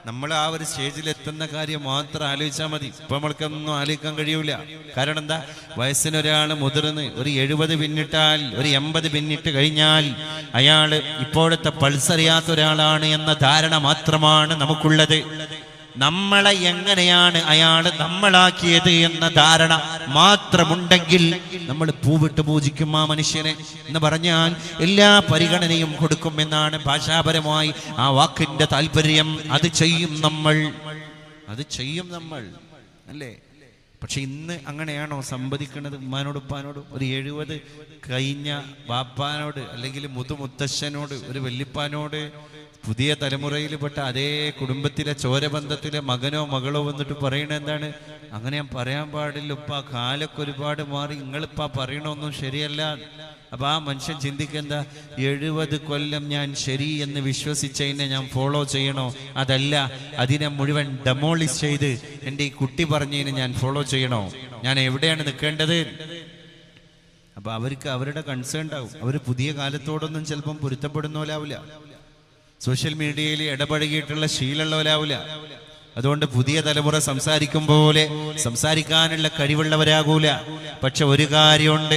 നമ്മൾ ആ ഒരു സ്റ്റേജിൽ എത്തുന്ന കാര്യം മാത്രം ആലോചിച്ചാൽ മതി. ഇപ്പൊ നമ്മൾക്കൊന്നും ആലോചിക്കാൻ കഴിയൂല. കാരണം എന്താ? വയസ്സിനൊരാൾ മുതിർന്ന് ഒരു 70 പിന്നിട്ടാൽ, ഒരു 80 പിന്നിട്ട് കഴിഞ്ഞാൽ അയാള് ഇപ്പോഴത്തെ പൾസറിയാത്ത ഒരാളാണ് എന്ന ധാരണ മാത്രമാണ് നമുക്കുള്ളത്. നമ്മളെ എങ്ങനെയാണ് അയാള് നമ്മളാക്കിയത് എന്ന ധാരണ മാത്രമുണ്ടെങ്കിൽ നമ്മൾ പൂവിട്ട് പൂജിക്കും ആ മനുഷ്യനെ എന്ന് പറഞ്ഞാൽ എല്ലാ പരിഗണനയും കൊടുക്കും എന്നാണ് ഭാഷാപരമായി ആ വാക്കിന്റെ താല്പര്യം. അത് ചെയ്യും നമ്മൾ, അത് ചെയ്യും നമ്മൾ, അല്ലേ? പക്ഷെ ഇന്ന് അങ്ങനെയാണോ സംവദിക്കുന്നത്? ഉമ്മാനോട് ഉപ്പാനോട് ഒരു 70 കഴിഞ്ഞ ബാപ്പാനോട്, അല്ലെങ്കിൽ മുത്തശ്ശനോട്, ഒരു വല്യപ്പാനോട്, പുതിയ തലമുറയിൽപ്പെട്ട അതേ കുടുംബത്തിലെ ചോരബന്ധത്തിലെ മകനോ മകളോ വന്നിട്ട് പറയണ എന്താണ്? അങ്ങനെ ഞാൻ പറയാൻ പാടില്ല ഉപ്പ, കാലൊക്കെ ഒരുപാട് മാറി, നിങ്ങളിപ്പാ പറയണൊന്നും ശരിയല്ല. അപ്പൊ ആ മനുഷ്യൻ ചിന്തിക്കെന്താ? 70 കൊല്ലം ഞാൻ ശരി എന്ന് വിശ്വസിച്ചതിനെ ഞാൻ ഫോളോ ചെയ്യണോ? അതല്ല, അതിനെ മുഴുവൻ ഡെമോളിഷ് ചെയ്ത് എൻ്റെ ഈ കുട്ടി പറഞ്ഞതിനെ ഞാൻ ഫോളോ ചെയ്യണോ? ഞാൻ എവിടെയാണ് നിൽക്കേണ്ടത്? അപ്പൊ അവർക്ക് അവരുടെ കൺസേൺ ഉണ്ടാവും. അവർ പുതിയ കാലത്തോടൊന്നും ചിലപ്പം പൊരുത്തപ്പെടുന്നവരാവില്ല, സോഷ്യൽ മീഡിയയിൽ ഇടപഴകിയിട്ടുള്ള ശീലമുള്ളവരാവില്ല. അതുകൊണ്ട് പുതിയ തലമുറ സംസാരിക്കും പോലെ സംസാരിക്കാനുള്ള കഴിവുള്ളവരാകൂല. പക്ഷെ ഒരു കാര്യമുണ്ട്,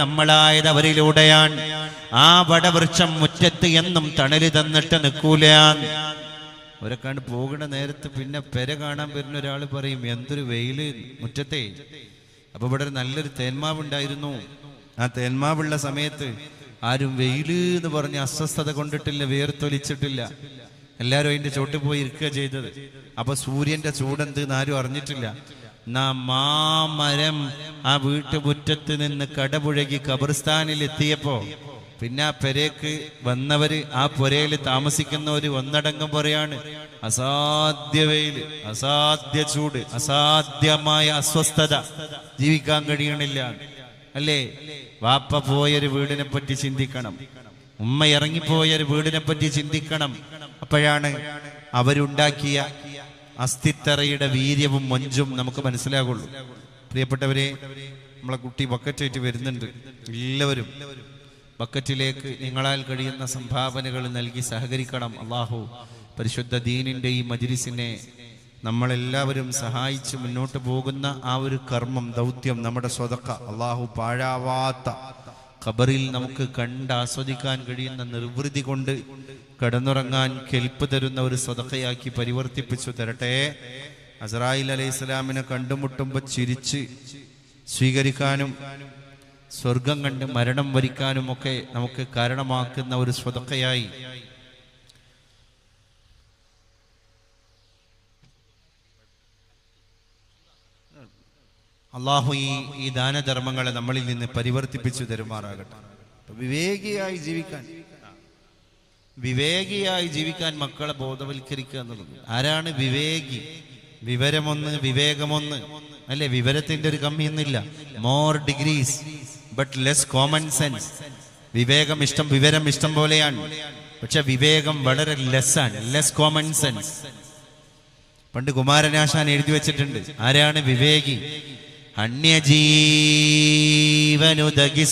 നമ്മളായത് അവരിലൂടെയാണ്. ആ വടവൃക്ഷം മുറ്റത്ത് എന്നും തണല് തന്നിട്ട് നിൽക്കൂല. അവരൊക്കെയാണ് പോകുന്ന നേരത്ത് പിന്നെ പെര കാണാൻ വരുന്ന ഒരാൾ പറയും, എന്തൊരു വെയില് മുറ്റത്തെ. അപ്പൊ ഇവിടെ ഒരു നല്ലൊരു തേന്മാവ് ഉണ്ടായിരുന്നു. ആ തേന്മാവുള്ള സമയത്ത് ആരും വെയില് എന്ന് പറഞ്ഞ് അസ്വസ്ഥത കൊണ്ടിട്ടില്ല, വേർത്തൊലിച്ചിട്ടില്ല. എല്ലാവരും അതിന്റെ ചോട്ടിൽ പോയി ഇരിക്കുക ചെയ്തത്. അപ്പൊ സൂര്യന്റെ ചൂടെന്ത് ആരും അറിഞ്ഞിട്ടില്ല. മാമരം ആ വീട്ടുമുറ്റത്ത് നിന്ന് കടപുഴകി ഖബർസ്ഥാനിൽ എത്തിയപ്പോ പിന്നെ ആ പെരേക്ക് വന്നവര്, ആ പുരയിൽ താമസിക്കുന്നവര് ഒന്നടങ്കം പറയാണ്, അസാധ്യ വെയില്, അസാധ്യ ചൂട്, അസാധ്യമായ അസ്വസ്ഥത, ജീവിക്കാൻ കഴിയണില്ല അല്ലേ. വാപ്പ പോയൊരു വീടിനെ പറ്റി ചിന്തിക്കണം, ഉമ്മ ഇറങ്ങിപ്പോയൊരു വീടിനെ പറ്റി ചിന്തിക്കണം. അപ്പോഴാണ് അവരുണ്ടാക്കിയ അസ്ഥിത്തറയുടെ വീര്യവും മൊഞ്ചും നമുക്ക് മനസ്സിലാകുള്ളൂ. പ്രിയപ്പെട്ടവരെ, നമ്മളെ കുട്ടി ബക്കറ്റായിട്ട് വരുന്നുണ്ട്. എല്ലാവരും ബക്കറ്റിലേക്ക് നിങ്ങളാൽ കഴിയുന്ന സംഭാവനകൾ നൽകി സഹകരിക്കണം. അള്ളാഹു പരിശുദ്ധ ദീനിന്റെ ഈ മജ്‌ലിസിനെ നമ്മളെല്ലാവരും സഹായിച്ച് മുന്നോട്ട് പോകുന്ന ആ ഒരു കർമ്മം, ദൗത്യം, നമ്മുടെ സ്വതക്ക അള്ളാഹു പാഴാവാത്ത ഖബറിൽ നമുക്ക് ആസ്വദിക്കാൻ കഴിയുന്ന നിർവൃതി കൊണ്ട് കടന്നുറങ്ങാൻ കെൽപ്പ് തരുന്ന ഒരു സ്വതക്കയാക്കി പരിവർത്തിപ്പിച്ചു തരട്ടെ. അസ്രായിൽ അലൈഹിസ്സലാമിനെ കണ്ടുമുട്ടുമ്പോൾ ചിരിച്ച് സ്വീകരിക്കാനും സ്വർഗം കണ്ട് മരണം വരിക്കാനും ഒക്കെ നമുക്ക് കാരണമാക്കുന്ന ഒരു സ്വതക്കയായി അള്ളാഹു ഈ ദാനധർമ്മങ്ങളെ നമ്മളിൽ നിന്ന് പരിവർത്തിപ്പിച്ചു തരുമാറാകട്ടെ. വിവേകിയായി ജീവിക്കാൻ മക്കളെ ബോധവൽക്കരിക്കുക എന്നുള്ളത്. ആരാണ് വിവേകി? വിവരമൊന്ന്, വിവേകമൊന്ന് അല്ലെ. വിവരത്തിന്റെ ഒരു കമ്മിയൊന്നുമില്ല. More degrees but less common sense. വിവേകം ഇഷ്ടം, വിവരം ഇഷ്ടം പോലെയാണ്, പക്ഷെ വിവേകം വളരെ ലെസ്സാണ്, ലെസ് കോമൺ സെൻസ്. പണ്ട് കുമാരനാശാൻ എഴുതി വെച്ചിട്ടുണ്ട്, ആരാണ് വിവേകി? അന്യജീവനുദകി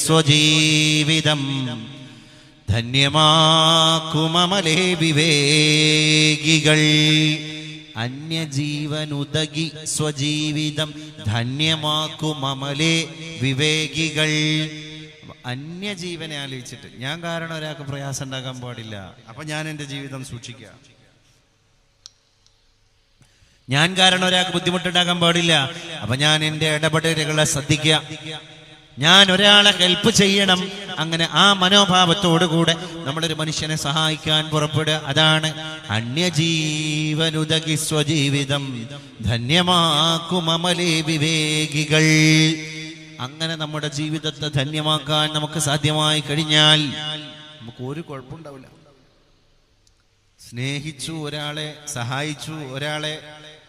സ്വജീവിതം ധന്യമാക്കുമമലേ വിവേകികൾ. അന്യജീവനുദകി സ്വജീവിതം ധന്യമാക്കുമമലേ വിവേകികൾ. അന്യജീവനെ ആലോചിച്ചിട്ട് ഞാൻ കാരണം ഒരാൾക്ക് പ്രയാസം ഉണ്ടാക്കാൻ പാടില്ല, അപ്പൊ ഞാൻ എൻ്റെ ജീവിതം സൂക്ഷിക്കുക. ഞാൻ കാരണം ഒരാൾക്ക് ബുദ്ധിമുട്ടുണ്ടാക്കാൻ പാടില്ല, അപ്പൊ ഞാൻ എൻ്റെ ഇടപെടലുകളെ ശ്രദ്ധിക്കുക. ഞാൻ ഒരാളെ ഹെൽപ്പ് ചെയ്യണം. അങ്ങനെ ആ മനോഭാവത്തോടുകൂടെ നമ്മളൊരു മനുഷ്യനെ സഹായിക്കാൻ പുറപ്പെടുക. അതാണ് അന്യജീവനുദകി സ്വജീവിതം ധന്യമാക്കുമമലേ വിവേകികൾ. അങ്ങനെ നമ്മുടെ ജീവിതത്തെ ധന്യമാക്കാൻ നമുക്ക് സാധ്യമായി കഴിഞ്ഞാൽ നമുക്ക് ഒരു കുഴപ്പമുണ്ടാവില്ല. സ്നേഹിച്ചു ഒരാളെ, സഹായിച്ചു ഒരാളെ,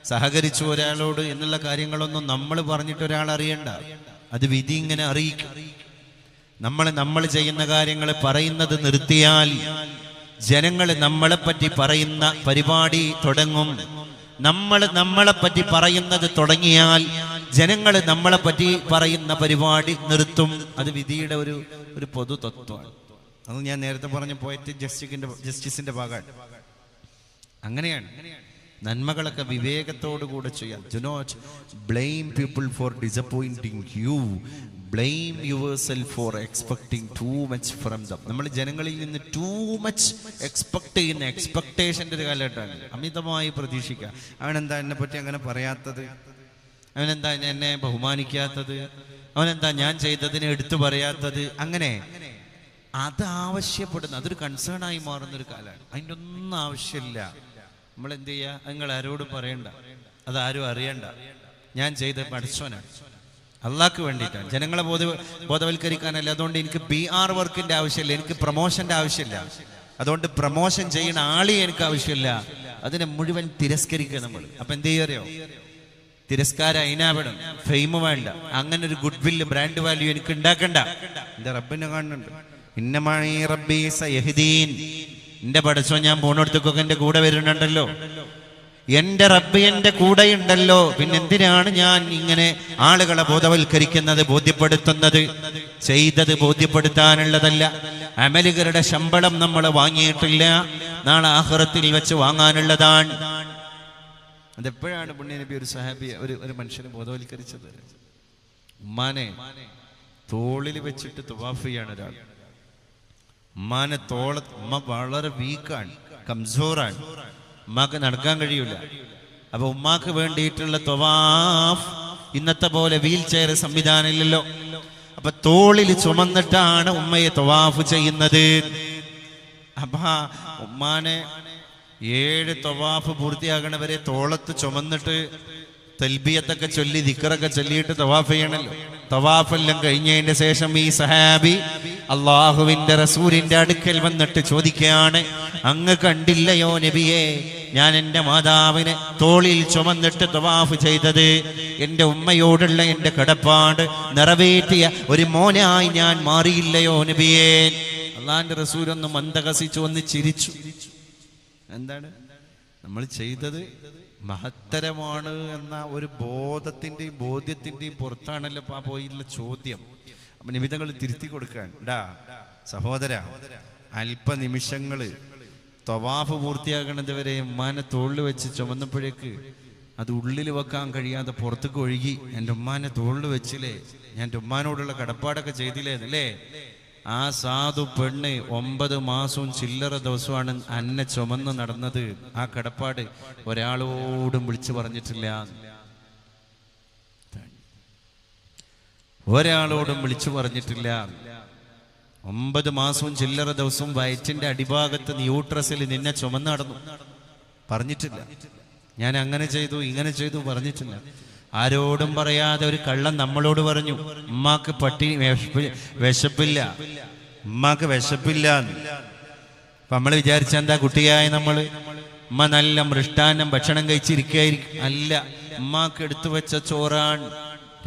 സഹകരിച്ചു ഒരാളോട് എന്നുള്ള കാര്യങ്ങളൊന്നും നമ്മൾ പറഞ്ഞിട്ട് ഒരാൾ അറിയണ്ട. അത് വിധി ഇങ്ങനെ അറിയിക്കും. നമ്മൾ ചെയ്യുന്ന കാര്യങ്ങൾ പറയുന്നത് നിർത്തിയാൽ ജനങ്ങൾ നമ്മളെപ്പറ്റി പറയുന്ന പരിപാടി തുടങ്ങും. നമ്മളെപ്പറ്റി പറയുന്നത് തുടങ്ങിയാൽ ജനങ്ങൾ നമ്മളെപ്പറ്റി പറയുന്ന പരിപാടി നിർത്തും. അത് വിധിയുടെ ഒരു പൊതു തത്വമാണ്. അത് ഞാൻ നേരത്തെ പറഞ്ഞ പോയറ്റിക് ജസ്റ്റിസിന്റെ ഭാഗമാണ്. അങ്ങനെയാണ് നന്മകളൊക്കെ വിവേകത്തോടു കൂടെ ചെയ്യാം. Do not blame people for disappointing you, blame yourself for expecting too much from them. നമ്മൾ ജനങ്ങളിൽ നിന്ന് ടൂ മച്ച് എക്സ്പെക്ട് ചെയ്യുന്ന എക്സ്പെക്ടേഷൻ്റെ ഒരു കാലഘട്ടമാണ്. അമിതമായി പ്രതീക്ഷിക്കുക. അവനെന്താ എന്നെ പറ്റി അങ്ങനെ പറയാത്തത്, അവനെന്താ എന്നെ ബഹുമാനിക്കാത്തത്, അവനെന്താ ഞാൻ ചെയ്തതിനെ എടുത്തു പറയാത്തത്, അങ്ങനെ അത് ആവശ്യപ്പെടുന്ന, അതൊരു കൺസേൺ ആയി മാറുന്നൊരു കാലമാണ്. അതിൻ്റെ ഒന്നും ആവശ്യമില്ല. നമ്മൾ എന്ത് ചെയ്യുക? നിങ്ങൾ ആരോടും പറയണ്ട, അതാരും അറിയണ്ട. ഞാൻ ചെയ്ത പഠിച്ചവനാണ്, അള്ളാഹ്ക്ക് വേണ്ടിയിട്ടാണ്, ജനങ്ങളെ ബോധവൽക്കരിക്കാനല്ല. അതുകൊണ്ട് എനിക്ക് PR വർക്കിന്റെ ആവശ്യമില്ല, എനിക്ക് പ്രൊമോഷന്റെ ആവശ്യമില്ല. അതുകൊണ്ട് പ്രൊമോഷൻ ചെയ്യുന്ന ആളെ എനിക്ക് ആവശ്യമില്ല. അതിനെ മുഴുവൻ തിരസ്കരിക്കുക നമ്മൾ. അപ്പൊ എന്ത് ചെയ്യോ? തിരസ്കാരം അതിനാവണം, ഫെയിം വേണ്ട. അങ്ങനെ ഒരു ഗുഡ് വില്ല്, ബ്രാൻഡ് വാല്യൂ എനിക്ക് ഉണ്ടാക്കണ്ട. എന്റെ റബ്ബിനെ കാണുന്നുണ്ട്. ഇന്നമാണീ റബ്ബി സയഹ്ദീൻ. എന്റെ പഠിച്ചോ, ഞാൻ പോണടുത്തൊക്കെ എന്റെ കൂടെ വരുന്നുണ്ടല്ലോ. എന്റെ റബ്ബ് എന്റെ കൂടെ ഉണ്ടല്ലോ. പിന്നെന്തിനാണ് ഞാൻ ഇങ്ങനെ ആളുകളെ ബോധവൽക്കരിക്കുന്നത്, ബോധ്യപ്പെടുത്തുന്നത്? ചെയ്തത് ബോധ്യപ്പെടുത്താനുള്ളതല്ല. അമലുകളുടെ ശമ്പളം നമ്മൾ വാങ്ങിയിട്ടില്ല, നാളെ ആഖിറത്തിൽ വെച്ച് വാങ്ങാനുള്ളതാണ്. അതെപ്പോഴാണ് പുണ്യ നബി ഒരു സഹാബി ഒരു മനുഷ്യനെ ബോധവൽക്കരിച്ചത്? ഉമ്മാനെ തോളിൽ വെച്ചിട്ട് തുവാഫ് ചെയ്യാണ് ഒരാൾ. ഉമ്മാനെ ഉമ്മ വളരെ വീക്കാണ്, കംസോറാണ്, ഉമ്മാക്ക് നടക്കാൻ കഴിയൂല. അപ്പൊ ഉമ്മാക്ക് വേണ്ടിയിട്ടുള്ള തവാഫ് ഇന്നത്തെ പോലെ വീൽ ചെയർ സംവിധാനം ഇല്ലല്ലോ. അപ്പൊ തോളിൽ ചുമന്നിട്ടാണ് ഉമ്മയെ തവാഫ് ചെയ്യുന്നത്. അപ്പൊ ഉമ്മാനെ 7 തവാഫ് പൂർത്തിയാകണവരെ തോളത്ത് ചുമന്നിട്ട് തൽബിയത്തൊക്കെ ചൊല്ലി ദിക്റൊക്കെ ചൊല്ലിയിട്ട് തവാഫ് ചെയ്യണല്ലോ. തവാഫെല്ലാം കഴിഞ്ഞതിന്റെ ശേഷം ഈ സഹാബി അള്ളാഹുവിന്റെ റസൂലിന്റെ അടുക്കൽ വന്നിട്ട് ചോദിക്കുകയാണ്, അങ്ങ് കണ്ടില്ലയോ നബിയെ, ഞാൻ എൻ്റെ മാതാവിനെ തോളിൽ ചുമന്നിട്ട് തവാഫ് ചെയ്തത്, എൻ്റെ ഉമ്മയോടുള്ള എൻ്റെ കടപ്പാട് നിറവേറ്റിയ ഒരു മോനായി ഞാൻ മാറിയില്ലയോ നബിയെ? അള്ളാഹിന്റെ റസൂൽ ഒന്ന് മന്ദഹസിച്ചു, ഒന്ന് ചിരിച്ചു. എന്താണ് നമ്മൾ ചെയ്തത്? മഹത്തരമാണ് എന്ന ഒരു ബോധ്യത്തിന്റെയും പുറത്താണല്ലോ ആ പോയിട്ടുള്ള ചോദ്യം. അപ്പൊ നിമിതങ്ങൾ തിരുത്തി കൊടുക്കാൻ സഹോദര, അല്പനിമിഷങ്ങള് തവാഫ് പൂർത്തിയാകണത് വരെ ഉമ്മാനെ തോളിൽ വെച്ച് ചുമന്നപ്പോഴേക്ക് അത് ഉള്ളിൽ വെക്കാൻ കഴിയാതെ പുറത്തേക്ക് ഒഴുകി. എൻ്റെ ഉമ്മാനെ തോളിൽ വെച്ചില്ലേ, ഞാൻ എൻ്റെ ഉമ്മാനോടുള്ള കടപ്പാടൊക്കെ ചെയ്തില്ലേ അല്ലേ? ആ സാധു പെണ്ണ് 9 മാസവും ചില്ലറ ദിവസമാണ് അന്നെ ചുമന്ന് നടന്നത്. ആ കടപ്പാട് ഒരാളോടും വിളിച്ചു പറഞ്ഞിട്ടില്ല, ഒരാളോടും വിളിച്ചു പറഞ്ഞിട്ടില്ല. 9 മാസവും ചില്ലറ ദിവസവും വയറ്റിന്റെ അടിഭാഗത്ത് ന്യൂട്രസിൽ നിന്നെ ചുമന്ന് നടന്നു, പറഞ്ഞിട്ടില്ല. ഞാൻ അങ്ങനെ ചെയ്തു ഇങ്ങനെ ചെയ്തു പറഞ്ഞിട്ടില്ല. ആരോടും പറയാതെ ഒരു കള്ളൻ നമ്മളോട് പറഞ്ഞു, ഉമ്മാക്ക് വിശപ്പില്ല, ഉമ്മാക്ക് വിശപ്പില്ല. അപ്പൊ നമ്മൾ വിചാരിച്ച എന്താ, കുട്ടിയായ നമ്മള് ഉമ്മ നല്ല മൃഷ്ടാന്നം ഭക്ഷണം കഴിച്ചിരിക്കായിരിക്കും. അല്ല, ഉമ്മാക്ക് എടുത്തു വെച്ച ചോറാണ്.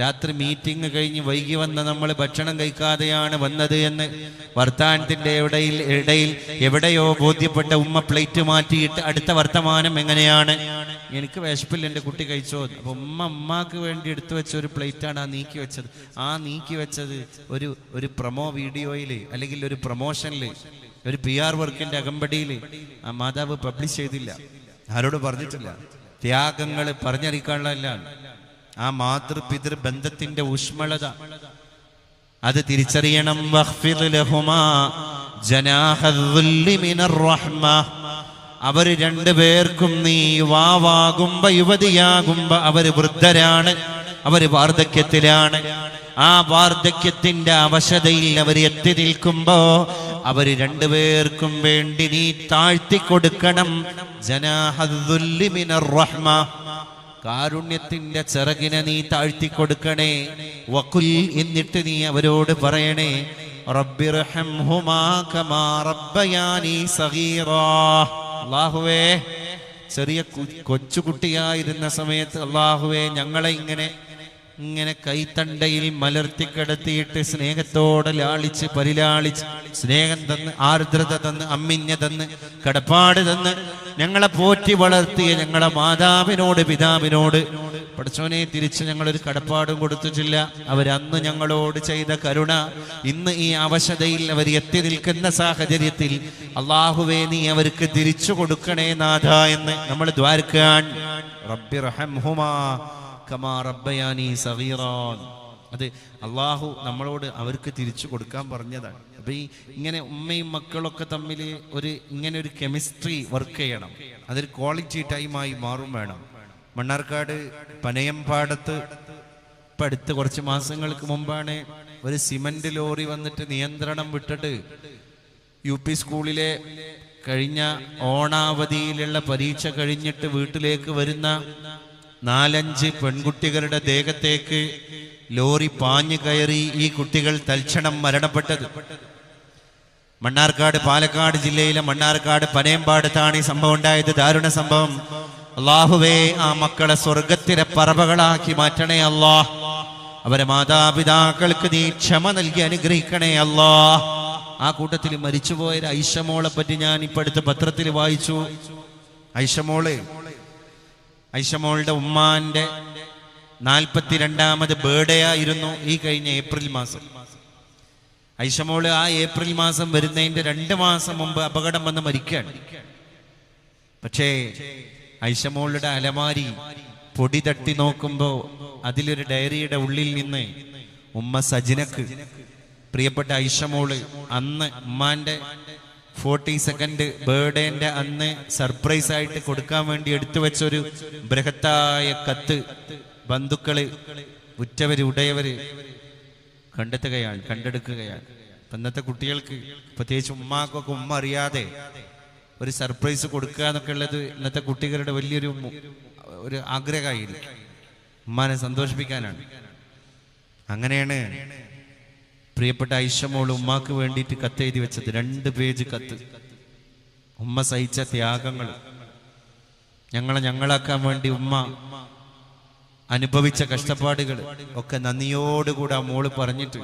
രാത്രി മീറ്റിംഗ് കഴിഞ്ഞ് വൈകി വന്ന നമ്മൾ ഭക്ഷണം കഴിക്കാതെയാണ് വന്നത് എന്ന് വർത്താനത്തിന്റെ ഇടയിൽ എവിടെയോ ബോധ്യപ്പെട്ട ഉമ്മ പ്ലേറ്റ് മാറ്റിയിട്ട് അടുത്ത വർത്തമാനം എങ്ങനെയാണ്, എനിക്ക് വിശപ്പില്ല, എൻ്റെ കുട്ടി കഴിച്ചോ. അപ്പൊ ഉമ്മാക്ക് വേണ്ടി എടുത്തു വെച്ച ഒരു പ്ലേറ്റാണ് ആ നീക്കി വെച്ചത്. ആ നീക്കി വെച്ചത് ഒരു പ്രൊമോ വീഡിയോയിൽ അല്ലെങ്കിൽ ഒരു പ്രൊമോഷനിൽ, ഒരു PR വർക്കിന്റെ അകമ്പടിയിൽ ആ മാതാവ് പബ്ലിഷ് ചെയ്തില്ല, ആരോട് പറഞ്ഞിട്ടില്ല. ത്യാഗങ്ങൾ പറഞ്ഞറിയിക്കാനുള്ളതല്ല, ആ മാതൃപിതൃ ബന്ധത്തിന്റെ ഊഷ്മളത അത് തിരിച്ചറിയണം. അവര് രണ്ടുപേർക്കും നീ യുവാവാകുമ്പോ യുവതിയാകുമ്പോ അവര് വൃദ്ധരാണ്, അവര് വാർദ്ധക്യത്തിലാണ്. ആ വാർദ്ധക്യത്തിന്റെ അവശതയിൽ അവർ എത്തി നിൽക്കുമ്പോ അവര് രണ്ടുപേർക്കും വേണ്ടി നീ താഴ്ത്തിക്കൊടുക്കണം. ജനാഹദ്ദുല്ലി മിനർ റഹ്മ, കാരുണ്യത്തിന്റെ ചിറകിനെ നീ താഴ്ത്തിക്കൊടുക്കണേ. വഖുൽ, എന്നിട്ട് നീ അവരോട് പറയണേ, റബ്ബിർഹംഹുമാ കമാ റബ്ബയാനി സഗീറാ. അല്ലാഹുവേ, ചെറിയ കൊച്ചുകുട്ടിയായിരുന്ന സമയത്ത് അല്ലാഹുവേ ഞങ്ങളെ ഇങ്ങനെ കൈത്തണ്ടയിൽ മലർത്തിക്കിടത്തിയിട്ട് സ്നേഹത്തോടെ ലാളിച്ച് പരിലാളിച്ച് സ്നേഹം തന്ന് ആർദ്രത തന്ന് അമ്മിഞ്ഞ തന്ന് കടപ്പാട് തന്ന് ഞങ്ങളെ പോറ്റി വളർത്തിയ ഞങ്ങളെ മാതാവിനോട് പിതാവിനോട് പടച്ചോനെ തിരിച്ച് ഞങ്ങളൊരു കടപ്പാടും കൊടുത്തിട്ടില്ല. അവരന്ന് ഞങ്ങളോട് ചെയ്ത കരുണ ഇന്ന് ഈ അവശതയിൽ അവർ എത്തി നിൽക്കുന്ന സാഹചര്യത്തിൽ അല്ലാഹുവേ നീ അവർക്ക് തിരിച്ചു കൊടുക്കണേ നാഥ എന്ന് നമ്മൾ ദ്വാരക്കാൻ. റബ്ബിർഹംഹുമാ കമാ റബ്ബയാനി സഗീറാ, അത് അള്ളാഹു നമ്മളോട് അവർക്ക് തിരിച്ചു കൊടുക്കാൻ പറഞ്ഞതാണ്. അപ്പൊ ഇങ്ങനെ ഉമ്മയും മക്കളൊക്കെ തമ്മിൽ ഇങ്ങനെ ഒരു കെമിസ്ട്രി വർക്ക് ചെയ്യണം. അതൊരു ക്വാളിറ്റി ടൈമായി മാറും വേണം. മണ്ണാർക്കാട് പനയംപാടത്ത് ഇപ്പം അടുത്ത് കുറച്ച് മാസങ്ങൾക്ക് മുമ്പാണ് ഒരു സിമന്റ് ലോറി വന്നിട്ട് നിയന്ത്രണം വിട്ടിട്ട് UP സ്കൂളിലെ കഴിഞ്ഞ ഓണാവധിയിലുള്ള പരീക്ഷ കഴിഞ്ഞിട്ട് വീട്ടിലേക്ക് വരുന്ന 4-5 പെൺകുട്ടികളുടെ ദേഹത്തേക്ക് ലോറി പാഞ്ഞു കയറി ഈ കുട്ടികൾ തൽക്ഷണം മരണപ്പെട്ടത്. മണ്ണാർക്കാട്, പാലക്കാട് ജില്ലയിലെ മണ്ണാർക്കാട് പനയമ്പാടത്താണ് ഈ സംഭവം ഉണ്ടായത്. ദാരുണ സംഭവം. അല്ലാഹുവേ, ആ മക്കളെ സ്വർഗത്തിലെ പറവകളാക്കി മാറ്റണേ അല്ലാ. അവരെ മാതാപിതാക്കൾക്ക് നീ ക്ഷമ നൽകി അനുഗ്രഹിക്കണേ അല്ലാ. ആ കൂട്ടത്തിൽ മരിച്ചുപോയ ഐഷമോളെ പറ്റി ഞാൻ ഇപ്പൊ അടുത്ത പത്രത്തിൽ വായിച്ചു. ഐഷമോളുടെ ഉമ്മാന്റെ 42ാമത് ബർത്ത്ഡേ ആയിരുന്നു ഈ കഴിഞ്ഞ ഏപ്രിൽ മാസം. ഐഷമോള് ആ ഏപ്രിൽ മാസം വരുന്നതിന്റെ 2 മാസം മുമ്പ് അപകടം വന്ന് മരിക്കുകയാണ്. പക്ഷേ ഐഷമോളുടെ അലമാരി പൊടി തട്ടി നോക്കുമ്പോ അതിലൊരു ഡയറിയുടെ ഉള്ളിൽ നിന്ന് ഉമ്മ സജിനക്ക്, പ്രിയപ്പെട്ട ഐഷമോള് അന്ന് ഉമ്മാന്റെ 42nd ബർത്ത്ഡേന്റെ അന്ന് സർപ്രൈസ് ആയിട്ട് കൊടുക്കാൻ വേണ്ടി എടുത്തു വെച്ചൊരു ബൃഹത്തായ കത്ത് ബന്ധുക്കള്, ഉറ്റവര്, ഉടയവര് കണ്ടെടുക്കുകയാണ്. ഇന്നത്തെ കുട്ടികൾക്ക്, പ്രത്യേകിച്ച് ഉമ്മാക്കൊക്കെ ഉമ്മ അറിയാതെ ഒരു സർപ്രൈസ് കൊടുക്കുക എന്നൊക്കെ ഉള്ളത് ഇന്നത്തെ കുട്ടികളുടെ വലിയൊരു ആഗ്രഹമായിരിക്കും. ഉമ്മാനെ സന്തോഷിപ്പിക്കാനാണ്. അങ്ങനെയാണ് പ്രിയപ്പെട്ട ഐഷമോൾ ഉമ്മാക്ക് വേണ്ടിയിട്ട് കത്തെഴുതി വെച്ചത്. 2 പേജ് കത്ത്. ഉമ്മ സഹിച്ച ത്യാഗങ്ങൾ, ഞങ്ങളാക്കാൻ വേണ്ടി ഉമ്മ അനുഭവിച്ച കഷ്ടപ്പാടുകൾ ഒക്കെ നന്ദിയോടുകൂടെ ആ മോള് പറഞ്ഞിട്ട്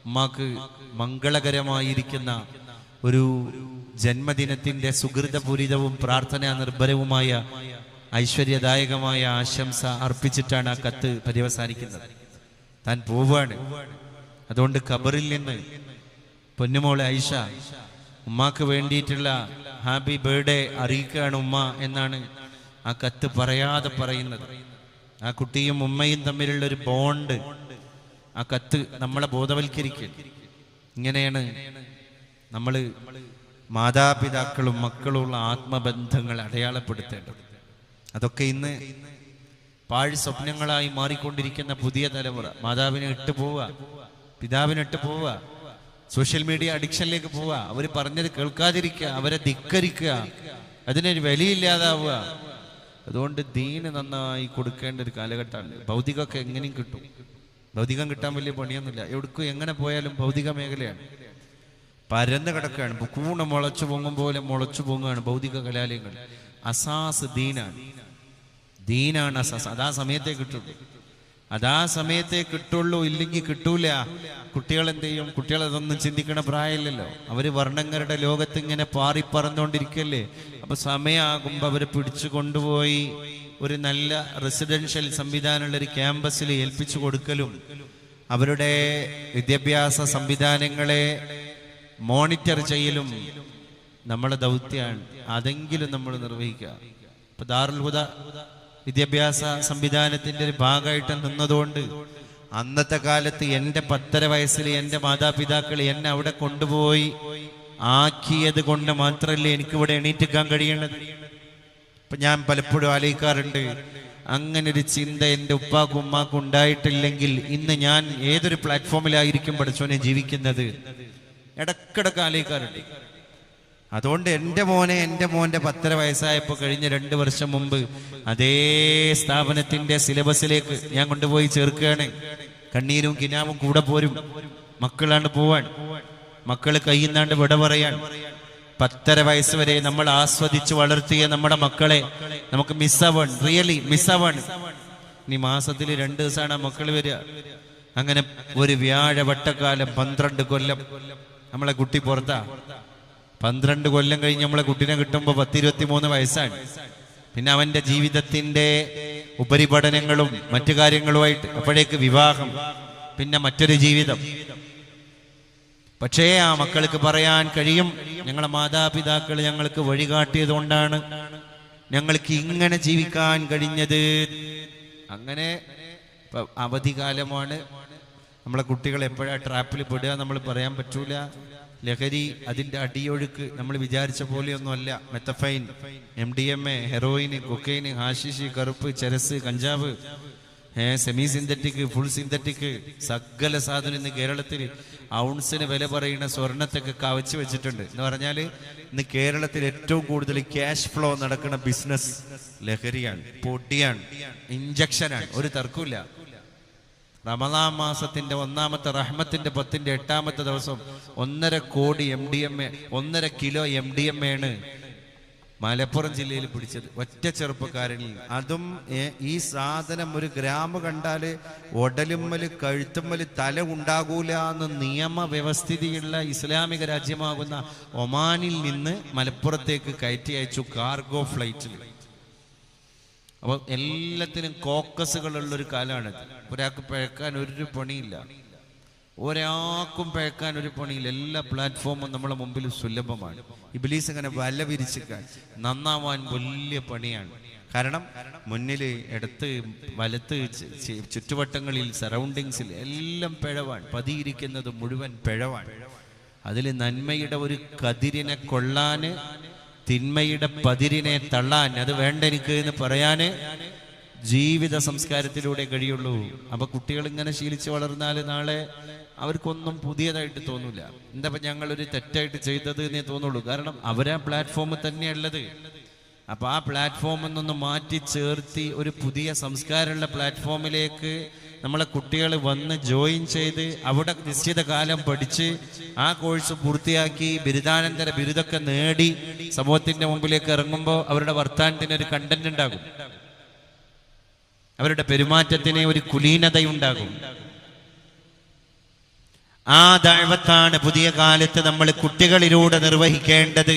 ഉമ്മാക്ക് മംഗളകരമായിരിക്കുന്ന ഒരു ജന്മദിനത്തിന്റെ സുഹൃതപൂരിതവും പ്രാർത്ഥനാ നിർഭരവുമായ ഐശ്വര്യദായകമായ ആശംസ അർപ്പിച്ചിട്ടാണ് ആ കത്ത് പര്യവസാനിക്കുന്നത്. താൻ പോവാണ്. അതുകൊണ്ട് ഖബറിൽ നിന്ന് പൊന്നുമോളെ ഐഷ ഉമ്മാക്ക് വേണ്ടിയിട്ടുള്ള ഹാപ്പി ബർത്ത്ഡേ അറിയിക്കുകയാണ് ഉമ്മ എന്നാണ് ആ കത്ത് പറയാതെ പറയുന്നത്. ആ കുട്ടിയും ഉമ്മയും തമ്മിലുള്ള ഒരു ബോണ്ട് ആ കത്ത് നമ്മളെ ബോധവൽക്കരിക്കുക. ഇങ്ങനെയാണ് നമ്മൾ മാതാപിതാക്കളും മക്കളുമുള്ള ആത്മബന്ധങ്ങൾ അടയാളപ്പെടുത്തേണ്ടത്. അതൊക്കെ ഇന്ന് പാഴ് സ്വപ്നങ്ങളായി മാറിക്കൊണ്ടിരിക്കുന്ന പുതിയ തലമുറ. മാതാവിനെ ഇട്ട് പോവുക, പിതാവിനെ ഇട്ട് പോവുക, സോഷ്യൽ മീഡിയ അഡിക്ഷനിലേക്ക് പോവുക, അവർ പറഞ്ഞത് കേൾക്കാതിരിക്കുക, അവരെ ധിക്കരിക്കുക, അതിനൊരു വിലയില്ലാതാവുക. അതുകൊണ്ട് ദീന് നന്നായി കൊടുക്കേണ്ട ഒരു കാലഘട്ടമാണ്. ഭൗതികമൊക്കെ എങ്ങനെയും കിട്ടും. ഭൗതികം കിട്ടാൻ വലിയ പണിയൊന്നുമില്ല. എവിടേക്കും എങ്ങനെ പോയാലും ഭൗതിക മേഖലയാണ്, പരന്ന് കിടക്കുകയാണ്. കൂണ മുളച്ചു പൊങ്ങും പോലെ മുളച്ചു പൊങ്ങുകയാണ് ഭൗതിക കലാലയങ്ങൾ. അസാസ് ദീനാണ് അസാസ്. അതാ സമയത്തേ കിട്ടുള്ളൂ, ഇല്ലെങ്കിൽ കിട്ടൂല. കുട്ടികൾ എന്ത് ചെയ്യും? കുട്ടികൾ അതൊന്നും ചിന്തിക്കണ പ്രായമില്ലല്ലോ. അവര് വർണ്ണങ്ങളുടെ ലോകത്ത് ഇങ്ങനെ പാറിപ്പറന്നുകൊണ്ടിരിക്കല്ലേ. അപ്പൊ സമയമാകുമ്പോ അവരെ പിടിച്ചു കൊണ്ടുപോയി ഒരു നല്ല റെസിഡൻഷ്യൽ സംവിധാനമുള്ള ഒരു ക്യാമ്പസിൽ ഏൽപ്പിച്ചു കൊടുക്കലും അവരുടെ വിദ്യാഭ്യാസ സംവിധാനങ്ങളെ മോണിറ്റർ ചെയ്യലും നമ്മളെ ദൗത്യമാണ്. അതെങ്കിലും നമ്മൾ നിർവഹിക്കുക. ഇപ്പൊ ദാറുൽ ഹുദ വിദ്യാഭ്യാസ സംവിധാനത്തിന്റെ ഒരു ഭാഗമായിട്ട് നിന്നതുകൊണ്ട് അന്നത്തെ കാലത്ത് എൻ്റെ 10.5 വയസ്സിൽ എൻ്റെ മാതാപിതാക്കൾ എന്നെ അവിടെ കൊണ്ടുപോയി ആക്കിയത് കൊണ്ട് മാത്രമല്ലേ എനിക്കിവിടെ എണീറ്റിക്കാൻ കഴിയേണ്ടത്. ഇപ്പൊ ഞാൻ പലപ്പോഴും ആലോചിക്കാറുണ്ട്, അങ്ങനെ ഒരു ചിന്ത എൻ്റെ ഉപ്പാക്കും ഉമ്മാക്കും ഉണ്ടായിട്ടില്ലെങ്കിൽ ഇന്ന് ഞാൻ ഏതൊരു പ്ലാറ്റ്ഫോമിലായിരിക്കും പഠിച്ചോനെ ജീവിക്കുന്നത്. ഇടക്കിടക്ക് ആലോചിക്കാറുണ്ട്. അതുകൊണ്ട് എൻ്റെ മോൻ്റെ 10.5 വയസ്സായപ്പോൾ കഴിഞ്ഞ 2 വർഷം മുമ്പ് അതേ സ്ഥാപനത്തിന്റെ സിലബസിലേക്ക് ഞാൻ കൊണ്ടുപോയി ചേർക്കുകയാണ്. കണ്ണീരും കിനാവും കൂടെ പോരും. മക്കളാണ്ട് പോവാൻ, മക്കള് കയ്യിന്നാണ്ട് വിട പറയാൻ. 10.5 വയസ്സ് വരെ നമ്മൾ ആസ്വദിച്ച് വളർത്തിയ നമ്മുടെ മക്കളെ നമുക്ക് മിസ്സാവാൻ, റിയലി മിസ്സാവാൻ. ഇനി മാസത്തിൽ 2 ദിവസമാണ് ആ മക്കൾ വരിക. അങ്ങനെ ഒരു വ്യാഴവട്ടക്കാലം 12 കൊല്ലം നമ്മളെ കുട്ടി പുറത്താ. 12 കൊല്ലം കഴിഞ്ഞ് നമ്മളെ കുട്ടീനെ കിട്ടുമ്പോൾ 10-23 വയസ്സാണ്. പിന്നെ അവന്റെ ജീവിതത്തിന്റെ ഉപരിപഠനങ്ങളും മറ്റു കാര്യങ്ങളുമായിട്ട് അപ്പോഴേക്ക് വിവാഹം, പിന്നെ മറ്റൊരു ജീവിതം. പക്ഷേ ആ മക്കൾക്ക് പറയാൻ കഴിയും, ഞങ്ങളെ മാതാപിതാക്കൾ ഞങ്ങൾക്ക് വഴികാട്ടിയത് കൊണ്ടാണ് ഞങ്ങൾക്ക് ഇങ്ങനെ ജീവിക്കാൻ കഴിഞ്ഞത്. അങ്ങനെ അവധികാലമാണ്. നമ്മളെ കുട്ടികൾ എപ്പോഴാണ് ട്രാപ്പിൽ പെടുക നമ്മൾ പറയാൻ പറ്റൂല. ലഹരി, അതിന്റെ അടിയൊഴുക്ക് നമ്മൾ വിചാരിച്ച പോലെയൊന്നുമല്ല. മെത്തഫൈൻ, MDMA, ഹെറോയിന്, കൊക്കൈന്, ഹാഷിഷ്, കറുപ്പ്, ചരസ്, കഞ്ചാവ്, സെമി സിന്തറ്റിക്, ഫുൾ സിന്തറ്റിക്, സകല സാധനം ഇന്ന് കേരളത്തിൽ ഔൺസിന് വില പറയുന്ന സ്വർണത്തൊക്കെ കവച്ച് വെച്ചിട്ടുണ്ട്. എന്ന് പറഞ്ഞാൽ ഇന്ന് കേരളത്തിൽ ഏറ്റവും കൂടുതൽ ക്യാഷ് ഫ്ലോ നടക്കുന്ന ബിസിനസ് ലഹരിയാണ്, പൊടിയാണ്, ഇഞ്ചക്ഷനാണ്. ഒരു തർക്കമില്ല. റമദാൻ മാസത്തിന്റെ 1ാമത്തെ റഹ്മത്തിന്റെ 10ന്റെ 8ാമത്തെ ദിവസം 1.5 കോടി MDMA, 1.5 കിലോ MDMA ആണ് മലപ്പുറം ജില്ലയിൽ പിടിച്ചത്, ഒറ്റ ചെറുപ്പക്കാരനിൽ. അതും ഈ സാധനം ഒരു ഗ്രാമം കണ്ടാല് ഒടലുമ്മല് കഴുത്തുമ്മല് തല ഉണ്ടാകൂല എന്ന് നിയമവ്യവസ്ഥിതിയുള്ള ഇസ്ലാമിക രാജ്യമാകുന്ന ഒമാനിൽ നിന്ന് മലപ്പുറത്തേക്ക് കയറ്റി അയച്ചു കാർഗോ ഫ്ലൈറ്റിൽ. അപ്പൊ എല്ലാത്തിനും കോക്കസുകളുള്ളൊരു കാലമാണിത്. ഒരാൾക്ക് പഴക്കാൻ ഒരു പണിയില്ല, ഒരാൾക്കും പഴക്കാൻ ഒരു പണിയില്ല. എല്ലാ പ്ലാറ്റ്ഫോമും നമ്മളെ മുമ്പിൽ സുലഭമാണ്. ഇബ്ലീസ് ഇങ്ങനെ വല വിരിച്ചിക്കാൻ നന്നാവാൻ വലിയ പണിയാണ്. കാരണം മുന്നിൽ, ഇടത്ത്, വലത്ത്, ചുറ്റുവട്ടങ്ങളിൽ, സറൗണ്ടിങ്സിൽ എല്ലാം പിഴവാണ്. പതിയിരിക്കുന്നത് മുഴുവൻ പിഴവാണ്. അതിൽ നന്മയുടെ ഒരു കതിരിനെ കൊള്ളാന്, തിന്മയുടെ പതിരിനെ തള്ളാൻ, അത് വേണ്ട എനിക്ക് എന്ന് പറയാന് ജീവിത സംസ്കാരത്തിലൂടെ കഴിയുള്ളൂ. അപ്പൊ കുട്ടികൾ ഇങ്ങനെ ശീലിച്ച് വളർന്നാൽ നാളെ അവർക്കൊന്നും പുതിയതായിട്ട് തോന്നൂല. എന്താ ഞങ്ങളൊരു തെറ്റായിട്ട് ചെയ്തത് എന്നേ തോന്നുള്ളൂ. കാരണം അവരാ പ്ലാറ്റ്ഫോമിൽ തന്നെയുള്ളത്. അപ്പൊ ആ പ്ലാറ്റ്ഫോമിൽ നിന്ന് മാറ്റി ചേർത്തി ഒരു പുതിയ സംസ്കാരമുള്ള പ്ലാറ്റ്ഫോമിലേക്ക് നമ്മളെ കുട്ടികൾ വന്ന് ജോയിൻ ചെയ്ത് അവിടെ നിശ്ചിത കാലം പഠിച്ച് ആ കോഴ്സ് പൂർത്തിയാക്കി ബിരുദാനന്തര ബിരുദമൊക്കെ നേടി സമൂഹത്തിന്റെ മുമ്പിലേക്ക് ഇറങ്ങുമ്പോൾ അവരുടെ വർത്താനത്തിന് ഒരു കണ്ടന്റ് ഉണ്ടാകും, അവരുടെ പെരുമാറ്റത്തിന് ഒരു കുലീനതയുണ്ടാകും. ആ ദഅവത്താണ് പുതിയ കാലത്ത് നമ്മൾ കുട്ടികളിലൂടെ നിർവഹിക്കേണ്ടത്.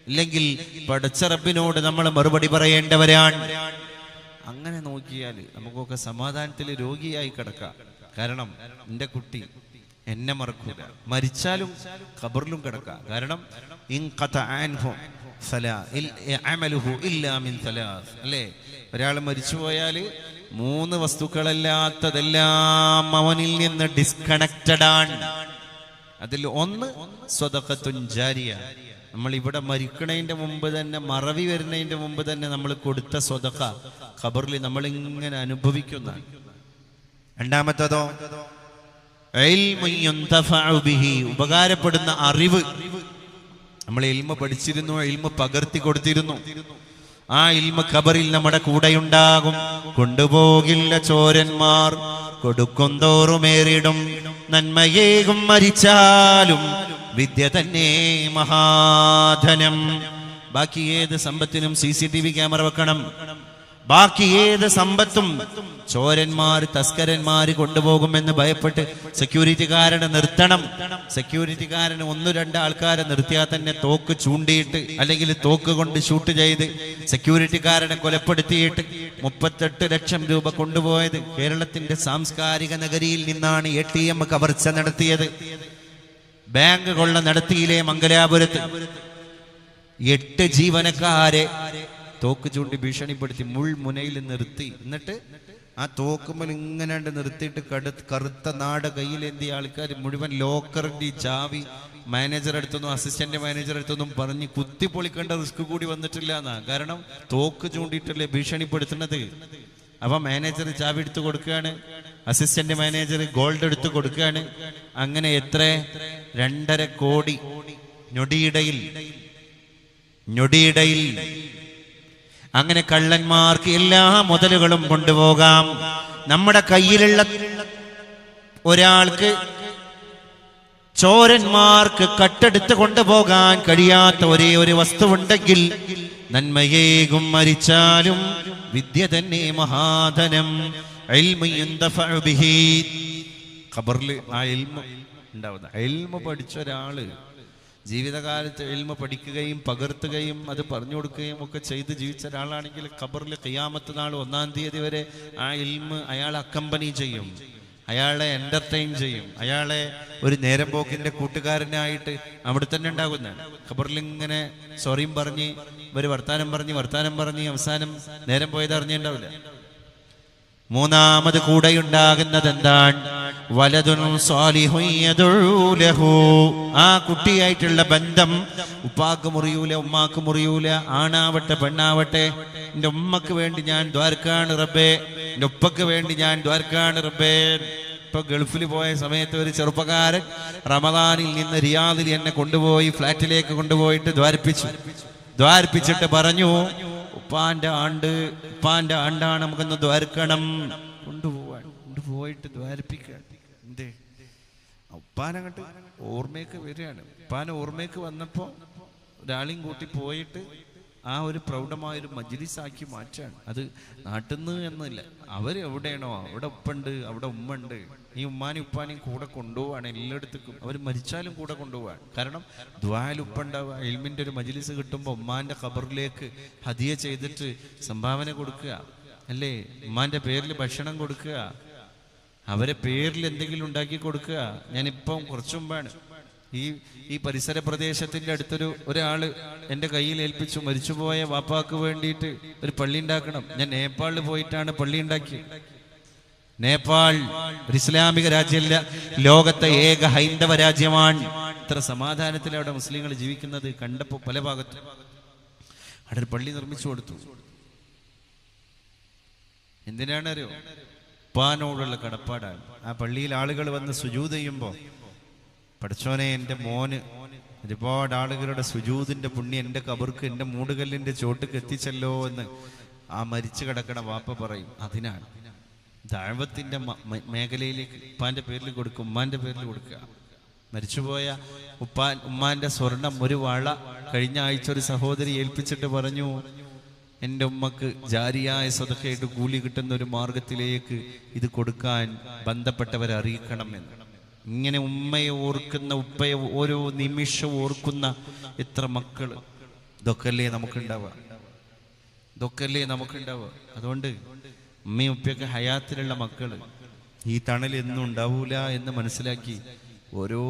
ഇല്ലെങ്കിൽ പടച്ച റബ്ബിനോട് നമ്മൾ മറുപടി പറയേണ്ടവരാണ്. അങ്ങനെ നോക്കിയാൽ നമുക്കൊക്കെ സമാധാനത്തിൽ രോഗിയായി കിടക്കാം. കാരണം എൻ്റെ കുട്ടി എന്നെ മറക്കൂല, മരിച്ചാലും ഖബറിലും കിടക്കാം. കാരണം അല്ലേ, ഒരാൾ മരിച്ചുപോയാൽ 3 വസ്തുക്കളല്ലാത്തതെല്ലാം അവനിൽ നിന്ന് ഡിസ്കണക്റ്റഡ് ആണ്. അതിൽ ഒന്ന് സ്വദഖത്തുൻ ജാരിയ. നമ്മൾ ഇവിടെ മരിക്കണതിന്റെ മുമ്പ് തന്നെ, മറവി വരുന്നതിന്റെ മുമ്പ് തന്നെ നമ്മൾ കൊടുത്ത സ്വദഖ ഖബറിൽ നമ്മൾ ഇങ്ങനെ അനുഭവിക്കുന്ന. രണ്ടാമത്തതോ ഉപകാരപ്പെടുന്ന അറിവ്. നമ്മൾ ഇൽമ പഠിച്ചിരുന്നു, ഇൽമ പകർത്തി കൊടുത്തിരുന്നു. ആ ഇൽമ ഖബറിൽ നമ്മുടെ കൂടെയുണ്ടാകും. കൊണ്ടുപോകില്ല ചോരന്മാർ, കൊടുക്കും തോറുമേറിടും. നന്മയേകും മരിച്ചാലും വിദ്യ തന്നെ മഹാധനം. ബാക്കി ഏത് സമ്പത്തിനും CCTV ക്യാമറ വെക്കണം. ബാക്കി ഏത് സമ്പത്തും ചോരന്മാർ, തസ്കരന്മാർ കൊണ്ടുപോകുമെന്ന് ഭയപ്പെട്ട് സെക്യൂരിറ്റിക്കാരനെ നിർത്തണം. സെക്യൂരിറ്റിക്കാരന് 1-2 ആൾക്കാരെ നിർത്തിയാൽ തന്നെ തോക്ക് ചൂണ്ടിയിട്ട് അല്ലെങ്കിൽ തോക്ക് കൊണ്ട് ഷൂട്ട് ചെയ്ത് സെക്യൂരിറ്റിക്കാരനെ കൊലപ്പെടുത്തിയിട്ട് 38 ലക്ഷം രൂപ കൊണ്ടുപോയത് കേരളത്തിന്റെ സാംസ്കാരിക നഗരിയിൽ നിന്നാണ്. ATM കവർച്ച നടത്തിയത്, ബാങ്ക് കൊള്ള നടത്തിയില്ലേ മംഗലാപുരത്ത്. 8 ജീവനക്കാരെ തോക്ക് ചൂണ്ടി ഭീഷണിപ്പെടുത്തി മുൾമുനയിൽ നിർത്തി. എന്നിട്ട് ആ തോക്കുമ്പോൾ ഇങ്ങനെ നിർത്തിയിട്ട് കറുത്ത നാട് കയ്യിലെന്തിയ ആൾക്കാർ മുഴുവൻ ലോക്കറിന്റെ ഈ ചാവി മാനേജർ അടുത്തൊന്നും അസിസ്റ്റന്റ് മാനേജർ അടുത്തൊന്നും പറഞ്ഞ് കുത്തിപ്പൊളിക്കേണ്ട റിസ്ക് കൂടി വന്നിട്ടില്ല എന്നാ. കാരണം തോക്ക് ചൂണ്ടിയിട്ടല്ലേ ഭീഷണിപ്പെടുത്തുന്നത്. അപ്പൊ മാനേജർ ചാവി എടുത്ത് കൊടുക്കുകയാണ്, അസിസ്റ്റന്റ് മാനേജർ ഗോൾഡ് എടുത്ത് കൊടുക്കുകയാണ്. അങ്ങനെ എത്ര 2.5 കോടി ഞൊടിയിടയിൽ. അങ്ങനെ കള്ളന്മാർക്ക് എല്ലാ മുതലുകളും കൊണ്ടുപോകാം. നമ്മുടെ കയ്യിലുള്ള ഒരാൾക്ക് ചോരന്മാർക്ക് കട്ടെടുത്ത് കൊണ്ടുപോകാൻ കഴിയാത്ത ഒരേ ഒരു വസ്തുവുണ്ടെങ്കിൽ നന്മയേകും മരിച്ചാലും വിദ്യ തന്നെ മഹാധനം. ഖബറിൽ ആ ഇൽമ ഉണ്ടാവുന്ന, ഇൽമ പഠിച്ച ഒരാള് ജീവിതകാലത്ത് ഇൽമ പഠിക്കുകയും പകർത്തുകയും അത് പറഞ്ഞു കൊടുക്കുകയും ഒക്കെ ചെയ്ത് ജീവിച്ച ഒരാളാണെങ്കിൽ ഖബറിൽ ഖിയാമത്ത് നാൾ 1-ാം തീയതി വരെ ആ ഇൽമ അയാളെ അക്കമ്പനി ചെയ്യും, അയാളെ എന്റർടൈൻ ചെയ്യും, അയാളെ ഒരു നേരം പോക്കിന്റെ കൂട്ടുകാരനായിട്ട് അവിടെ തന്നെ ഉണ്ടാകുന്ന. ഖബറിൽ ഇങ്ങനെ സോറിയും പറഞ്ഞ് ഇവര് വർത്താനം പറഞ്ഞ് അവസാനം നേരം പോയത് അറിഞ്ഞിട്ടുണ്ടാവില്ല. മൂന്നാമത് കൂടെയുണ്ടാകുന്നത് എന്താണ്? വലതുൻ സ്വാലിഹുൻ യദഉ ലഹു. ആ കുട്ടിയായിട്ടുള്ള ബന്ധം ഉപ്പാക്ക് മുറിയൂല, ഉമ്മാക്ക് മുറിയൂല. ആണാവട്ടെ പെണ്ണാവട്ടെ, എൻ്റെ ഉമ്മക്ക് വേണ്ടി ഞാൻ ദ്വാരക്കാണ് റബ്ബേ, എൻ്റെ ഉപ്പക്ക് വേണ്ടി ഞാൻ ദ്വാരക്കാണ് റബ്ബേ. ഇപ്പൊ ഗൾഫിൽ പോയ സമയത്ത് ഒരു ചെറുപ്പക്കാരൻ റമദാനിൽ നിന്ന് റിയാദിൽ എന്നെ കൊണ്ടുപോയി ഫ്ലാറ്റിലേക്ക് കൊണ്ടുപോയിട്ട് ദ്വാരപ്പിച്ചിട്ട് പറഞ്ഞു, ഉപ്പാന്റെ ആണ്ടാണ്, നമുക്കൊന്ന് ദ്വാരക്കണം. കൊണ്ടുപോയിട്ട് ദ്വാരപ്പിക്കുക. എന്തേ ഉപ്പാനങ്ങോട്ട് ഓർമ്മയൊക്കെ വരികയാണ്. ഉപ്പാന ഓർമ്മയൊക്കെ വന്നപ്പോ ഒരാളെയും കൂട്ടി പോയിട്ട് ആ ഒരു പ്രൗഢമായൊരു മജ്ലിസാക്കി മാറ്റാണ്. അത് നാട്ടിൽ നിന്ന് എന്നില്ല, അവരെവിടെയാണോ അവിടെ ഉപ്പുണ്ട്, അവിടെ ഉമ്മ ഉണ്ട്. ഈ ഉമ്മാനും ഉപ്പാനെയും കൂടെ കൊണ്ടുപോവാണ് എല്ലായിടത്തേക്കും. അവർ മരിച്ചാലും കൂടെ കൊണ്ടുപോവാണ്. കാരണം ദ്വാൽ ഉപ്പുണ്ടാവുക. ഇൽമിന്റെ ഒരു മജ്ലിസ് കിട്ടുമ്പോൾ ഉമ്മാന്റെ ഖബറിലേക്ക് ഹദിയ ചെയ്തിട്ട് സംഭാവന കൊടുക്കുക, അല്ലേ? ഉമ്മാന്റെ പേരിൽ ഭക്ഷണം കൊടുക്കുക, അവരെ പേരിൽ എന്തെങ്കിലും ഉണ്ടാക്കി കൊടുക്കുക. ഞാനിപ്പം കുറച്ചു മുമ്പാണ് ഈ പരിസര പ്രദേശത്തിന്റെ അടുത്തൊരു ഒരാള് എൻ്റെ കയ്യിൽ ഏൽപ്പിച്ചു, മരിച്ചുപോയ വാപ്പാക്ക് വേണ്ടിയിട്ട് ഒരു പള്ളി ഉണ്ടാക്കണം. ഞാൻ നേപ്പാളിൽ പോയിട്ടാണ് പള്ളി ഉണ്ടാക്കിയത്. നേപ്പാൾ ഒരു ഇസ്ലാമിക രാജ്യമല്ല, ലോകത്തെ ഏക ഹൈന്ദവ രാജ്യമാണ്. ഇത്ര സമാധാനത്തിൽ അവിടെ മുസ്ലിങ്ങൾ ജീവിക്കുന്നത് കണ്ടപ്പോൾ പല ഭാഗത്തും അവിടെ ഒരു പള്ളി നിർമ്മിച്ചു കൊടുത്തു. എന്തിനാണറിയോ? ഉപ്പാനോടുള്ള കടപ്പാടാണ്. ആ പള്ളിയിൽ ആളുകൾ വന്ന് സുജൂദ് ചെയ്യുമ്പോൾ, പഠിച്ചോനെ എൻ്റെ മോന് ഒരുപാട് ആളുകളുടെ സുജൂദിന്റെ പുണ്യം എൻ്റെ കബർക്ക്, എൻ്റെ മൂടുകല്ലിന്റെ ചോട്ടുക്ക് എത്തിച്ചല്ലോ എന്ന് ആ മരിച്ചു കിടക്കണ വാപ്പ പറയും. അതിനാണ് ദഅവത്തിന്റെ മേഖലയിലേക്ക് ഉപ്പാന്റെ പേരിൽ കൊടുക്കും, ഉമ്മാന്റെ പേരിൽ കൊടുക്കുക. മരിച്ചുപോയ ഉമ്മാന്റെ സ്വർണം ഒരു വള കഴിഞ്ഞ ആഴ്ച ഒരു സഹോദരി ഏൽപ്പിച്ചിട്ട് പറഞ്ഞു, എൻ്റെ ഉമ്മക്ക് ജാരിയായ സ്വതക്കയായിട്ട് കൂലി കിട്ടുന്ന ഒരു മാർഗത്തിലേക്ക് ഇത് കൊടുക്കാൻ ബന്ധപ്പെട്ടവരെ അറിയിക്കണമെന്ന്. ഇങ്ങനെ ഉമ്മയെ ഓർക്കുന്ന, ഉപ്പയെ ഓരോ നിമിഷവും ഓർക്കുന്ന എത്ര മക്കൾ. ഇതൊക്കെയല്ലേ നമുക്കുണ്ടാവുക, ഇതൊക്കെയല്ലേ നമുക്കുണ്ടാവുക. അതുകൊണ്ട് ഉമ്മയും ഉപ്പയൊക്കെ ഹയാത്തിലുള്ള മക്കൾ ഈ തണൽ എന്നും ഉണ്ടാവൂല എന്ന് മനസ്സിലാക്കി ഓരോ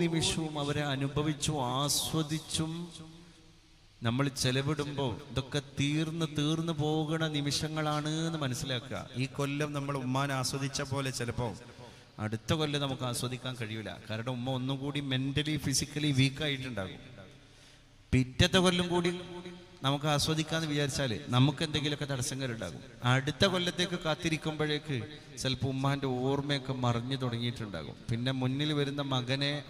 നിമിഷവും അവരെ അനുഭവിച്ചും ആസ്വദിച്ചും നമ്മൾ ചെലവിടുമ്പോൾ ഇതൊക്കെ തീർന്ന് പോകണ നിമിഷങ്ങളാണ് എന്ന് മനസ്സിലാക്കുക. ഈ കൊല്ലം നമ്മൾ ഉമ്മാനെ ആസ്വദിച്ച പോലെ ചിലപ്പോൾ അടുത്ത കൊല്ലം നമുക്ക് ആസ്വദിക്കാൻ കഴിയില്ല. കാരണം ഉമ്മ ഒന്നും കൂടി മെന്റലി ഫിസിക്കലി വീക്കായിട്ടുണ്ടാകും. പിറ്റത്തെ കൊല്ലം കൂടി നമുക്ക് ആസ്വദിക്കാന്ന് വിചാരിച്ചാൽ നമുക്ക് എന്തെങ്കിലുമൊക്കെ തടസ്സങ്ങളുണ്ടാകും. അടുത്ത കൊല്ലത്തേക്ക് കാത്തിരിക്കുമ്പോഴേക്ക് ചിലപ്പോൾ ഉമ്മാന്റെ ഓർമ്മയൊക്കെ മറിഞ്ഞു തുടങ്ങിയിട്ടുണ്ടാകും. പിന്നെ മുന്നിൽ വരുന്ന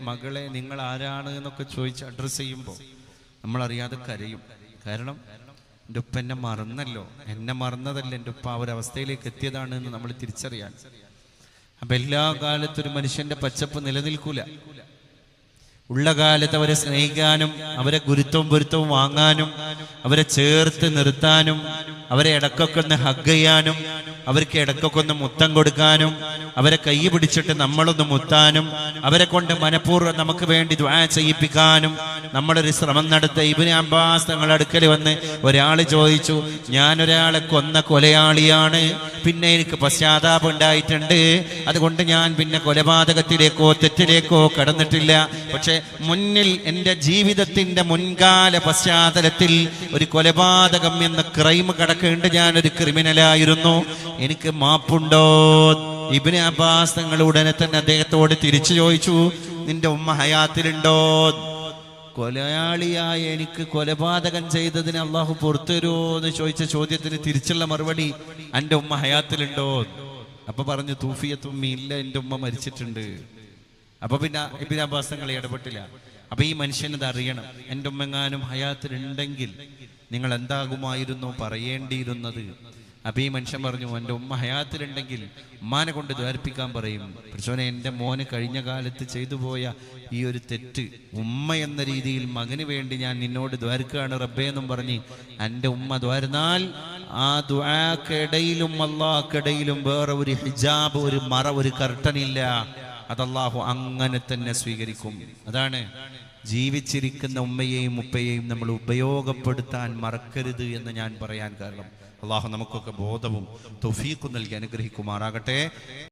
മകളെ നിങ്ങൾ ആരാണ് എന്നൊക്കെ ചോദിച്ച് അഡ്രസ്സ് ചെയ്യുമ്പോൾ നമ്മളറിയാതെ കരയും. കാരണം എൻ്റെ ഉപ്പ എന്നെ മറന്നല്ലോ, എന്നെ മറന്നതല്ല, എൻ്റെ ഉപ്പ ആ ഒരു അവസ്ഥയിലേക്ക് എത്തിയതാണ് എന്ന് നമ്മൾ തിരിച്ചറിയാൻ. അപ്പൊ എല്ലാ കാലത്തും ഒരു മനുഷ്യന്റെ പച്ചപ്പ് നിലനിൽക്കൂല. ഉള്ള കാലത്ത് അവരെ സ്നേഹിക്കാനും അവരെ ഗുരുത്വവും പൊരുത്തവും വാങ്ങാനും അവരെ ചേർത്ത് നിർത്താനും അവരെ ഇടക്കൊക്കെ ഒന്ന് ഹഗ് ചെയ്യാനും അവർക്ക് ഇടക്കൊക്കെ ഒന്ന് മുത്തം കൊടുക്കാനും അവരെ കൈ പിടിച്ചിട്ട് നമ്മളൊന്ന് മുത്താനും അവരെ കൊണ്ട് മനഃപൂർവ്വം നമുക്ക് വേണ്ടി ദുആ ചെയ്യിപ്പിക്കാനും നമ്മളൊരു ശ്രമം നടത്ത. ഇബ്നു അബ്ബാസ് തങ്ങളുടെ അടുക്കൽ വന്ന് ഒരാൾ ചോദിച്ചു, ഞാനൊരാളെ കൊന്ന കൊലയാളിയാണ്, പിന്നെ എനിക്ക് പശ്ചാത്താപം ഉണ്ടായിട്ടുണ്ട്, അതുകൊണ്ട് ഞാൻ പിന്നെ കൊലപാതകത്തിലേക്കോ തെറ്റിലേക്കോ കടന്നിട്ടില്ല. പക്ഷെ മുന്നിൽ എൻ്റെ ജീവിതത്തിന്റെ മുൻകാല പശ്ചാത്തലത്തിൽ ഒരു കൊലപാതകം എന്ന ക്രൈം കിടക്കുന്നുണ്ട്, ഞാനൊരു ക്രിമിനലായിരുന്നു, എനിക്ക് മാപ്പുണ്ടോ? ഇബ്നു അബ്ബാസ് തങ്ങൾ ഉടനെ തന്നെ അദ്ദേഹത്തോട് തിരിച്ചു ചോദിച്ചു, നിന്റെ ഉമ്മ ഹയാത്തിലുണ്ടോ? കൊലയാളിയായ എനിക്ക് കൊലപാതകം ചെയ്തതിന് അള്ളാഹു പുറത്തുതരുമോ എന്ന് ചോദിച്ച ചോദ്യത്തിന് തിരിച്ചുള്ള മറുപടി, എൻ്റെ ഉമ്മ ഹയാത്തിലുണ്ടോ? അപ്പൊ പറഞ്ഞു, തൂഫിയത്തുമ്മി, ഇല്ല, എൻ്റെ ഉമ്മ മരിച്ചിട്ടുണ്ട്. അപ്പൊ പിന്നെ ഇബ്നു അബ്ബാസ് തങ്ങൾ ഇടപെട്ടില്ല. അപ്പൊ ഈ മനുഷ്യനത് അറിയണം, എൻ്റെ ഉമ്മെങ്ങാനും ഹയാത്തിലുണ്ടെങ്കിൽ നിങ്ങൾ എന്താകുമായിരുന്നു പറയേണ്ടിയിരുന്നത്? അപ്പൊ ഈ മനുഷ്യൻ പറഞ്ഞു, എൻ്റെ ഉമ്മ ഹയാത്തിലുണ്ടെങ്കിൽ ഉമ്മാനെ കൊണ്ട് ദ്വാരിപ്പിക്കാൻ പറയും. പക്ഷേ എൻ്റെ മോന് കഴിഞ്ഞ കാലത്ത് ചെയ്തു പോയ ഈ ഒരു തെറ്റ് ഉമ്മ എന്ന രീതിയിൽ മകന് വേണ്ടി ഞാൻ നിന്നോട് ദ്വാരിക്കുകയാണ് റബ്ബേ എന്നും പറഞ്ഞ് എൻ്റെ ഉമ്മ ദ്വാരുന്നാൽ ആ ദുആക്കിടയിലും അല്ലാഹ്ക്കിടയിലും വേറെ ഒരു ഹിജാബ്, ഒരു മറ, ഒരു കർട്ടനില്ല. അത് അല്ലാഹു അങ്ങനെ തന്നെ സ്വീകരിക്കും. അതാണ് ജീവിച്ചിരിക്കുന്ന ഉമ്മയെയും ഉപ്പയെയും നമ്മൾ ഉപയോഗപ്പെടുത്താൻ മറക്കരുത് എന്ന് ഞാൻ പറയാൻ കാരണം. അള്ളാഹു നമുക്കൊക്കെ ബോധവും തൗഫീഖും നൽകി അനുഗ്രഹിക്കുമാറാകട്ടെ.